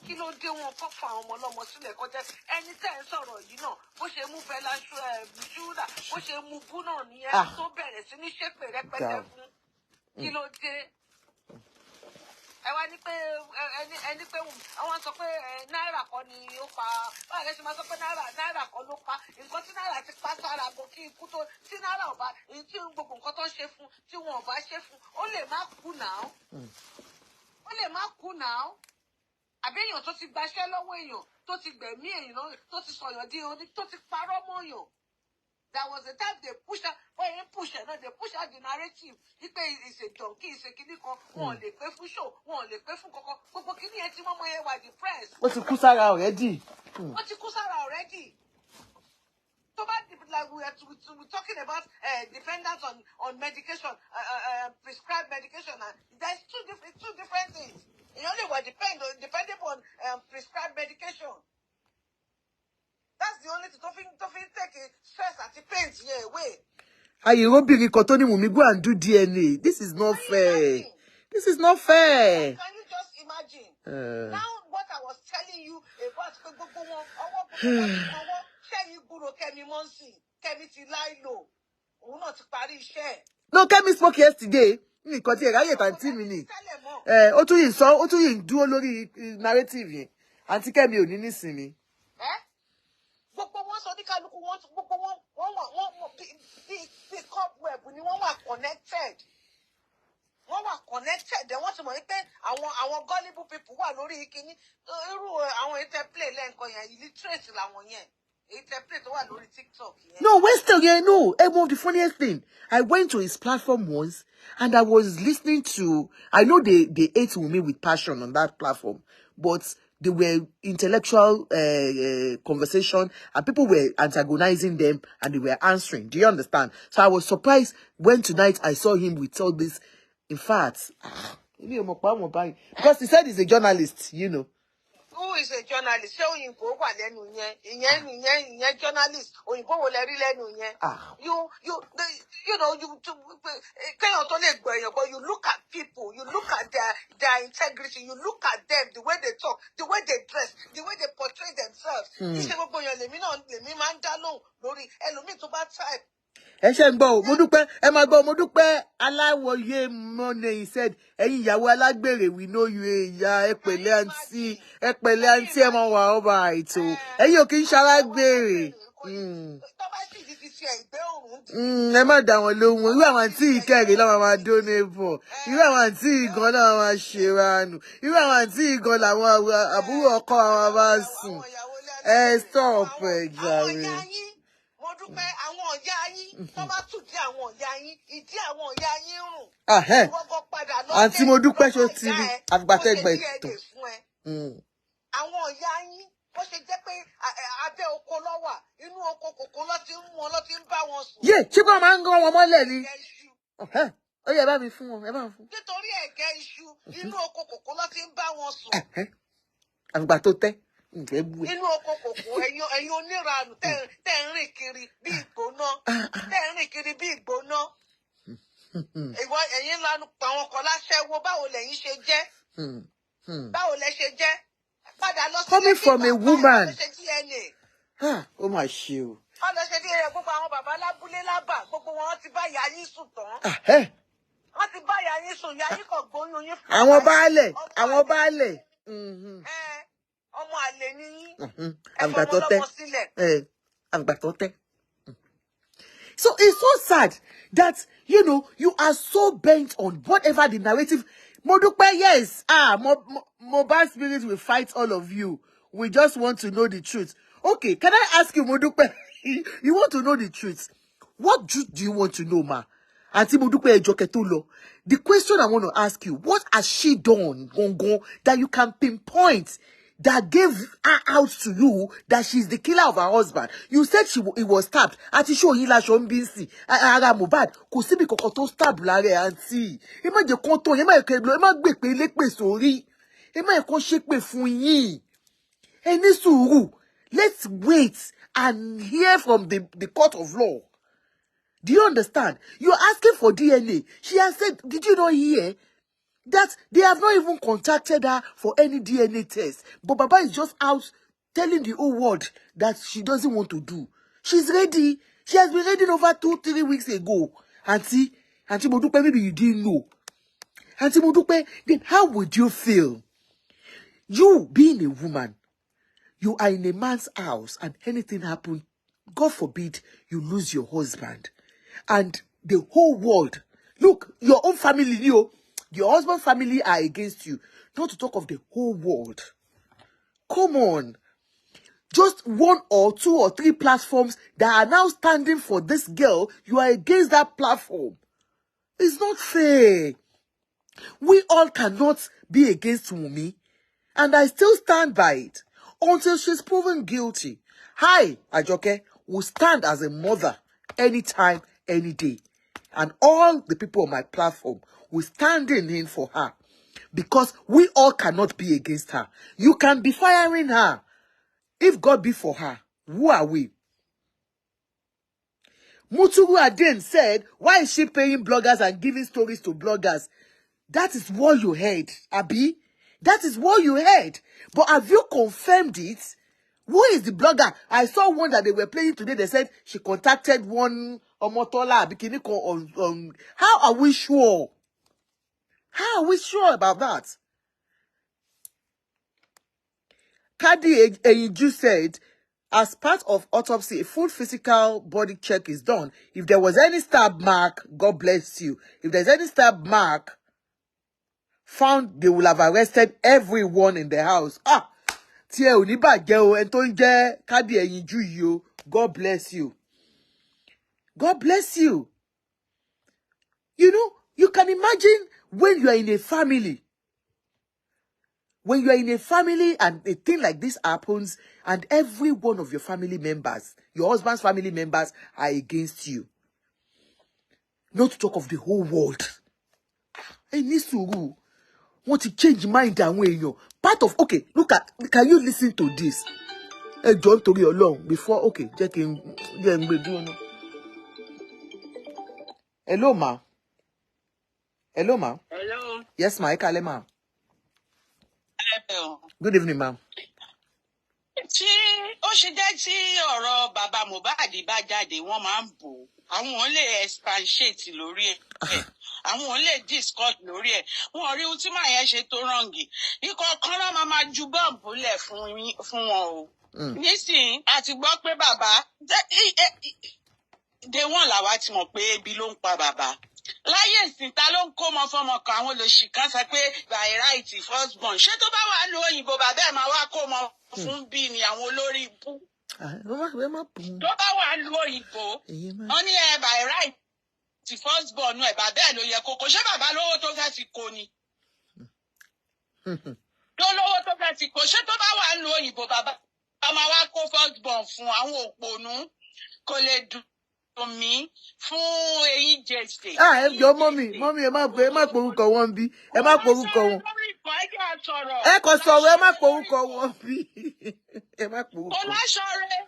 Kí ló dé wọn kọ́ fa àwọn ọmọ ọlọ́mọ sílẹ̀ kọjá ẹni tẹ́ ń sọ̀rọ̀ yìí náà bó ṣe mú Bella Shmurda bó ṣe mú bú náà nìyẹn tó bẹ̀rẹ̀ sí ní ṣépè rẹpẹtẹ fún kí ló dé. Ẹ wá ní pé ẹni pé àwọn sọ pé náírà kọ́ ni ó pa báyìí lẹ́sìn máa sọ pé náírà kọ́ ló pa nǹkan tí náírà ti pa sára bò kí ikú tó tí náírà ò bá tí gbogbo nǹkan tó ń ṣe fún tí wọn ò bá ṣe fún ó lè má kú náà àbí èèyàn tó ti gbaṣẹ́ lọ́wọ́ èèyàn tó ti gbẹ̀mí èèyàn tó ti sọ̀yàn di oní tó ti parọ́ mọ́ èèyàn. There was a time they push out the narrative wípé ìṣe jọ̀ǹkì ìṣe kìíní kan wọn ò lè pé fún show wọn ò lè pé fún kankan gbogbo kìíní yẹn tí mọ́mọ́ yẹn wà depressed. Ó ti kú sára already. So like we are talking about dependence on medication, prescribed medication. There's two different things. You only were depending on prescribed medication. That's the only thing. Don't take stress at the pain away. Ayirobiri kan tó ní Wùnmí go and do DNA. This is not fair. This is not fair. Can you just imagine? Now what I was telling you about No, Kemi spoke yesterday. Nǹkan tí ráyè tàǹtí mi ni. Ó tún yìí dúró lórí narrative yẹn. Àǹtí Kemi ò ní nísinmi. Gbogbo wọn sọ ní kálukú wọn gbogbo wọn bí cobweb ni wọ́n wà connected. Wọ́n wà connected. Wọ́n ti mọ̀ pé àwọn gullible people wà lórí ìkíní. Irú àwọn interplay lẹ́ǹkan yẹn illiterate làwọn yẹn. Interplay tó wà lórí TikTok yẹn. No, wait still, yeah, no. One of the funniest thing, I went to his platform once and I was listening to, I know they ate Wunmi with passion on that platform, but they were intellectual conversation and people were antagonizing them and they were answering. Do you understand? So I was surprised when tonight I saw him with all this. In fact, because he said he's a journalist, you know. Who is a journalist? Ṣé òyìnbó wà lẹ́nu yẹn? Ìyẹn journalist. Òyìnbó wo lẹ rí lẹ́nu yẹn? You know, kéèyàn tó lè gbọ́ èèyàn, but you look at people, you look at their integrity, you look at them, the way they talk, the way they dress, the way they portray themselves. Iṣẹ́ gbogbo èèyàn lèmi máa ń dá lóhùn lórí ẹlòmíì tó bá type. Ẹ ṣé ń gbọ́ o, mo dúpẹ́, ẹ máa gbọ́, mo dúpẹ́ Aláwọ̀yé Money said, ẹ̀yin ìyàwó alágbèrè, we know you ìyá ẹ pẹ̀lẹ́ àǹtí, ẹ máa wà all right o. Ẹ̀yin ò kì í ṣalágbèrè. Ẹ má dá wọn lóhùn, irú àwọn àǹtí ìkẹrẹ làwọn máa dóné bọ̀, irú àwọn àǹtí ìgan làwọn máa ṣèrànù, irú àwọn àǹtí ìgan làwọn àbúrò ọkọ àwọn bá sùn. Ẹ stop ẹ jàre. Mo dúpẹ́ àwọn ọ̀yá yín tó bá tún dé àwọn ọ̀yá yín ìdí àwọn ọ̀yá yín rùn. Ìwọ́gọ́ padà lọ́dẹ̀ àǹtí mo dúpẹ́ ṣó ti rí àgbàtẹ́gbẹ̀ ètò. Àwọn ọ̀yá yín bó ṣe jẹ́ pé abẹ́ oko lọ́wà inú oko kòkó lọ́ ti ń mú wọn lọ́ ti ń bá wọn sùn. Yé ṣé kí wọ́n máa ń gán wọn mọ́lẹ̀ ni? Ó yẹ bá mi fún wọn, ẹ bá wọn fún. Nítorí ẹ̀gẹ́ iṣu inú oko kòkó lọ́ ti ń bá wọn sùn. Àgbà tó tẹ́. Inú oko kòkó ẹ̀yin oníranù tẹ́ ń rìn kiri bí ìgbóná ìwọ ẹ̀yin lanu pa àwọn kan láṣẹ́wó báwo lẹ̀yin ṣe jẹ́ báwo lẹ ṣe jẹ́ padà lọ sí coming from a woman ó mà ṣe o. wọ́n lọ ṣe DNA gbogbo àwọn bàbá lábúlé lábà gbogbo wọn ti bá ìyá yín sùn tán wọ́n ti bá ìyá yín sùn ìyá yín kàn gbóyún yín fún àwọn baálẹ̀ ọmọ àlè ni yín àgbà tó tẹ́. So it's so sad that, you know, you are so bent on whatever the narrative. Modupe, yes, Mohbad spirit will fight all of you. We just want to know the truth. Okay, can I ask you, Modupe, you want to know the truth? What truth do you want to know, ma? Auntie Modupe Ejoketolo, the question I want to ask you, what has she done, Gongo, that you can pinpoint that gave her out to you that she's the killer of her husband? You said he was stabbed. Ati show yin la so nbinsi. Ara Mohbad, kò síbi kankan tó stab láre auntie. E má jẹ́ kon ton, e má ke lo, e má gbé pé lépe sórí. E má kon ṣépè fún yín. Ẹ ní sùúrù. Let's wait and hear from the court of law. Do you understand? You're asking for DNA. She has said, did you not hear that they have not even contacted her for any DNA test? But Baba is just out telling the whole world that she doesn't want to do. She's ready. She has been ready over 2-3 weeks ago. Auntie Modupe, maybe you didn't know. Auntie Modupe, then how would you feel? You being a woman, you are in a man's house and anything happens, God forbid, you lose your husband. And the whole world, look, your own family, your husband's family are against you. Not to talk of the whole world. Come on. Just 1 or 2 or 3 platforms that are now standing for this girl, you are against that platform. It's not fair. We all cannot be against Wunmi. And I still stand by it until she's proven guilty. I, Ajoke, will stand as a mother anytime, any day. And all the people on my platform will stand in for her. Because we all cannot be against her. You can be firing her. If God be for her, who are we? Muturu Aden said, why is she paying bloggers and giving stories to bloggers? That is what you heard, Abi. That is what you heard. But have you confirmed it? Who is the blogger? I saw one that they were playing today. They said she contacted one Omotola Bikini on. How are we sure? How are we sure about that? Kadi Eyiju said, as part of autopsy, a full physical body check is done. If there was any stab mark, God bless you. If there's any stab mark found, they will have arrested everyone in the house. Ah, Tie Unibaje o, en tó ń jẹ́ Kadi Eyiju yìí o. God bless you. God bless you. You know, you can imagine when you are in a family. When you are in a family and a thing like this happens and every one of your family members, your husband's family members are against you. Not to talk of the whole world. Ẹ ní sùúrù. Want to change mind àwọn èèyàn. Part of, okay, look at, can you listen to this? Ẹ jọ̀ọ́ nítorí Ọlọ́run before, okay, jẹ́ kí n gbé dúró náà. Hello, ma. Hello, ma. Hello. Yes, ma. Ẹ káalẹ́, ma. Hello. Good evening, ma. Tí ó ṣe jẹ́ tí ọ̀rọ̀ bàbá Mohbad bá jáde, wọ́n máa ń bò ó. Àwọn ò lè expatiate lórí ẹ̀. Àwọn ò lè discuss lórí ẹ̀. Wọ́n rí ohun tí màá yẹn ṣe tó rọ̀ǹgì. Ikọ̀ kan náà máa ju bọ́ọ̀bù lẹ̀ fún wọn o. Nísìnyí, a ti gbọ́ pé bàbá day one làwa ti mọ̀ pé ebi ló ń pa bàbá. Láyé ìsìn ta ló ń kó ọmọ fọmọ kan àwọn olóṣì kan sọ pé by right first born. Ṣé tó bá wà lu òyìnbó bàbá ẹ̀ máa wá kó ọmọ fún bí ni àwọn olórí ibú? Tó bá wà lu òyìnbó, wọ́n ní ẹ by right first born ẹ̀ bàbá ẹ̀ ló yẹ kókó. Ṣé bàbá lówó tó fẹ́ ti kó ni? Tó lówó tó fẹ́ ti kó. Ṣé tó bá wà lu òyìnbó bàbá máa wá kó first born fún àwọn òpònú kò lè dùn mi fún eyín jẹsẹ. Ẹ jọ̀ọ́ mọ́mì ẹ má porúkọ wọn bí. Ẹ má porúkọ wọn. Ẹ kò sọ̀rọ̀ ẹ má porúkọ wọn bí. Ẹ má porúkọ. Kò láṣọrẹ.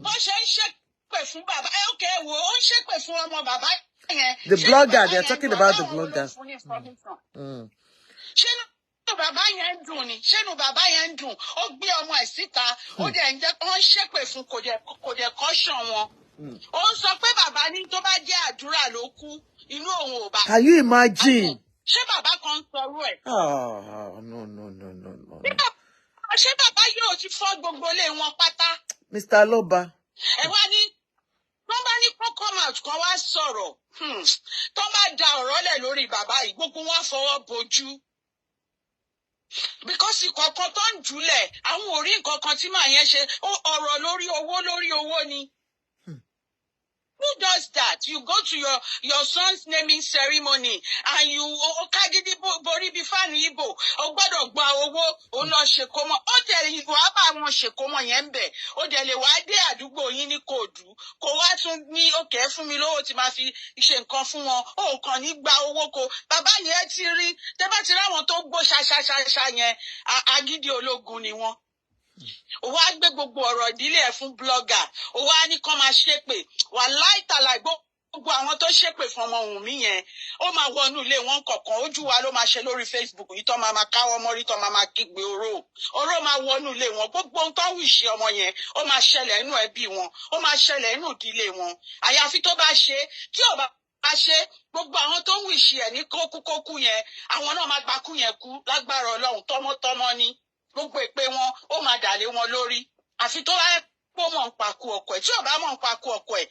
Bó ṣe ń ṣépè fún bàbá. Ókè wo ó ń ṣépè fún ọmọ bàbá yẹn. The blogger, they are talking about the blogger. Ṣé inú bàbá yẹn ń dùn ni? Ṣé inú bàbá yẹn ń dùn? Ó gbé ọmọ ẹ̀ síta. Ó dẹ̀ ń jẹ́ kó ń ṣépè fún kò dẹ̀ kọ́ṣàn wọn. Ó ń sọ pé bàbá ní tó bá jẹ́ àdúrà ló kú inú òun ò bá. Can you imagine? Ṣé bàbá kan ń sọrú ẹ̀? No. Ṣé bàbá yóò ti fọ́ gbogbo ilé wọn pátá? Mr. Loba. Ẹ wá ní wọ́n bá ní kó come out kan wá sọ̀rọ̀ tó bá da ọ̀rọ̀ lẹ̀ lórí bàbá yìí gbogbo wọn fọwọ́ bojú. Because ìkọ̀kan tó ń jùlẹ̀ àwọn ò rí nǹkan kan tí màá yẹn ṣe ọ̀rọ̀ lórí owó ni. Who does that? You go to your son's naming ceremony and you kagidi bori bi fanu ibo o gbọ́dọ̀ gba owó o lọ ṣèkómọ ó tẹ̀lé wá bá wọn ṣèkómọ yẹn ńbẹ̀ ó dẹ̀ lè wá dé àdúgbò yín ní Kòòdú kó wá tún ní òkè fún mi lówó tí máa fi ṣe nǹkan fún wọn ó kàn ní gba owó ko bàbá yẹn ti rí tẹ́ bá ti ráwọn tó gbó ṣaṣaṣaṣa yẹn agídí ológun ni wọn. Ó wá gbé gbogbo ọ̀rọ̀ ìdílé ẹ̀ fún blogger ó wá ní kán máa ṣépè wà láìtàlà gbogbo àwọn tó ṣépè fún ọmọ Wùnmí yẹn ó máa wọnú ilé wọn kọ̀ọ̀kan ojú wa ló máa ṣe lórí Facebook yìí tó máa káwọ́ mọ́rí tó máa kígbe oró máa wọnú ilé wọn gbogbo ohun tó wù ṣe ọmọ yẹn ó máa ṣẹlẹ̀ inú ẹbí wọn ó máa ṣẹlẹ̀ inú ìdílé wọn àyàfi tó bá ṣe tí ò bá ṣe gbogbo àwọn tó ń wìṣì ẹ̀ ní kókúkókú yẹn àwọn náà máa gbakú yẹn kú lágbára Ọlọ́run tọmọtọmọ ni gbogbo ìpè wọn ó máa dàlé wọn lórí àfi tó wáyé pé ó mọ̀ ń pakú ọkọ ẹ̀ tí ò bá mọ̀ ń pakú ọkọ ẹ̀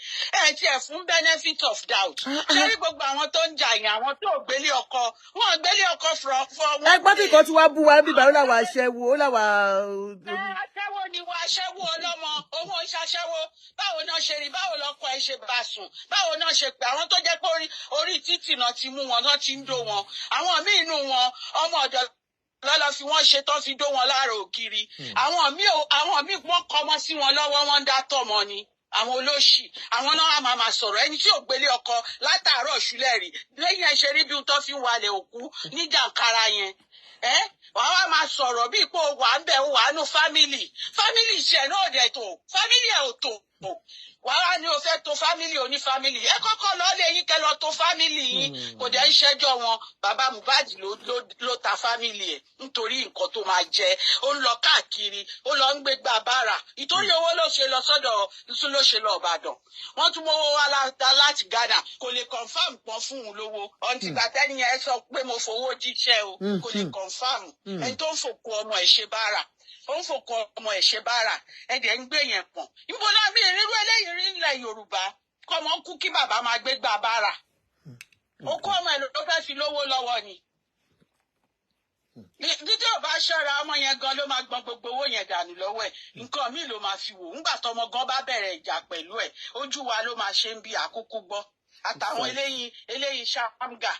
ẹ̀ tiẹ̀ fún benefit of doubt ṣé rí gbogbo àwọn tó ń jà yẹn àwọn tó gbélé ọkọ wọn ò gbélé ọkọ fọ wọn. ẹgbọ́n tí kan tí wàá bú wa bíbá ó làwọn aṣẹ́wó ó làwọn. aṣẹ́wó ni wọ́n aṣẹ́wó ọlọ́mọ owó ìṣaṣẹ́wó báwo náà ṣe rí báwo lọ́kọ ẹ̀ ṣe bá sùn báwo náà ṣe pé àwọn tó jẹ́ pé orí títì náà ti mú wọn náà ti ń dó wọn àwọn míì inú wọn ọmọ ọ̀dọ̀ lọ́lọ́ fi wọ́n ṣe tán fi dó wọn láàrò ògiri àwọn míì wọ́n kọ́mọ́ sí wọn lọ́wọ́ wọ́n ń dá tọ̀mọ ni àwọn olóṣì àwọn náà máa sọ̀rọ̀ ẹni tí ò gbélé ọkọ látàárọ̀ ṣúlẹ̀ rí lẹ́yìn ẹ̀ ṣe rí bí tó fi ń walẹ̀ òkú ní jàǹkárá yẹn wàá wá máa sọ̀rọ̀ bí ipò wà ń bẹ̀ wà nù fámìlì tiẹ̀ náà dẹ̀ tó fámìlì ẹ̀ ò tó wàá ní o fẹ́ tó fámìlì oní fámìlì ẹ kọ́kọ́ lọ lé yín kẹ́ lọ tó fámìlì yín kò dẹ̀ ń ṣẹ́jọ́ wọn bàbá Mohbad ló ta fámìlì ẹ̀ nítorí nǹkan tó máa jẹ ó ń lọ káàkiri ó lọ ń gbégbá bára ìtorí owó ló ṣe lọ sọ́dọ̀ ló ṣe lọ Ìbàdàn wọ́n tún mówó wá láti Ghana kò lè confam pọ́n fún un lówó ọ̀ǹtìgbà tẹ́ni yẹn sọ pé mo fowó jíṣẹ́ o kò lè confam ẹni tó ń fòkú ọmọ ẹ̀ ṣe bára ó ń fòkọ ọmọ ẹ̀ ṣe bára ẹ̀dẹ̀ ń gbé yẹn pọ̀n níbo náà bí irú eléyìí rí ilẹ̀ Yorùbá kọ́mọ kú kí bàbá máa gbé gbà bára ó kó ọmọ ẹ̀ ló fẹ́ fi lówó lọ́wọ́ ni dídí ò bá ṣọ́ra ọmọ yẹn gan ló máa gbọ́n gbogbo owó yẹn dànù lọ́wọ́ ẹ̀ nǹkan míì ló máa fi wò ńgbà tọmọ gan bá bẹ̀rẹ̀ ìjà pẹ̀lú ẹ̀ ojú wa ló máa ṣe ń bí àkókò gbọ́ àtàwọn eléyìí ṣàmgà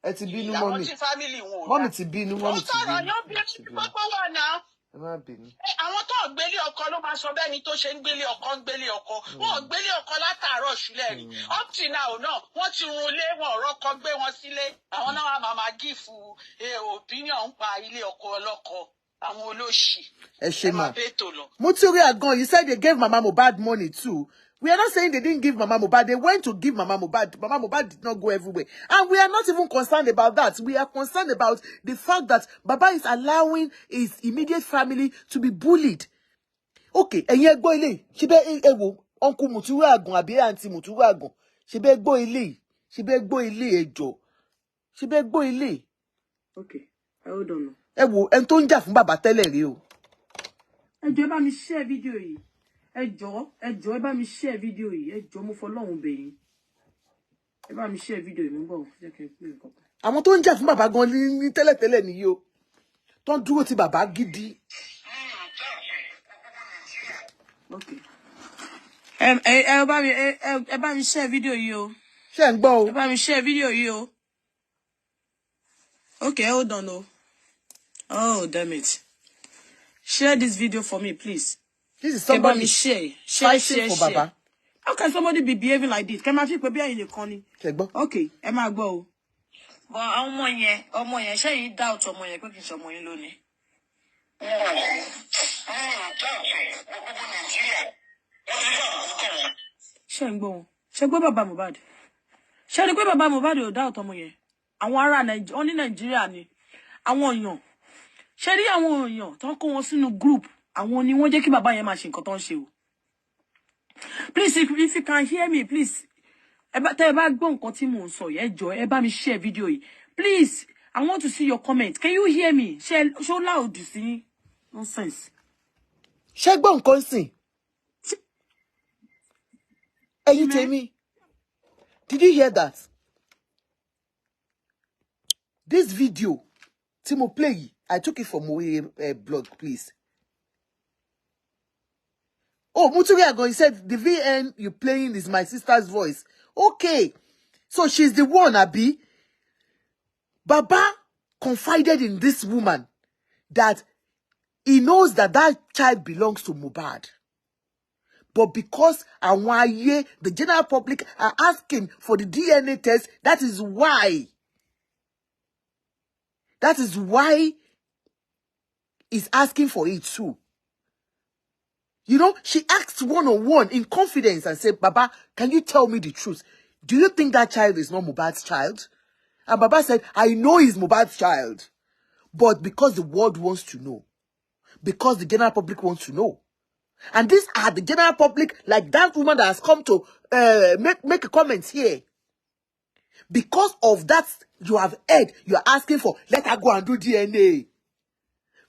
ẹ ti bínú mọ́mì mọ́mì ti bínú mọ́mì ti bínú. ó sọ̀rọ̀ yóò bínú gbogbo wà náà. ẹ má bínú. àwọn tó ń gbélé ọkọ ló máa sọ bẹ́ẹ̀ ni tó ṣe ń gbélé ọkọ wọn ò gbélé ọkọ látàárọ̀ ṣúlẹ̀ rí up till now náà wọ́n ti run ilé wọn ọ̀rọ̀ kan gbé wọn sílé àwọn náà wà máa gífù opinion ń pa ilé ọkọ ọlọ́kọ àwọn olóṣì. ẹ ṣe mà mo ti rí àgàn you said they gave Mama Mohbad money too. We are not saying they didn't give Mama Mohbad. They went to give Mama Mohbad. Mama Mohbad did not go everywhere. And we are not even concerned about that. We are concerned about the fact that Baba is allowing his immediate family to be bullied. Okay, ẹ̀yin ẹ gbọ́ ilé. Ṣé bẹ́ ẹ wò Uncle Muturu Agun àbí Auntie Muturu Agun. Ṣé bẹ́ gbọ́ ilé. Ṣé bẹ́ gbọ́ ilé ẹ jọ̀ọ́. Ṣé bẹ́ gbọ́ ilé. Okay, hold on. Ẹ wò ẹni tó ń jà fún bàbá tẹ́lẹ̀ rí o. Ẹ jọ̀ọ́ bá mi share video yìí. Ẹ jọ̀ọ́ ẹ bá mi share video yìí ẹ jọ̀ọ́ mo fọlọ́run bẹ̀ yín ẹ bá mi share video yìí mo bọ̀ jẹ́ kí n pè nǹkan kan. Àwọn tó ń jà fún bàbá gan ní tẹ́lẹ̀tẹ́lẹ̀ nìyí o tó ń dúró ti bàbá gidi. Okay. ẹ bá mi share video yìí o. Ṣé ń gbọ́ o. Ẹ bá mi share video yìí o. Okay, hold on o. Oh, damn it. Share this video for me, please. This is somebody share for Baba. How can somebody be behaving like this? Can I feel be in the corner? Okay, ẹ máa gbọ́ o. But ọmọ yẹn ṣé yìí doubt ọmọ yẹn pé kì í ṣe ọmọ yín lónìí. Ṣé ń gbọ́ wọn? Ṣé gbọ́ bàbá Mohbad? Ṣé rí pé bàbá Mohbad ò doubt ọmọ yẹn? Àwọn ará Nàìjíríà ni àwọn èèyàn. Ṣé rí àwọn èèyàn tó kó wọn sínú group àwọn ni wọ́n jẹ́ kí bàbá yẹn máa ṣe nǹkan tó ń ṣe o. Please if you can hear me please tẹ́ ẹ bá gbọ́ nǹkan tí mò ń sọ yẹn ẹ jọ̀ọ́ ẹ bá mi share video yìí please I want to see your comment. Can you hear me? Show loud sí nonsense. Ṣé gbọ́ nǹkan sìn? Ẹ̀yin tèmi. Did you hear that? This video tí mo play I took it from a blog please. Oh, Muturiago, he said, the VN you playing is my sister's voice. Okay. So she's the one, Abi. Baba confided in this woman that he knows that that child belongs to Mohbad. But because the general public are asking for the DNA test, that is why he's asking for it too. You know, she asked one-on-one in confidence and said, Baba, can you tell me the truth? Do you think that child is not Mohbad's child? And Baba said, I know he's Mohbad's child. But because the world wants to know, because the general public wants to know. And these are the general public, like that woman that has come to make a comment here. Because of that, you have heard, you are asking for, let her go and do DNA.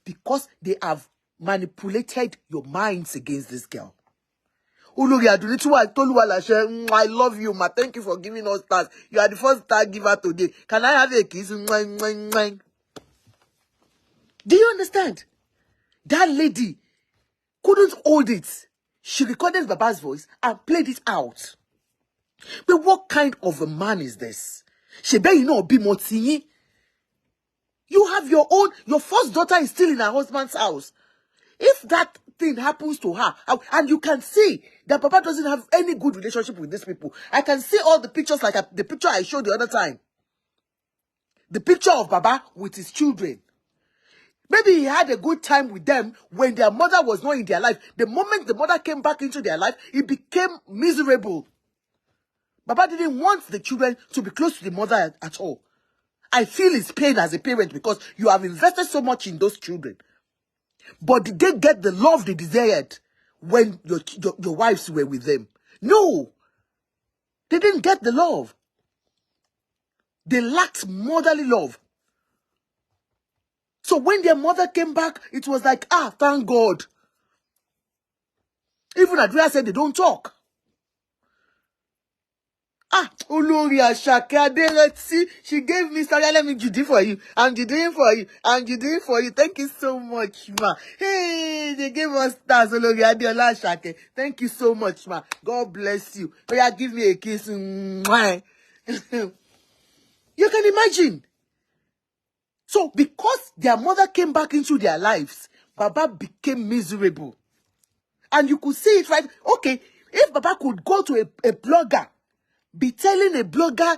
Because they have manipulated your minds against this girl. I love you, ma. Thank you for giving us stars. You are the first star giver today. Can I have a kiss? Do you understand? That lady couldn't hold it. She recorded Baba's voice and played it out. But what kind of a man is this? She better not be Motini. You have your own, your first daughter is still in her husband's house. If that thing happens to her, and you can see that Papa doesn't have any good relationship with these people. I can see all the pictures like the picture I showed the other time. The picture of Baba with his children. Maybe he had a good time with them when their mother was not in their life. The moment the mother came back into their life, he became miserable. Baba didn't want the children to be close to the mother at all. I feel his pain as a parent because you have invested so much in those children. But did they get the love they desired when your wives were with them? No. They didn't get the love. They lacked motherly love. So when their mother came back, it was like, thank God. Even Adria said they don't talk. Olori Asake Adereti, she gave me, sorry, let me do for you. I'm doing for you. I'm doing for you. Thank you so much, ma. Hey, they gave us stars, Olori Adeola Asake. Thank you so much, ma. God bless you. Oh, yeah, give me a kiss. You can imagine. So, because their mother came back into their lives, Baba became miserable. And you could see it, right? Okay, if Baba could go to a blogger, be telling a blogger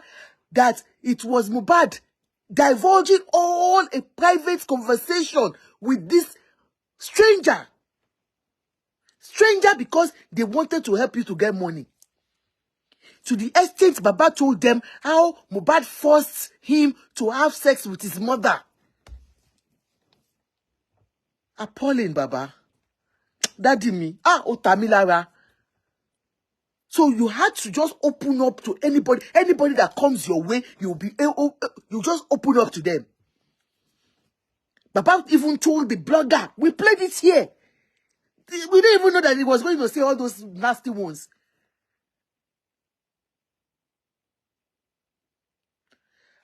that it was Mohbad, divulging all a private conversation with this stranger. Stranger because they wanted to help you to get money. To the extent Baba told them how Mohbad forced him to have sex with his mother. Appalling, Baba. Daddy me. Otamilara. So you had to just open up to anybody that comes your way, you just open up to them. Baba even told the blogger, we played it here. We didn't even know that he was going to say all those nasty ones.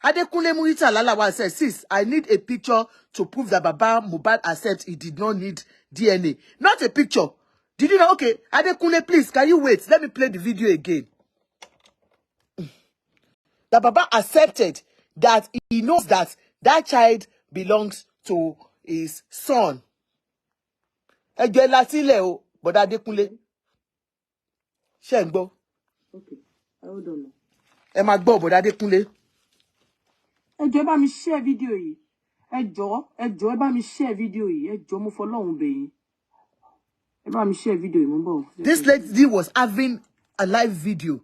Adekunle Muita Lalawa says, sis, I need a picture to prove that Baba Mohbad accepts he did not need DNA. Not a picture. Did you know? Okay, Adekunle, please, can you wait? Let me play the video again. That Baba accepted that he knows that that child belongs to his son. Ẹjọ́ la sílẹ̀ o, Bọ̀dá Adékúnlé. Ṣé ń gbọ́? Okay, hold on. Ẹ máa gbọ́ Bọ̀dá Adékúnlé. Ẹ jọ̀ọ́ bá mi share video yìí. Ẹ jọ̀ọ́ bá mi share video yìí. Ẹ jọ̀ọ́ mo fọlọ́run bẹ̀ yín. Ẹ bá mi share video yìí mo bọ̀. This lady was having a live video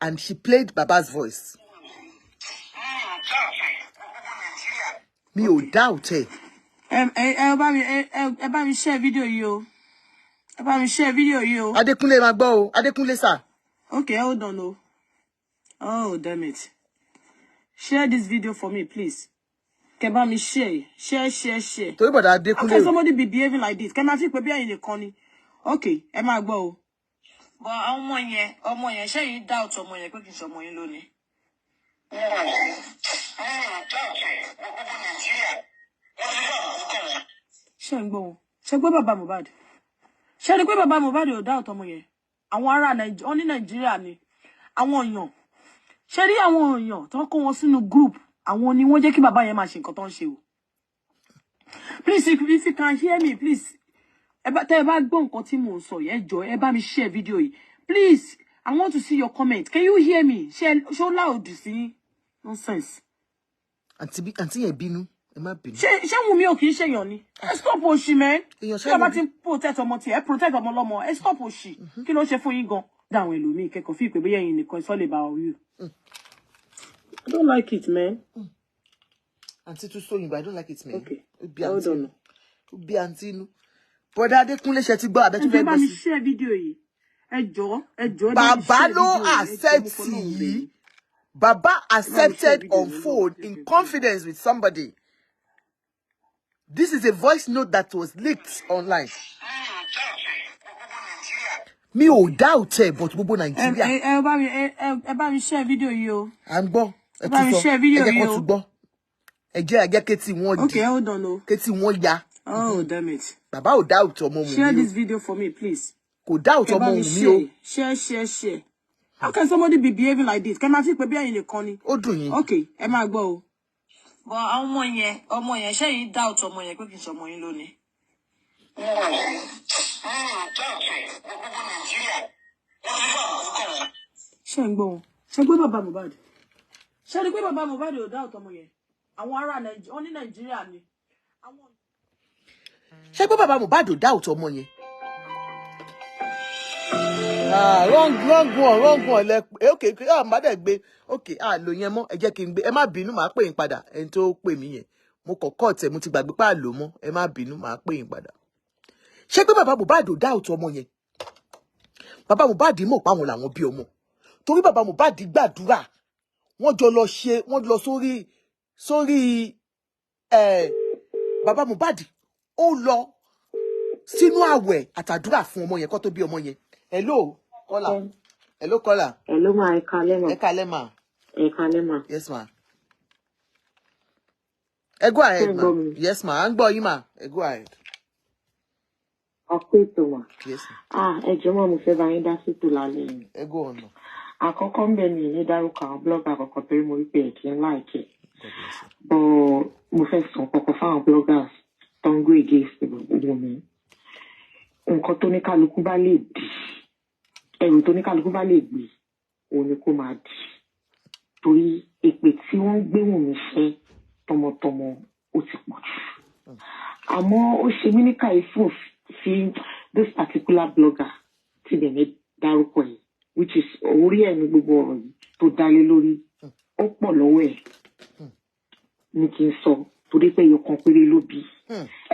and she played Baba's voice. Mi ò doubt ẹ. Ẹ bá mi share video yìí o. Ẹ bá mi share video yìí o. Adékúnlé máa gbọ́ o. Adékúnlé sir. Okay, hold on o. Oh, damn it. Share this video for me, please. Kẹ́ bá mi share. Share. Torí Bọ̀dá Adékúnlé. How can somebody be behaving like this? Kẹ́ máa fi pé bí ẹ̀yin nìkan ni. Okay, ẹ máa gbọ́ o. But ọmọ yẹn ṣé yìí doubt ọmọ yẹn pé kì í ṣe ọmọ yín lónìí. Ṣé ń gbọ́ wọn? Ṣé gbọ́ bàbá Mohbad? Ṣé rí pé bàbá Mohbad ò doubt ọmọ yẹn. Àwọn ará Nàìjíríà ni. Àwọn èèyàn. Ṣé rí àwọn èèyàn tó kó wọn sínú group. Àwọn ni wọ́n jẹ́ kí bàbá yẹn máa ṣe nǹkan tó ń ṣe o. Please, if you can hear me, please. Tẹ́ ẹ bá gbọ́ nǹkan tí mò ń sọ yẹn, ẹ jọ̀ọ́ ẹ bá mi share video yìí. Please, I want to see your comment. Can you hear me? Show loud, see? Nonsense. Àǹtí yẹn bínú. Ẹ má bínú. Ṣé Wùmí ò kì í ṣèyàn ni? Ẹ stop òṣì, man. Ṣé ẹ bá ti protect ọmọ tí ẹ protect ọmọ lọ́mọ, ẹ stop òṣì. Kí ló ṣe fún yín gan? Dáwọn ẹlòmíì kẹ́kọ̀ọ́ fi ìpè bóyá ẹ̀yin nìkan it's all about you. I don't like it, man. Auntie too so but I don't like it, man. Okay. Hold on. Be auntie nu. Bọ́dá Adékúnlé ṣe ti gbọ́ abẹ́ tó fẹ́ gbọ́ sí. Ẹ bá mi share video yìí. Ẹ jọ̀ọ́. Bàbá ló accept yìí. Baba accepted on phone in confidence with somebody. This is a voice note that was leaked online. Mi ò doubt ẹ, but gbogbo Nigeria. Ẹ bá mi share video yìí o. À ń gbọ́. Ẹ bá mi share video yìí o. Ẹ jẹ́ kó tún gbọ́. Ẹ jẹ́ kétí wọn di. Okay, hold on o. Kétí wọn ya. Oh, damn it. Bàbá ò doubt ọmọ Wùmí. Share this video for me, please. Kò doubt ọmọ Wùmí o. Share. How can somebody be behaving like this? Can I feel pé bí ẹ̀yin nìkan ni? Ó dùn yín. Okay, ẹ máa gbọ́ o. But ọmọ yẹn ṣé yín doubt ọmọ yẹn pé kì í ṣe ọmọ yín lónìí. Ṣé ń gbọ́ wọn? Ṣé gbé bàbá Mohbad? Ṣé rí pé bàbá Mohbad ò doubt ọmọ yẹn? Àwọn ará Nàìjíríà ni. Ṣé pé bàbá Mohbad ò doubt ọmọ yẹn? Wrong one. Okay, má dẹ̀ gbé. Okay, lò yẹn mọ́. Ẹ jẹ́ kí n gbé. Ẹ má bínú, màá pè yín padà. Ẹni tó pè mí yẹn. Mo kọ́kọ́ tẹ̀, mo ti gbàgbé pé lò mọ́. Ẹ má bínú, màá pè yín padà. Ṣé pé bàbá Mohbad ò doubt ọmọ yẹn? Bàbá Mohbad mọ̀ pé àwọn làwọn bí ọmọ. Torí bàbá Mohbad gbàdúrà. Wọ́n lọ sórí bàbá Mohbad ó lọ sínú àwẹ̀ àtàdúrà fún ọmọ yẹn kó tó bí ọmọ yẹn. Hello, caller. Hello, caller. Hello, ma. Ẹ káalẹ́ ma. Yes, ma. Go ahead, ma. Yes, ma. À ń gbọ́ yín, ma. Go ahead. Ọ̀pọ̀ ètò mà. Yes, ma. Ẹ jọ̀ọ́ mà, mo fẹ́ bá yín dá sítò lálẹ́ yìí. Go on, ma. Àkọ́kọ́ ń bẹ ní ilé dárúkọ àwọn blọ́gà àkọ́kọ́ torí mo rí pé ẹ̀ kí ń láìkẹ́. Bọ̀ mo fẹ́ sọ kọ̀kọ́ fáwọn bloggers tó ń go against gbogbo mi. Nǹkan tó ní kálukú bá lè dì, ẹrù tó ní kálukú bá lè gbé, òun ni kó máa dì. Torí èpè tí wọ́n ń gbé Wùnmí ṣẹ́ tọmọtọmọ ó ti pọ̀ jù. Àmọ́ ó ṣe mí ní kàyéfì sí this particular blogger tí bẹ̀rẹ̀ dárúkọ yìí, which is orí ẹ̀ ní gbogbo ọ̀rọ̀ yìí tó dálé lórí. Ó pọ̀ lọ́wọ́ ẹ̀ ní kí n sọ torí pé ẹyọkan péré ló bí.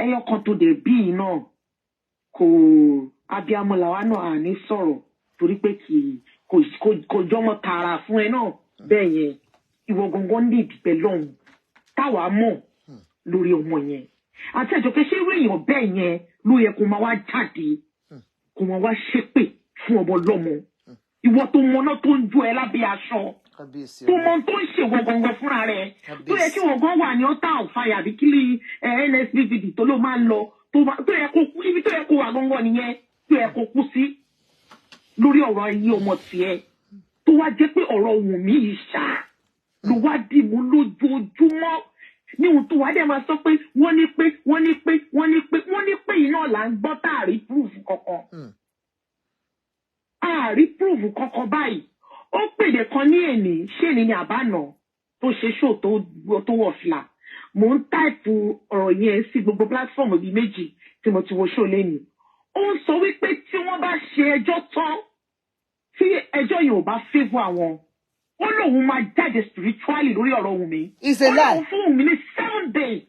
Ẹyọkan tó dẹ̀ bí yìí náà kò abiyamọ làwa náà à ní sọ̀rọ̀ torí pé kò jọmọ tààrà fún ẹ náà bẹ́ẹ̀ yẹn ìwọ gangan ní ìdìbẹ̀ lọ́hùn táwa mọ̀ lórí ọmọ yẹn. Àti ẹ̀jọ̀ pé ṣé irú èèyàn bẹ́ẹ̀ yẹn ló yẹ kó máa wá jáde kó máa wá ṣépè fún ọmọ lọ́mọ. Ìwọ tó mọ náà tó ń jó ẹ lábẹ́ aṣọ tó mọ tó ń ṣèwọ gangan fúnra rẹ̀ tó yẹ kí wọ́n gan wà ní ọ̀tá ọ̀fàyà àbí kí NSBVD tó ló máa ń lọ tó yẹ kó kú ibi tó yẹ kó wà gangan nìyẹn tó yẹ kó kú sí lórí ọ̀rọ̀ ayé ọmọ tiẹ̀ tó wá jẹ́ pé ọ̀rọ̀ Wùnmí yìí ṣá ló wá dìbò lójoojúmọ́ ní ohun tó wá dẹ̀ máa sọ pé wọ́n ní pé yìí náà là ń gbọ́ tá àrí púrùfù kankan. Àrí púrùfù kankan báyìí ó pèdè kan ní èní ṣé ní àbánà tó ṣe ṣó tó wọ̀ fìlà mò ń táìpù ọ̀rọ̀ yẹn sí gbogbo pílátífọ̀mù bíi méjì tí mo ti wo ṣó lẹ́nu. Ó ń sọ wípé tí wọ́n bá ṣe ẹjọ́ tán tí ẹjọ́ yìí ò bá favour àwọn ó lóun máa jáde spiritually lórí ọ̀rọ̀ Wùnmí. Ó lóun fún Wùnmí ní 7 days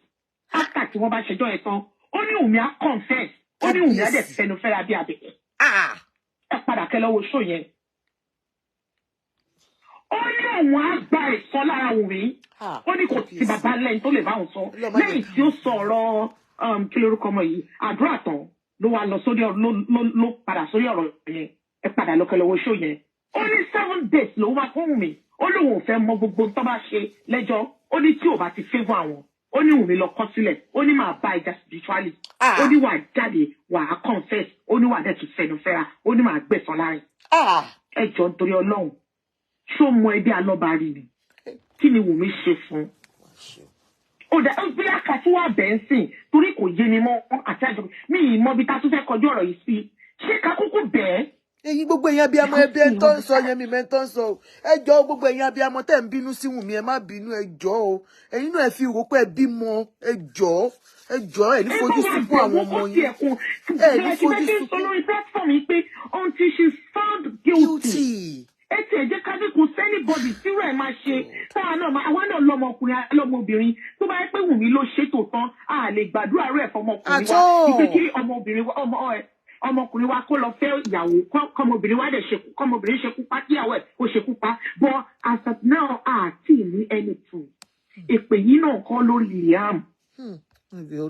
after tí wọ́n bá ṣẹjọ́ yẹn tán ó ní Wùnmí á confess ó ní Wùnmí á dẹ̀ fẹnu fẹ́ra bí abẹ́kẹ́. Ẹ padà kẹ́ lọ́wọ́ ṣó yẹn. Ó ní òun á gba ẹ̀san lára Wùnmí ó ní kò sí bàbá lẹ́yìn tó lè bá òun sọ lẹ́yìn tí ó sọ ọ̀rọ̀ kí lórúkọ ọmọ yìí àdúrà tán ló wá lọ sórí ló padà sórí ọ̀rọ̀ yẹn ẹ padà lọ́kẹ́ lọ́wọ́ ṣó yẹn. Ó ní 7 days ló wá fún Wùnmí ó lóun ò fẹ́ mọ gbogbo tó bá ṣe lẹ́jọ́ ó ní tí ò bá ti favour àwọn ó ní Wùmí lọ kọ sílẹ̀ ó ní máa bá ìjà spiritually ó ní wà jáde wà á confess ó ní wà dẹ̀ tún fẹnu fẹ́ra ó ní máa gbẹ̀san láàrin ẹ jọ nítorí Ọlọ́run ṣó mọ ẹbí alọ́ba rí ni kí ni Wùmí ṣe fún ó dẹ ó bí àkàtú wà bẹ́ẹ̀ sìn torí kò yé ni mọ́ àti àjọ mi ì mọ bí ta tún fẹ́ kọjú ọ̀rọ̀ yìí sí ṣé ká kúkú bẹ́ẹ̀. Ẹ̀yin gbogbo ẹ̀yin abiyamọ ẹbí ẹ tó ń sọ yẹn mi mẹ tó ń sọ ẹ jọ̀ọ́ gbogbo ẹ̀yin abiyamọ tẹ́ ń bínú sí Wùmí ẹ má bínú ẹ jọ̀ọ́ o ẹ̀yin náà ẹ fi rò pé ẹ bímọ ẹ jọ̀ọ́ ẹ ní fojú sunkún àwọn ọmọ yín ẹ ní fojú sunkún. lórí platform yìí pé until she is found guilty ẹ ti ẹ jẹ́ ká bí kò sẹ́nibọ́dì tí rẹ̀ máa ṣe táwọn náà àwọn náà lọ́mọkùnrin lọ́mọbìnrin tó bá yẹ pé Wùmí ló ṣètò tán a lè gbàdúrà rẹ̀ fọmọkùnrin wa ìpè kí ọmọkùnrin wa kó lọ fẹ́ ìyàwó kọmọbìnrin wa dẹ̀ ṣekú kọmọbìnrin ṣekú pa kíyàwó ẹ̀ kó ṣekú pa but as of now àti ní anything èpè yìí náà kọ́ lórí Liam.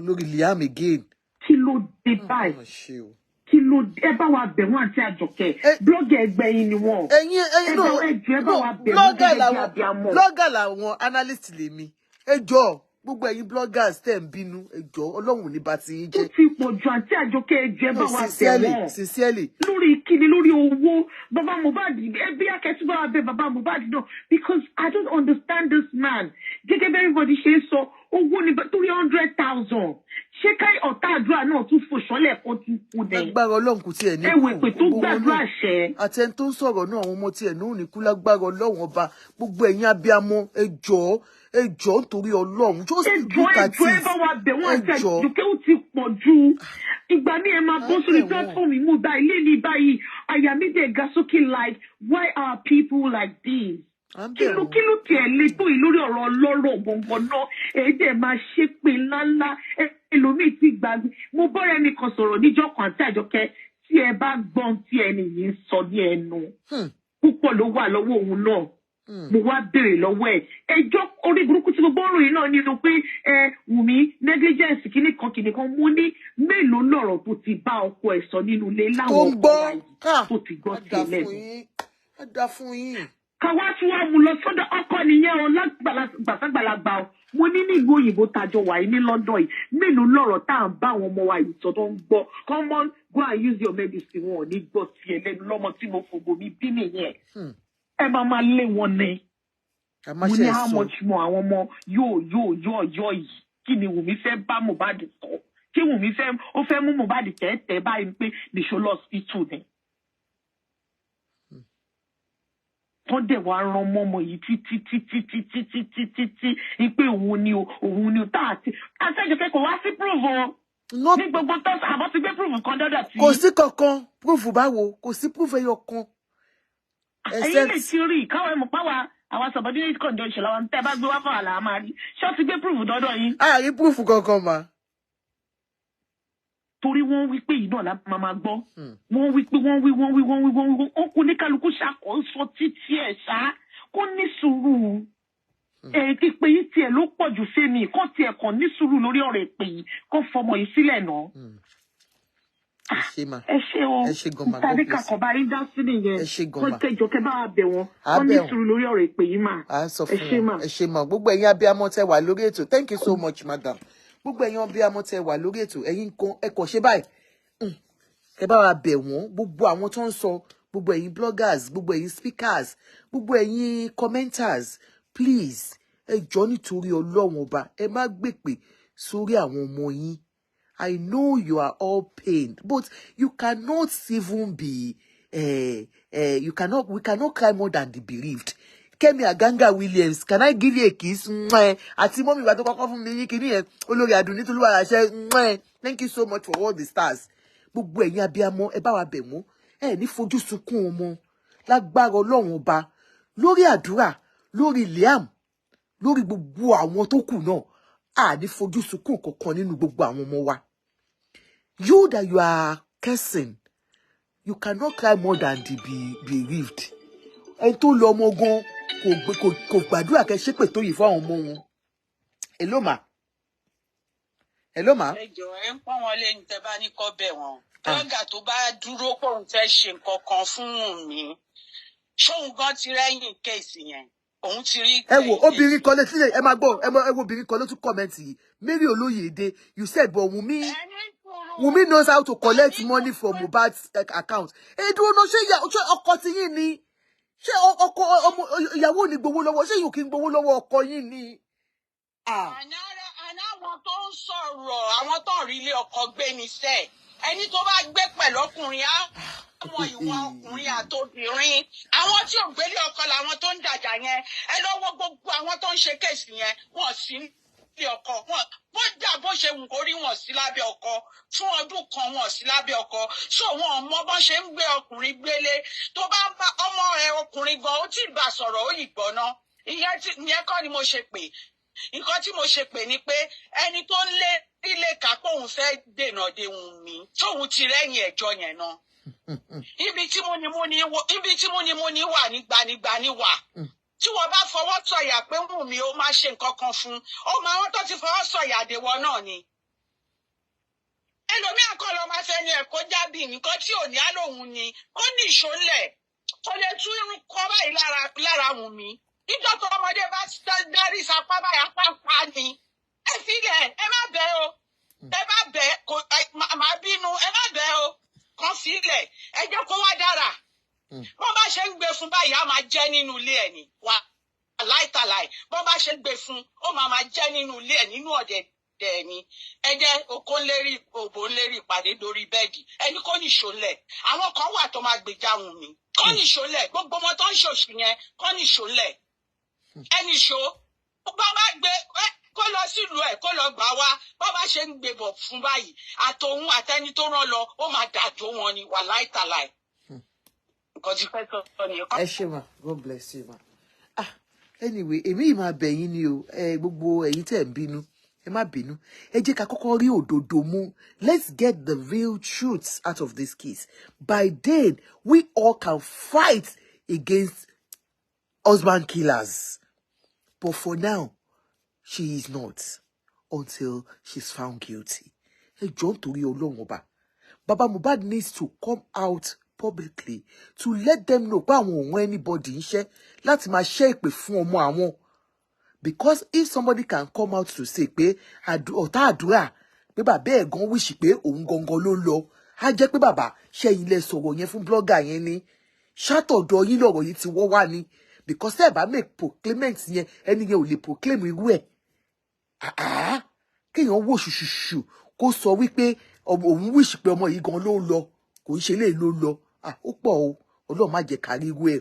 lórí Liam again. kí ló dé báyìí kí ló dé ẹ bá wa bẹ̀ wọ́n àti Àjọkẹ́ blọ́gà ẹgbẹ́ yín ni wọ́n. ẹ̀yin ẹ bá wa bẹ̀ wọ́n gẹ́gẹ́ bí abiyamọ. blọ́gà làwọn analyst lèmi ẹ jọ̀ọ́ gbogbo ẹ̀yin bloggers tẹ́ ń bínú ẹ jọ̀ọ́ Ọlọ́run ní bá ti yín jẹ́. ó ti pọ̀ jù àti Àjọkẹ́ ẹjẹ́ bá wa bẹ̀ wọ́n. sincerely. lórí kíni lórí owó bàbá Mohbad ẹbí akẹ́tù bá wa bẹ̀ bàbá Mohbad náà because I don't understand this man gẹ́gẹ́ bí everybody ṣe ń sọ owó ní 300,000 ṣé káì ọ̀tá àdúrà náà tún fò ṣọ́lẹ̀ kan tún kú dẹ̀. lágbára Ọlọ́run kò tiẹ̀ ní kú ẹwẹ̀ pé tó gbàdúrà ṣẹ́. àtẹni tó ń sọ̀rọ̀ náà àwọn ọmọ tiẹ̀ náà ò ní kú lágbára Ọlọ́run ọba gbogbo ẹ̀yin abiyamọ ẹ jọ̀ọ́ nítorí Ọlọ́run just look at it ẹ bá wa bẹ̀ wọ́n àti Àjọkẹ́ ó ti pọ̀ jù ìgbà ní ẹ máa bọ́ sórí platform mú bá ilé ní báyìí àyà mi dẹ̀ ga sókè like why are people like this kí ló tiẹ̀ lè tó yìí lórí ọ̀rọ̀ ọlọ́rọ̀ gbọ̀ngàn náà èyí dẹ̀ máa ṣépè ńláńlá ẹlòmíì ti gbàgbé mo bọ́ra ẹnìkan sọ̀rọ̀ níjọ́ kan àti Àjọkẹ́ tí ẹ bá gbọ́n tí ẹni yìí ń sọ ní ẹnu púpọ̀ ló wà lọ́wọ́ òun náà mo wá béèrè lọ́wọ́ ẹ̀ ẹjọ́ orí burúkú tí gbogbo ọ̀rọ̀ yìí náà nínú pé Wùmí negligence kìíní kan mo ní mélòó lọ̀rọ̀ tó ti bá ọkọ ẹ̀ sọ nínú ilé láwọn ọkọ ayé tó ti gbọ́ sí ẹlẹ́nu. káwá tí wàá mú lọ sọ́dọ̀ ọkọ nìyẹn o lágbàlagbà o mo ní nílùú òyìnbó tàjọ wà ní London yìí mélòó lọ̀rọ̀ tá à ń bá àwọn ọmọ wa yìí sọ tó ń gbọ́ common go and use your medicine wọn ò ní gbọ́ sí ẹlẹ́nu lọ́mọ tí mo fògbò mi bí nìyẹn. ẹ máa lé wọn ni mo ní how much more àwọn ọmọ yóò yìí kí ni Wùmí fẹ́ bá Mohbad sọ kí Wùmí ó fẹ́ mú Mohbad tẹ́tẹ́ báyìí pé nìṣó lọ hospital ni. tó dẹ̀ wá ran mọ́mọ́ yìí títí pé òun ni o tá àti Àjọkẹ́ kò wá sí proof o ní gbogbo tó àbọ̀ ti gbé proof kan dọ́dọ̀ tí. kò sí kankan proof báwo kò sí proof ẹyọ kan. ẹ̀yin lè ti rí káwọn ẹ̀mọ̀ páwa àwọn subordinate conjunction làwọn tẹ́ bá gbé wá fún àlà máa rí ṣé ó ti gbé proof dọ́dọ̀ yín. a rí proof kankan mà. torí wọ́n wí pé ìdán la máa gbọ́ wọ́n wí pé wọ́n wí ó kú ní kálukú ṣàkóso títí ẹ̀ ṣá kó ní sùúrù ìpè yìí tiẹ̀ ló pọ̀ jù fẹ́mi kó tiẹ̀ kàn ní sùúrù lórí ọ̀rọ̀ ìpè yìí kó fọmọ yìí sílẹ̀ náà. ẹ ṣe o tàbí kakọ̀ bá yín dá sí nìyẹn kó kẹjọ kẹ bá wa bẹ̀ wọ́n kó ní sùúrù lórí ọ̀rọ̀ ìpè yìí mà. ẹ ṣe mà gbogbo ẹ̀yin abiyamọ tẹ́ wà lórí ètò thank you so much madam gbogbo ẹ̀yin abiyamọ tẹ́ wà lórí ètò ẹ̀yin kan ẹ kò ṣe báyìí ẹ bá wa bẹ̀ wọ́n gbogbo àwọn tó ń sọ gbogbo ẹ̀yin bloggers gbogbo ẹ̀yin speakers gbogbo ẹ̀yin commenters please ẹ jọ̀ọ́ nítorí Ọlọ́run ọba ẹ má gbèpè sórí àwọn ọmọ yín. I know you are all pained, but you cannot even be, we cannot cry more than the bereaved. Kemi Aganga Williams, can I give you a kiss? Àti mọ́mì ìgbà tó kọ́kọ́ fún mi ní kíní yẹn, olórí àdùnní tó lúwa àṣẹ, thank you so much for all the stars. Gbogbo ẹ̀yin abiyamọ, ẹ bá wa bẹ̀ wọ́n, ẹ ní fojú sunkún ọmọ, lágbára Ọlọ́run ọba, lórí àdúrà, lórí Liam, lórí gbogbo àwọn tó kù náà. Ní fojú sunkún kankan nínú gbogbo àwọn ọmọ wa. You that you are cursing, you cannot cry more than the bereaved. Ẹni tó lọ ọmọ gan kò gbàdúrà kẹ́ ṣépè tó yìí fún àwọn ọmọ wọn. Hello ma. Hello ma. Ẹ jọ̀ọ́ ẹ ń pọ́n wọn lé ní tẹ́ bá ní kó bẹ̀ wọ́n. Blọ́gà tó bá dúró pé òun fẹ́ ṣe nǹkan kan fún mi. Ṣóun gan ti rẹ́yìn kéèsì yẹn. òun ti rí ẹ wo obìnrin èsì. kan lè sílẹ̀ ẹ máa gbọ́ ẹ wo obìnrin kan ló tún comment yìí Mary Olóyèdè you said but Wunmi knows how to collect money from Mohbad's account. Dúró náà ṣé ọkọ ti yín ni ṣé ọkọ ọmọ ìyàwó ní gbowó lọ́wọ́ ṣé yóò kí n gbowó lọ́wọ́ ọkọ yín ni. Àná àwọn tó ń sọ̀rọ̀ àwọn tó ń rí ilé ọkọ gbé ní sẹ́ẹ̀ ẹni tó bá gbé pẹ̀lú ọkùnrin á mọ ìwà ọkùnrin àtobìnrin àwọn tí ò gbélé ọkọ làwọn tó ń dàjà yẹn ẹ lọ́wọ́ gbogbo àwọn tó ń ṣe kéèsì yẹn wọ́n sì ń ilé ọkọ wọn bó jà bó ṣe wù kó rí wọn sí lábẹ́ ọkọ fún ọdún kan wọn sí lábẹ́ ọkọ so wọn mọ bọ́n ṣe ń gbé ọkùnrin gbélé tó bá ń bá ọmọ ẹ ọkùnrin gan ó tí ì bá sọ̀rọ̀ ó yìí gbọ́ná ìyẹn kọ́ ni mo ṣe pè nǹkan tí mo ṣe pè ni pé ẹni tó ń lé ilé kápọ̀ òun fẹ́ dènà de Wùnmí tóun ti rẹ́yìn ẹjọ́ yẹn náà ibi tí mo ní wà ní gbanigbani wà tí wọ́n bá fọwọ́ sọ̀yà pé Wùnmí ó máa ṣe nǹkan kan fún ọmọ àwọn tó ti fọwọ́ sọ̀yà àdéwọ náà ni ẹlòmíà kan lọ máa fẹ́ ní ẹ̀kọ́ jábì nǹkan tí ò ní àlòhùn ni ó ní ìṣólẹ̀ kò lè tú irun kọ báyìí lára Wùnmí níjọ́ tó ọmọdé bá dárí sapá báyà pápá ni ẹ filẹ̀ ẹ má bẹ̀ o ẹ má bẹ̀ kò má bínú ẹ má bẹ̀ o kàn filẹ̀ ẹ jẹ́ kó wá dára bọ́n bá ṣe ń gbé fún báyìí á máa jẹ́ nínú ilé ẹ̀ ní wà láìtàláì bọ́n bá ṣe ń gbé fún ó máa jẹ́ nínú ilé ẹ̀ nínú ọ̀dẹ̀dẹ̀ ni ẹ jẹ́ oko ńlérí òbò ńlérí ìpàdé dórí bẹ́ẹ̀dì ẹni kò ní ìṣòlẹ̀ àwọn kan wà tó máa gbèjà Wùnmí kò ní ìṣòlẹ̀ gbogbo ọmọ tó ń ṣòṣì yẹn kò ní ìṣòlẹ̀ ẹni ṣó bá bá gbé kó lọ sílùú ẹ̀ kó lọ gbà wá bá bá ṣe ń gbé bọ̀ fún báyìí àtòun àtẹni tó rán lọ ó máa dàjò wọn ni wà láìtàláì. Ẹ ṣé ma God bless you ma. Anyway èmi máa bẹ̀ yín ni o gbogbo ẹ̀yin tẹ́ ń bínú ẹ má bínú ẹ jẹ́ ká kọ́kọ́ rí òdodo mú let's get the real truth out of this case by then we all can fight against husband killers but for now she is not until she's found guilty. Ẹ jọ̀ọ́ nítorí Ọlọ́run ọba Baba Mohbad needs to come out publicly to let them know pé àwọn òun anybody ń ṣe láti máa ṣe ìpè fún ọmọ àwọn because if somebody can come out to say pé ọ̀tá àdúrà pé bàbá ẹ̀ gan wíṣì pé òun gangan ló lọ á jẹ́ pé bàbá ṣẹ́yìn lẹ sọ̀rọ̀ yẹn fún blogger yẹn ni ṣàtọ̀dọ̀ yín lọ̀rọ̀ yìí ti wọ́ wá ni because tẹ́ ẹ̀ bá make proclaimment yẹn ẹni yẹn ò lè proclaim irú ẹ̀ kéèyàn wò ṣùṣùṣù kó sọ wípé òun wíṣì pé ọmọ yìí gan ló lọ kò ń ṣe lè ló lọ ó pọ̀ o Ọlọ́run má jẹ́ kárí irú ẹ̀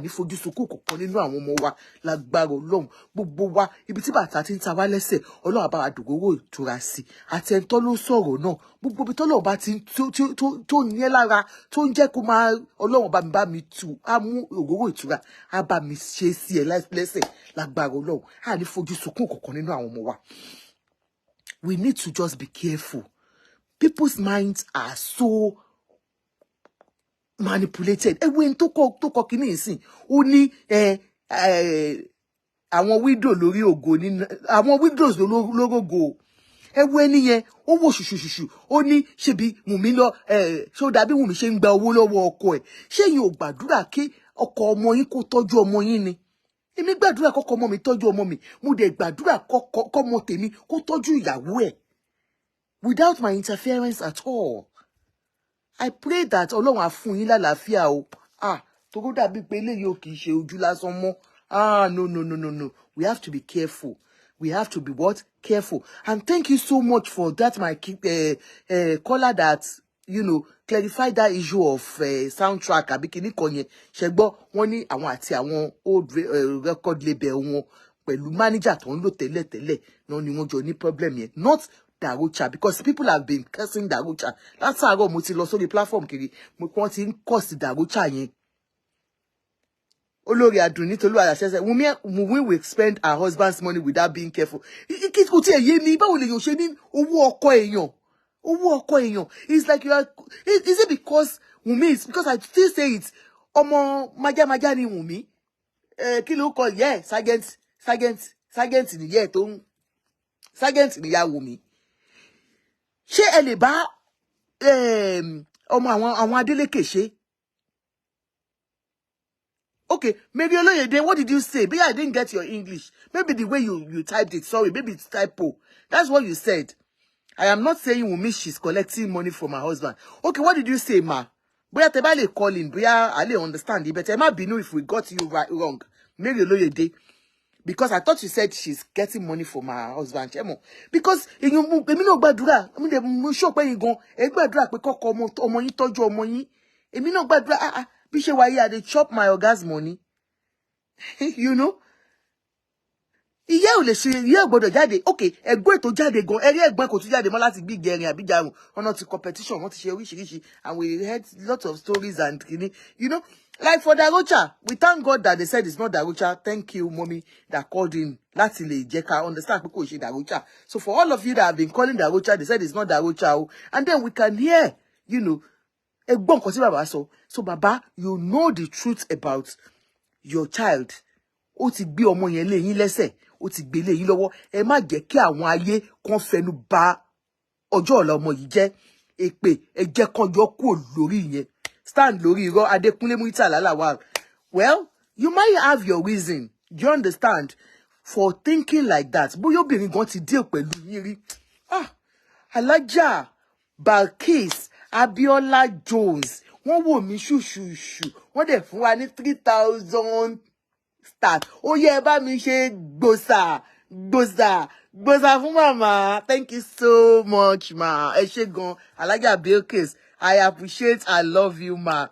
ní fojú sunkún kankan nínú àwọn ọmọ wa lágbára Ọlọ́run gbogbo wa ibi tí bàtà ti ń ta wá lẹ́sẹ̀ Ọlọ́run àbá wa dògóró ìtura sí àtẹ̀ntọ́ ló sọ̀rọ̀ náà gbogbo ibi tọ́lọ́run bá ti tó ní ẹ́ lára tó ń jẹ́ kó máa Ọlọ́run bá mi tu á mú ògóró ìtura á bá mi ṣe sí ẹ lẹ́sẹ̀ lágbára Ọlọ́run ní fojú sunkún kankan nínú àwọn ọmọ wa. We need to just be careful. People's minds are so manipulated. When tó kọ kíní ìsìn ó ní àwọn widow lórí ògo ní àwọn widows lórógo ẹni yẹn ó wò ṣùṣùṣùṣù ó ní ṣebí Wùnmí lọ ṣé ó dàbí Wùnmí ṣe ń gba owó lọ́wọ́ ọkọ ẹ̀ ṣé yín ò gbàdúrà kí ọkọ ọmọ yín kó tọ́jú ọmọ yín ni èmi gbàdúrà kọ́kọ́ ọmọ mi tọ́jú ọmọ mi mo dẹ̀ gbàdúrà kọ́mọ tèmi kó tọ́jú ìyàwó ẹ̀ without my interference at all. I pray that Ọlọ́run á fún yín lálàáfíà o tó dàbí pé eléyìí ò kì í ṣe ojú lásán mọ́ no we have to be careful we have to be what careful and thank you so much for that my caller that clarify that issue of soundtrack àbí kíní kan yẹn ṣe gbọ́ wọ́n ní àwọn àti àwọn old record label wọn pẹ̀lú manager tó ń lò tẹ́lẹ̀tẹ́lẹ̀ náà ni wọ́n jọ ní problem yẹn not Daugther because people have been cursing Daugther látàárọ̀ mo ti lọ sórí platform kiri wọ́n ti ń curse Daugther yẹn olórí Àdùnní Tolú àṣẹṣẹ Wunmi will spend her husband's money without being careful kò tí ẹ yé mi báwo lèèyàn ṣe ní owó ọkọ èèyàn it's like you are is it because Wunmi is because I still say it ọmọ májámájá ni Wunmi kí ló kọ sergeant nìyẹn tó ń sergeant nìyá Wunmi ṣé ẹ lè bá ọmọ àwọn Adélékè ṣe Okay, maybe Oloyede, what did you say? Maybe I didn't get your English. Maybe the way you typed it, sorry, maybe it's typo. That's what you said. I am not saying Wunmi she's collecting money from her husband. Okay, what did you say, ma? Boya te ba le call in, boya I le understand it, but Emma Binu if we got you right wrong. Maybe Oloyede. Because I thought you said she's getting money from her husband. Chemo. Because èmi náà gbàdúrà, èmi de mo sure pé yín gan, ẹ gbàdúrà pé kọ́kọ́ ọmọ yín tọ́jú ọmọ yín. Èmi náà gbàdúrà bí ṣe wà yìí, I dey chop my organs money. You know? Ìyá ò lè ṣe, ìyá ò gbọ́dọ̀ jáde. Okay, ẹ̀gbọ́n ètò jáde gan, ẹ̀rí ẹ̀gbọ́n kò tún jáde mọ́ láti gbígbé ẹ̀rin àbí jarun. Ọ̀nà ti competition, wọ́n ti ṣe oríṣiríṣi, and we heard lots of stories and you know, like for Daughther, we thank God that they said it's not Daughther. Thank you, mommy, that called in. Láti lè jẹ́ ká understand pé kò ṣe Daughther. So for all of you that have been calling Daughther, they said it's not Daughther. And then we can hear, you know, ẹ̀gbọ́n kan tí bàbá sọ. So bàbá, you know the truth about your child. Ó ti gbé ọmọ yẹn lé yín lẹ́sẹ̀, ó ti gbé lé yín lọ́wọ́. Ẹ má jẹ́ kí àwọn ayé kan fẹnu ba ọjọ́ ọ̀la ọmọ yìí jẹ́. Èpè ẹ jẹ́ kan yọ kúrò lórí yẹn. Stand lórí irọ́ Adékúnlé Muritàlá Lawal. Well, you might have your reason, you understand, for thinking like that. Bóyá obìnrin gan ti deal pẹ̀lú yín rí. Alájà Balkis Abiola Jones. Wọ́n wò mí ṣùṣùṣù. Wọ́n dẹ̀ fún wa ní 3,000 stars. Ó yẹ bá mi ṣe gbòsà fún màmá. Thank you so much, ma. Ẹ ṣé gan. Alájà Balkis, I appreciate, I love you, ma.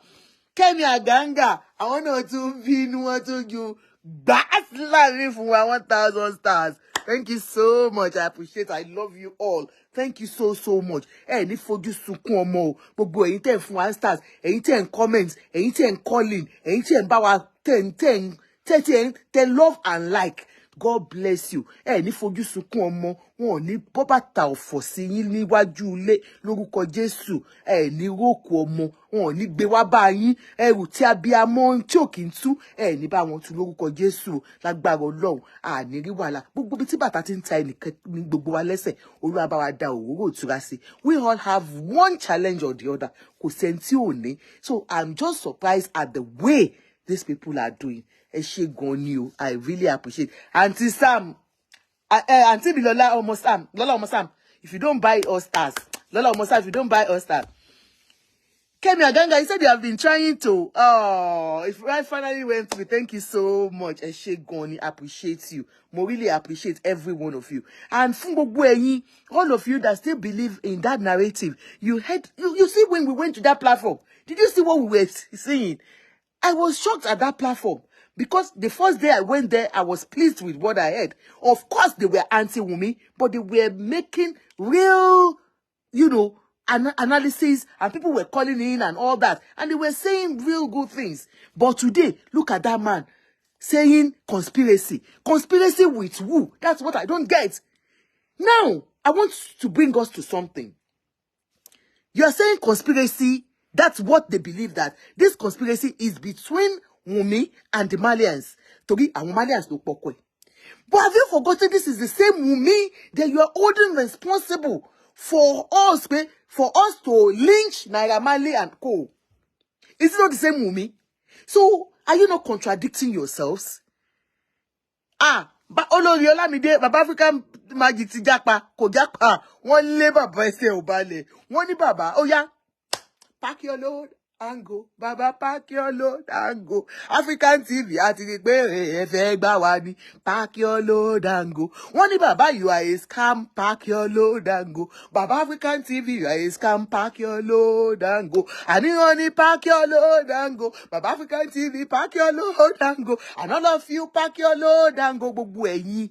Kẹ́mi Àgàngà, àwọn náà tún bínú, wọ́n tún ju gbàásì láàrin fún wa 1,000 stars. Thank you so much. I appreciate, I love you all. Thank you so much. Ní fojú sunkún ọmọ o. Gbogbo ẹ̀yin tẹ́ fún wa stars, ẹ̀yin tẹ́ comment, ẹ̀yin tẹ́ calling, ẹ̀yin tẹ́ bá wa tẹ́ love and like. God bless you. Ní fojú sunkún ọmọ, wọn ò ní bọ́ bàtà ọ̀fọ̀ sí yín níwájú ilé lórúkọ Jésù. Ní rókù ọmọ, wọn ò ní gbé wá bá yín. Ẹrù tí abiyamọ tí ò kí ń tú, ní bá wọn tú lórúkọ Jésù. Lágbára Ọlọ́run, ní rí wàhálà. Gbogbo bí tí bàtà ti ń ta ẹnìkan ní gbogbo wa lẹ́sẹ̀, Olúwa bá wa da òróró ìtura sí. We all have one challenge or the other. Kò sẹ́ni tí ò ní. So I'm just surprised at the way these people are doing. Ẹ ṣé gan ni o. I really appreciate. Auntie Sam, Auntie Lola Omo Sam, if you don't buy all stars, Lola Omo Sam, if you don't buy all stars. Kẹ́mi Àgàngà, you said you have been trying to. If I finally went through, thank you so much. Ẹ ṣé gan ni, appreciate you. Mo really appreciate every one of you. And fún gbogbo ẹ̀yin, all of you that still believe in that narrative, you see when we went to that platform, did you see what we were seeing? I was shocked at that platform. Because the first day I went there, I was pleased with what I heard. Of course, they were anti-Wunmi, but they were making real, you know, analysis, and people were calling in and all that. And they were saying real good things. But today, look at that man saying conspiracy. Conspiracy with who? That's what I don't get. Now, I want to bring us to something. You are saying conspiracy. That's what they believe, that this conspiracy is between Wunmi and the Malians. Torí àwọn Malians ló pọ̀kọ̀ ẹ̀. But have you forgotten this is the same Wunmi that you are holding responsible for us to lynch Naira Marley and co? Is it not the same Wunmi? So are you not contradicting yourselves? But Olórí Ọlámídé, Baba African Magic ti jápa, kò jápa. Wọ́n lé bàbá ẹsẹ̀ ò balẹ̀. Wọ́n ní bàbá, ó yá, pack your load and go. Baba, pack your load and go. African TV, àti rí pé ẹ fẹ́ gbà wá ní. Pack your load and go. Wọ́n ní bàbá, you are a scam, pack your load and go. Baba African TV, you are a scam, pack your load and go. Àní wọ́n ní pack your load and go. Baba African TV, pack your load and go. And all of you, pack your load and go. Gbogbo ẹ̀yin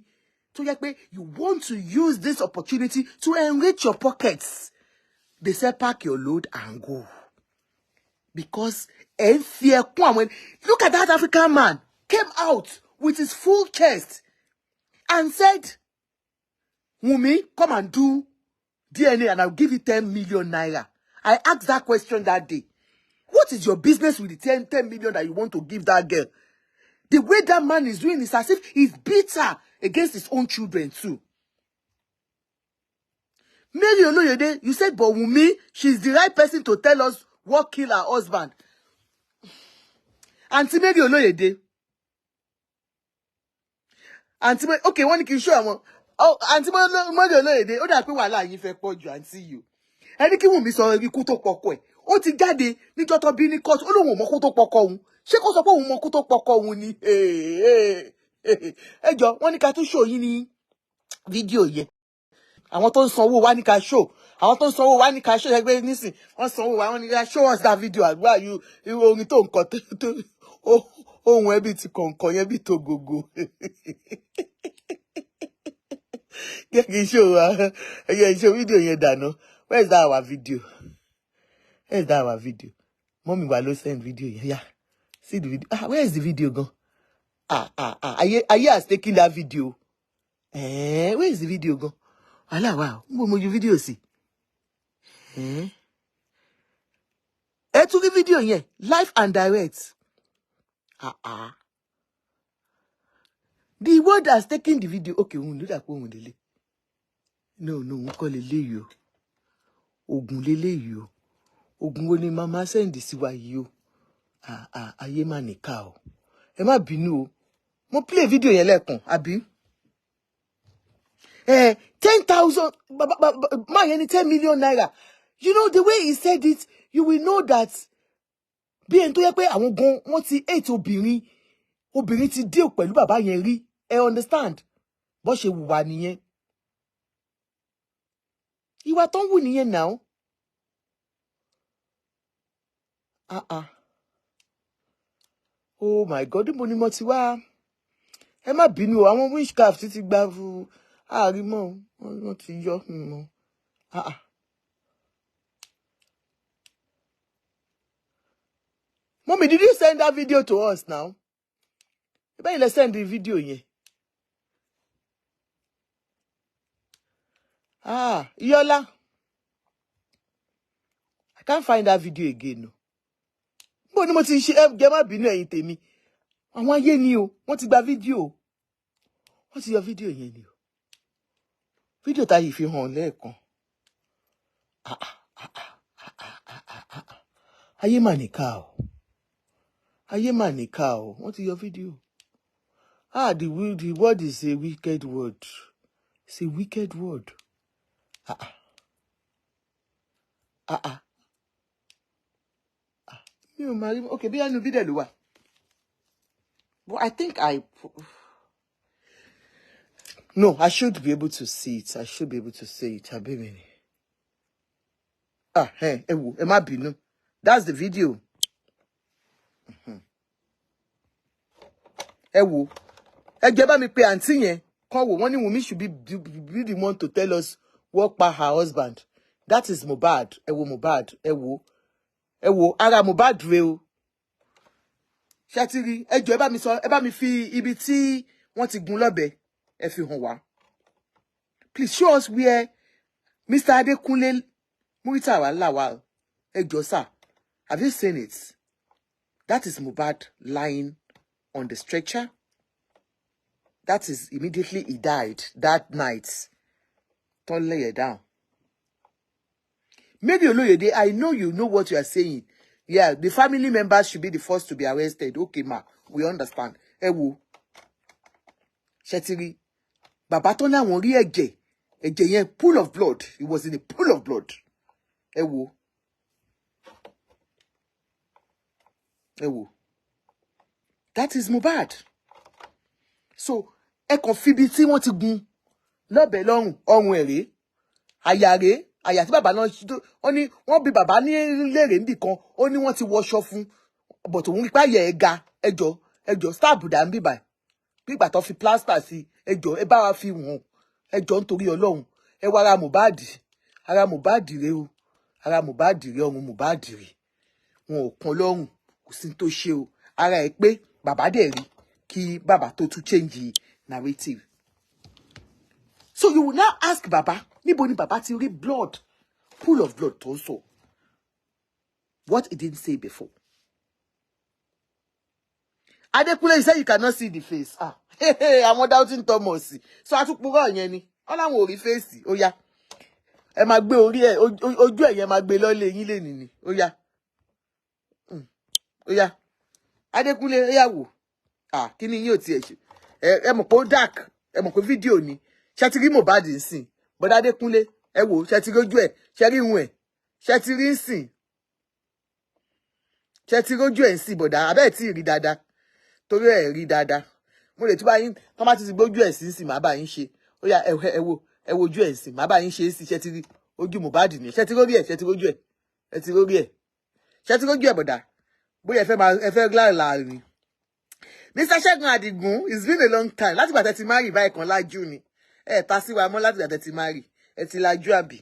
tó yẹ pé you want to use this opportunity to enrich your pockets. They say pack your load and go. Because look at that African man came out with his full chest and said, Wunmi, come and do DNA and I'll give you 10 million naira. I asked that question that day. What is your business with the 10 million that you want to give that girl? The way that man is doing is as if he's bitter against his own children too. Mary Oloyede, you said, but Wunmi, she's the right person to tell us what killed her husband. Auntie Mary Oloyede. Auntie Mary, okay, one can show àwọn. Oh, Auntie Mary Oloyede, ó dà pé wàhálà yín fẹ́ pọ̀ jù Auntie you. Ẹni kí Wùnmí sọ ikú tó pọkọ ẹ̀. Ó ti jáde níjọ́ tó bí ní court. Ó lóun mọ kó tó pọkọ òun. Ṣé kó sọ pé òun mọ kó tó pọkọ òun ni? Ẹ jọ̀ọ́, wọ́n ní ká tún show yín ní fídíò yẹn. Àwọn tó ń sanwó wa ní ká show. Àwọn tó ń sanwó wa ní ká show ẹgbẹ́ nísìn. Wọ́n sanwó wa, wọ́n ní ká show us that video. Àgbà you orin tó nǹkan tó ohun ẹbí ti kọ̀ǹkọ̀ yẹn bí tó gogo. Get the show, show video yẹn dànù. Where is that our video? Where is that our video? Mommy Walo send video yẹn. Yeah. See the video. Where is the video gone? Aye has taken that video. Where is the video gone? Ala wow. Mo you video see. To the video yẹn live and direct. The word has taken the video. Okay, we do that one delay. No, we call it leyo. Ogun leleyo. Ogun wo ni mama send sí wa yìí o. Ayé mà níkà o. Ẹ má bínú o. Mo play video yẹn lẹ́ẹ̀kan, àbí? 10,000 ma yẹn ni 10 million naira. You know the way he said it, you will know that bí ẹni tó yẹ pé àwọn gan wọ́n ti hate obìnrin ti deal pẹ̀lú bàbá yẹn rí. I understand. Bó ṣe wùwà nìyẹn. Ìwà tó ń wù nìyẹn now. Oh my God, níbo ni mo ti wá? Ẹ má bínú o, àwọn witchcraft ti gba fún àrímọ́, wọ́n ti yọ mọ́. Mommy, did you send that video to us now? You better send the video yẹn. Yola. I can't find that video again. No. Bo ni mo ti ṣe ẹ má bínú ẹ̀yin tèmi. Àwọn ayé ni o, wọ́n ti gba video. Wọ́n ti yọ video yẹn ni o. Video tá yìí fi hàn lẹ́ẹ̀kan. Ayé mà níkà o. Ayé mà níkà o. Wọ́n ti yọ video. The word is a wicked word. It's a wicked word. Okay, be anu video ló wà. But I think no, I should be able to see it. I should be able to see it. Ẹ wo, ẹ má bínú. That's the video. Ẹ wo. Ẹ jẹ́ bá mi pé àǹtí yẹn kan wò wọ́n ní Wunmi should be the one to tell us what pa her husband. That is Mohbad. Ẹ wo Mohbad. Ẹ wo ara Mohbad rè o. Ṣàtìrí ẹ jọ̀ọ́ ẹ bá mi fi ibi tí wọ́n ti gún lọ́bẹ ẹ fi hàn wá. Please show us where Mr. Adekunle Muritàwá Lawal. Ẹ jọ̀ọ́ sir. Have you seen it? That is Mohbad lying on the stretcher. That is immediately he died that night. Don't lay it down. Maybe Oloyede, I know you know what you are saying. Yeah, the family members should be the first to be arrested. Okay, ma, we understand. Ẹ wo. Ṣẹtiri. Bàbá tó náà wọ́n rí ẹ̀jẹ̀. Ẹ̀jẹ̀ yẹn pool of blood. It was in a pool of blood. Ẹ wo. Ẹ wo. That is Mohbad. So, ẹ kàn fi ibi tí wọ́n ti gún lọ́bẹ lọ́rùn ọrùn ẹ̀rẹ́. Àyà rèé. Àyà tí bàbá náà ó ní wọ́n bí bàbá ní lérè níbì kan ó ní wọ́n ti wọṣọ fún but òun ipá yẹ ẹ ga ẹjọ́ stab dà ń bíbà bí ìgbà tó fi plaster sí ẹjọ́ ẹ bá wa fi wọ̀n ẹjọ́ nítorí Ọlọ́run ẹ wá ara Mohbad rè o ara Mohbad rè ọrùn Mohbad rè wọn ò kan lọ́rùn kò sí tó ṣe o ara ẹ pé bàbá dẹ̀ rí kí bàbá tó tún change narrative. So you will now ask Baba, níbo ni Baba ti rí blood, pool of blood tó sọ. What he didn't say before. Adekunle, you say you cannot see the face. I'm doubting Thomas. So atukpura yẹn ni. Ọlọ́run ò rí face. Ó yá. Ẹ máa gbé orí ẹ, ojú ẹ yẹn máa gbé lọ́lé yín lénìí ni. Ó yá. Ó yá. Adékúnlé yàwó. Kí ni yín ò tiẹ̀ ṣe. Ẹ mọ̀ pé ó dark. Ẹ mọ̀ pé fídíò ni. Ṣé ti rí Mohbad nsìn? Bọ́dá Adékúnlé, ẹ wò, ṣé ti rójú ẹ̀? Ṣé rí ihun ẹ̀? Ṣé ti rí nsìn? Ṣé ti rójú ẹ̀ nsìn bọ̀dá? Abẹ́ tí rí dáadáa. Torí ẹ̀ rí dáadáa. Mo lè tún bá yín, tọ́ bá ti gbójú ẹ̀ sí nsìn, màá bá yín ṣe. Ó yá, ẹ wo ojú ẹ̀ nsìn, màá bá yín ṣe sí. Ṣé ti rí ojú Mohbad ni? Ṣé ti rórí ẹ̀? Ṣé ti rójú ẹ̀? Ẹ ti rórí ẹ̀. Ṣé ti rójú ẹ̀ bọ̀dá? Bóyá ẹ fẹ́ láàrin. Mr. Ṣẹ́gun Adigun, it's been a long time. Láti gbà tẹ́ ti marry báyìí kan lájú ni. Ta sí wa mọ́ láti gbà tẹ́ ti marry. Ẹ ti lajú àbí.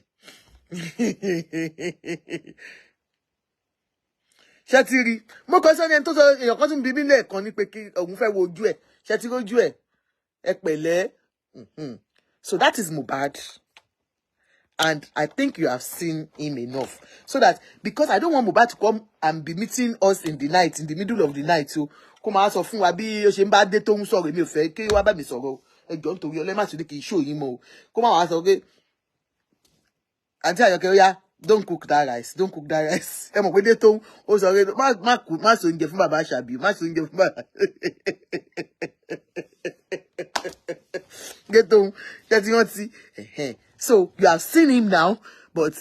Ṣé ti rí? Mo kàn sọ ní ẹni tó sọ èèyàn kan tún bí mí lẹ́ẹ̀kan ní pé kí òun fẹ́ wo ojú ẹ̀. Ṣé ti rójú ẹ̀? Ẹ pẹ̀lẹ́. So that is Mohbad. And I think you have seen him enough. So that, because I don't want Mohbad to come and be meeting us in the night, in the middle of the night. So, come on, so fún wa bí ó ṣe ń bá dé tó ń sọ̀rọ̀ mi ò fẹ́ kí wá bá mi sọ̀rọ̀. Ẹ jọ̀ọ́ nítorí Ọlọ́run má tún ní kí n show yín mọ́ o. Come on, sọ pé Aunty Àyọkẹ́ ó yá, don't cook that rice, don't cook that rice. Ẹ mọ̀ pé dé tó ń ó sọ pé má so oúnjẹ fún bàbá Àṣàbí, má so oúnjẹ fún bàbá. Dé tó ń ṣe tí wọ́n ti. So you have seen him now, but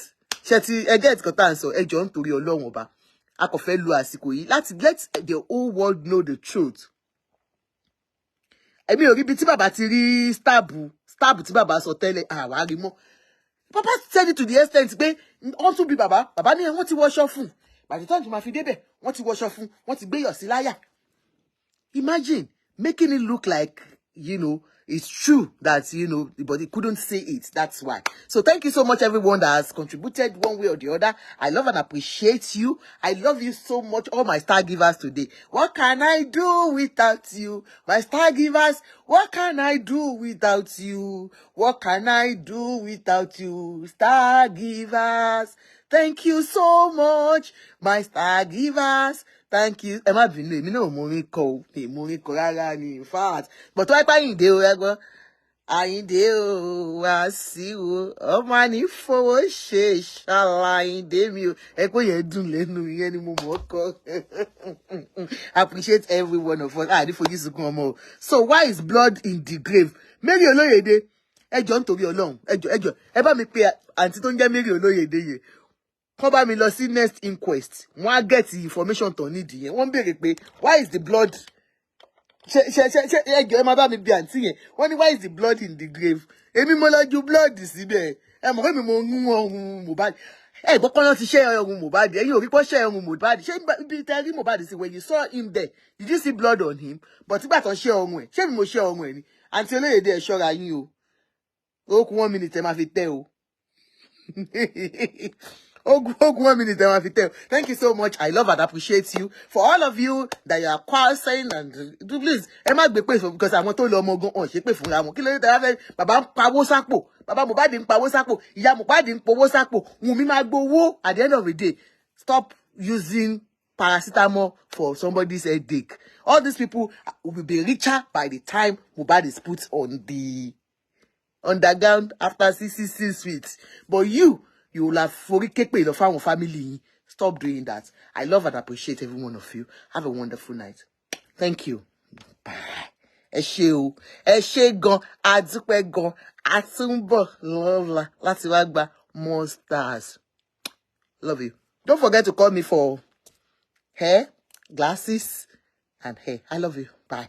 ṣé ẹ get nǹkan tá à ń sọ, ẹ jọ̀ọ́ nítorí Ọlọ́run ọba. A kò fẹ́ lu àsìkò yìí láti let the whole world know the truth. Èmi ò rí bí tí bàbá ti rí stab tí bàbá sọ tẹ́lẹ̀, àwa rí mọ́. Papa said it to the extent pé wọ́n tún bí bàbá ní wọ́n ti wọṣọ fún. By the time tó máa fi débẹ̀, wọ́n ti wọṣọ fún, wọ́n ti gbéyọ̀ sí láyà. Imagine making it look like, it's true that, but he couldn't say it. That's why. So thank you so much, everyone that has contributed one way or the other. I love and appreciate you. I love you so much, all my star givers today. What can I do without you? My star givers, what can I do without you? What can I do without you? Star givers. Thank you so much, my star givers. Thank you. Ẹ má bínú, èmi náà mo rí kọ rárá ni, in fact. But why Àyìndé o ẹgbọ́n? Àyìndé o, Wàsíù o, ọmọ ní fowó ṣe ṣàlàyìndé mi o. Ẹ kó yẹn dùn lẹ́nu yẹn ni mo mọ̀ kọ́. Appreciate every one of us. Ní fojú sunkún ọmọ o. So why is blood in the grave? Mary Olóyèdé, ẹ jọ̀ọ́ nítorí Ọlọ́run, ẹ jọ̀ọ́, ẹ bá mi pe àǹtí tó ń jẹ́ Mary Olóyèdé yẹn. Kọ́ bá mi lọ sí next inquest. Wọ́n á get information tó nídìí yẹn. Wọ́n béèrè pé why is the blood? Ṣé ẹ jọ̀ọ́ ẹ má bá mi bi àǹtí yẹn. Wọ́n ní why is the blood in the grave? Èmi mo lọ ju blood síbẹ̀. Ẹ mọ̀ pé mi mo ń ọrùn Mohbad. Ẹ gbọ́ pọ́n ti ṣe ọrùn Mohbad. Ẹ̀yin ò rí pọ́ ṣe ọrùn Mohbad. Ṣé ibi tẹ́ rí Mohbad sí when you saw him there? Did you see blood on him? But nígbà tó ṣe ọrùn ẹ̀. Ṣé mi mo ṣe ọrùn ẹ̀ ni? Àǹtí Olóyèdé ẹ ṣọ́ra yín o. Ó kù 1 minute ẹ máa fi tẹ́ o. Ogun 1 minute then I tell. Thank you so much. I love and appreciate you. For all of you that you are questioning and please, ẹ má gbé pé because àwọn tó lọ ọmọ gan on ṣe pé fúnra wọn. Kí ló dé tẹ́ fẹ́ bàbá ń pawó sápò. Bàbá Mohbad ń pawó sápò. Ìyá Mohbad ń pawó sápò. Wùnmí máa gbowó at the end of the day. Stop using paracetamol for somebody's headache. All these people will be richer by the time Mohbad is put on the underground after 6 weeks. But you will have forikepe of our family. Stop doing that. I love and appreciate every one of you. Have a wonderful night. Thank you. Bye. Ẹ ṣé o. Ẹ ṣé gan. A dúpẹ́ gan. A tún bọ̀ lọ́la láti wá gba more stars. Love you. Don't forget to call me for hair, glasses, and hair. I love you. Bye.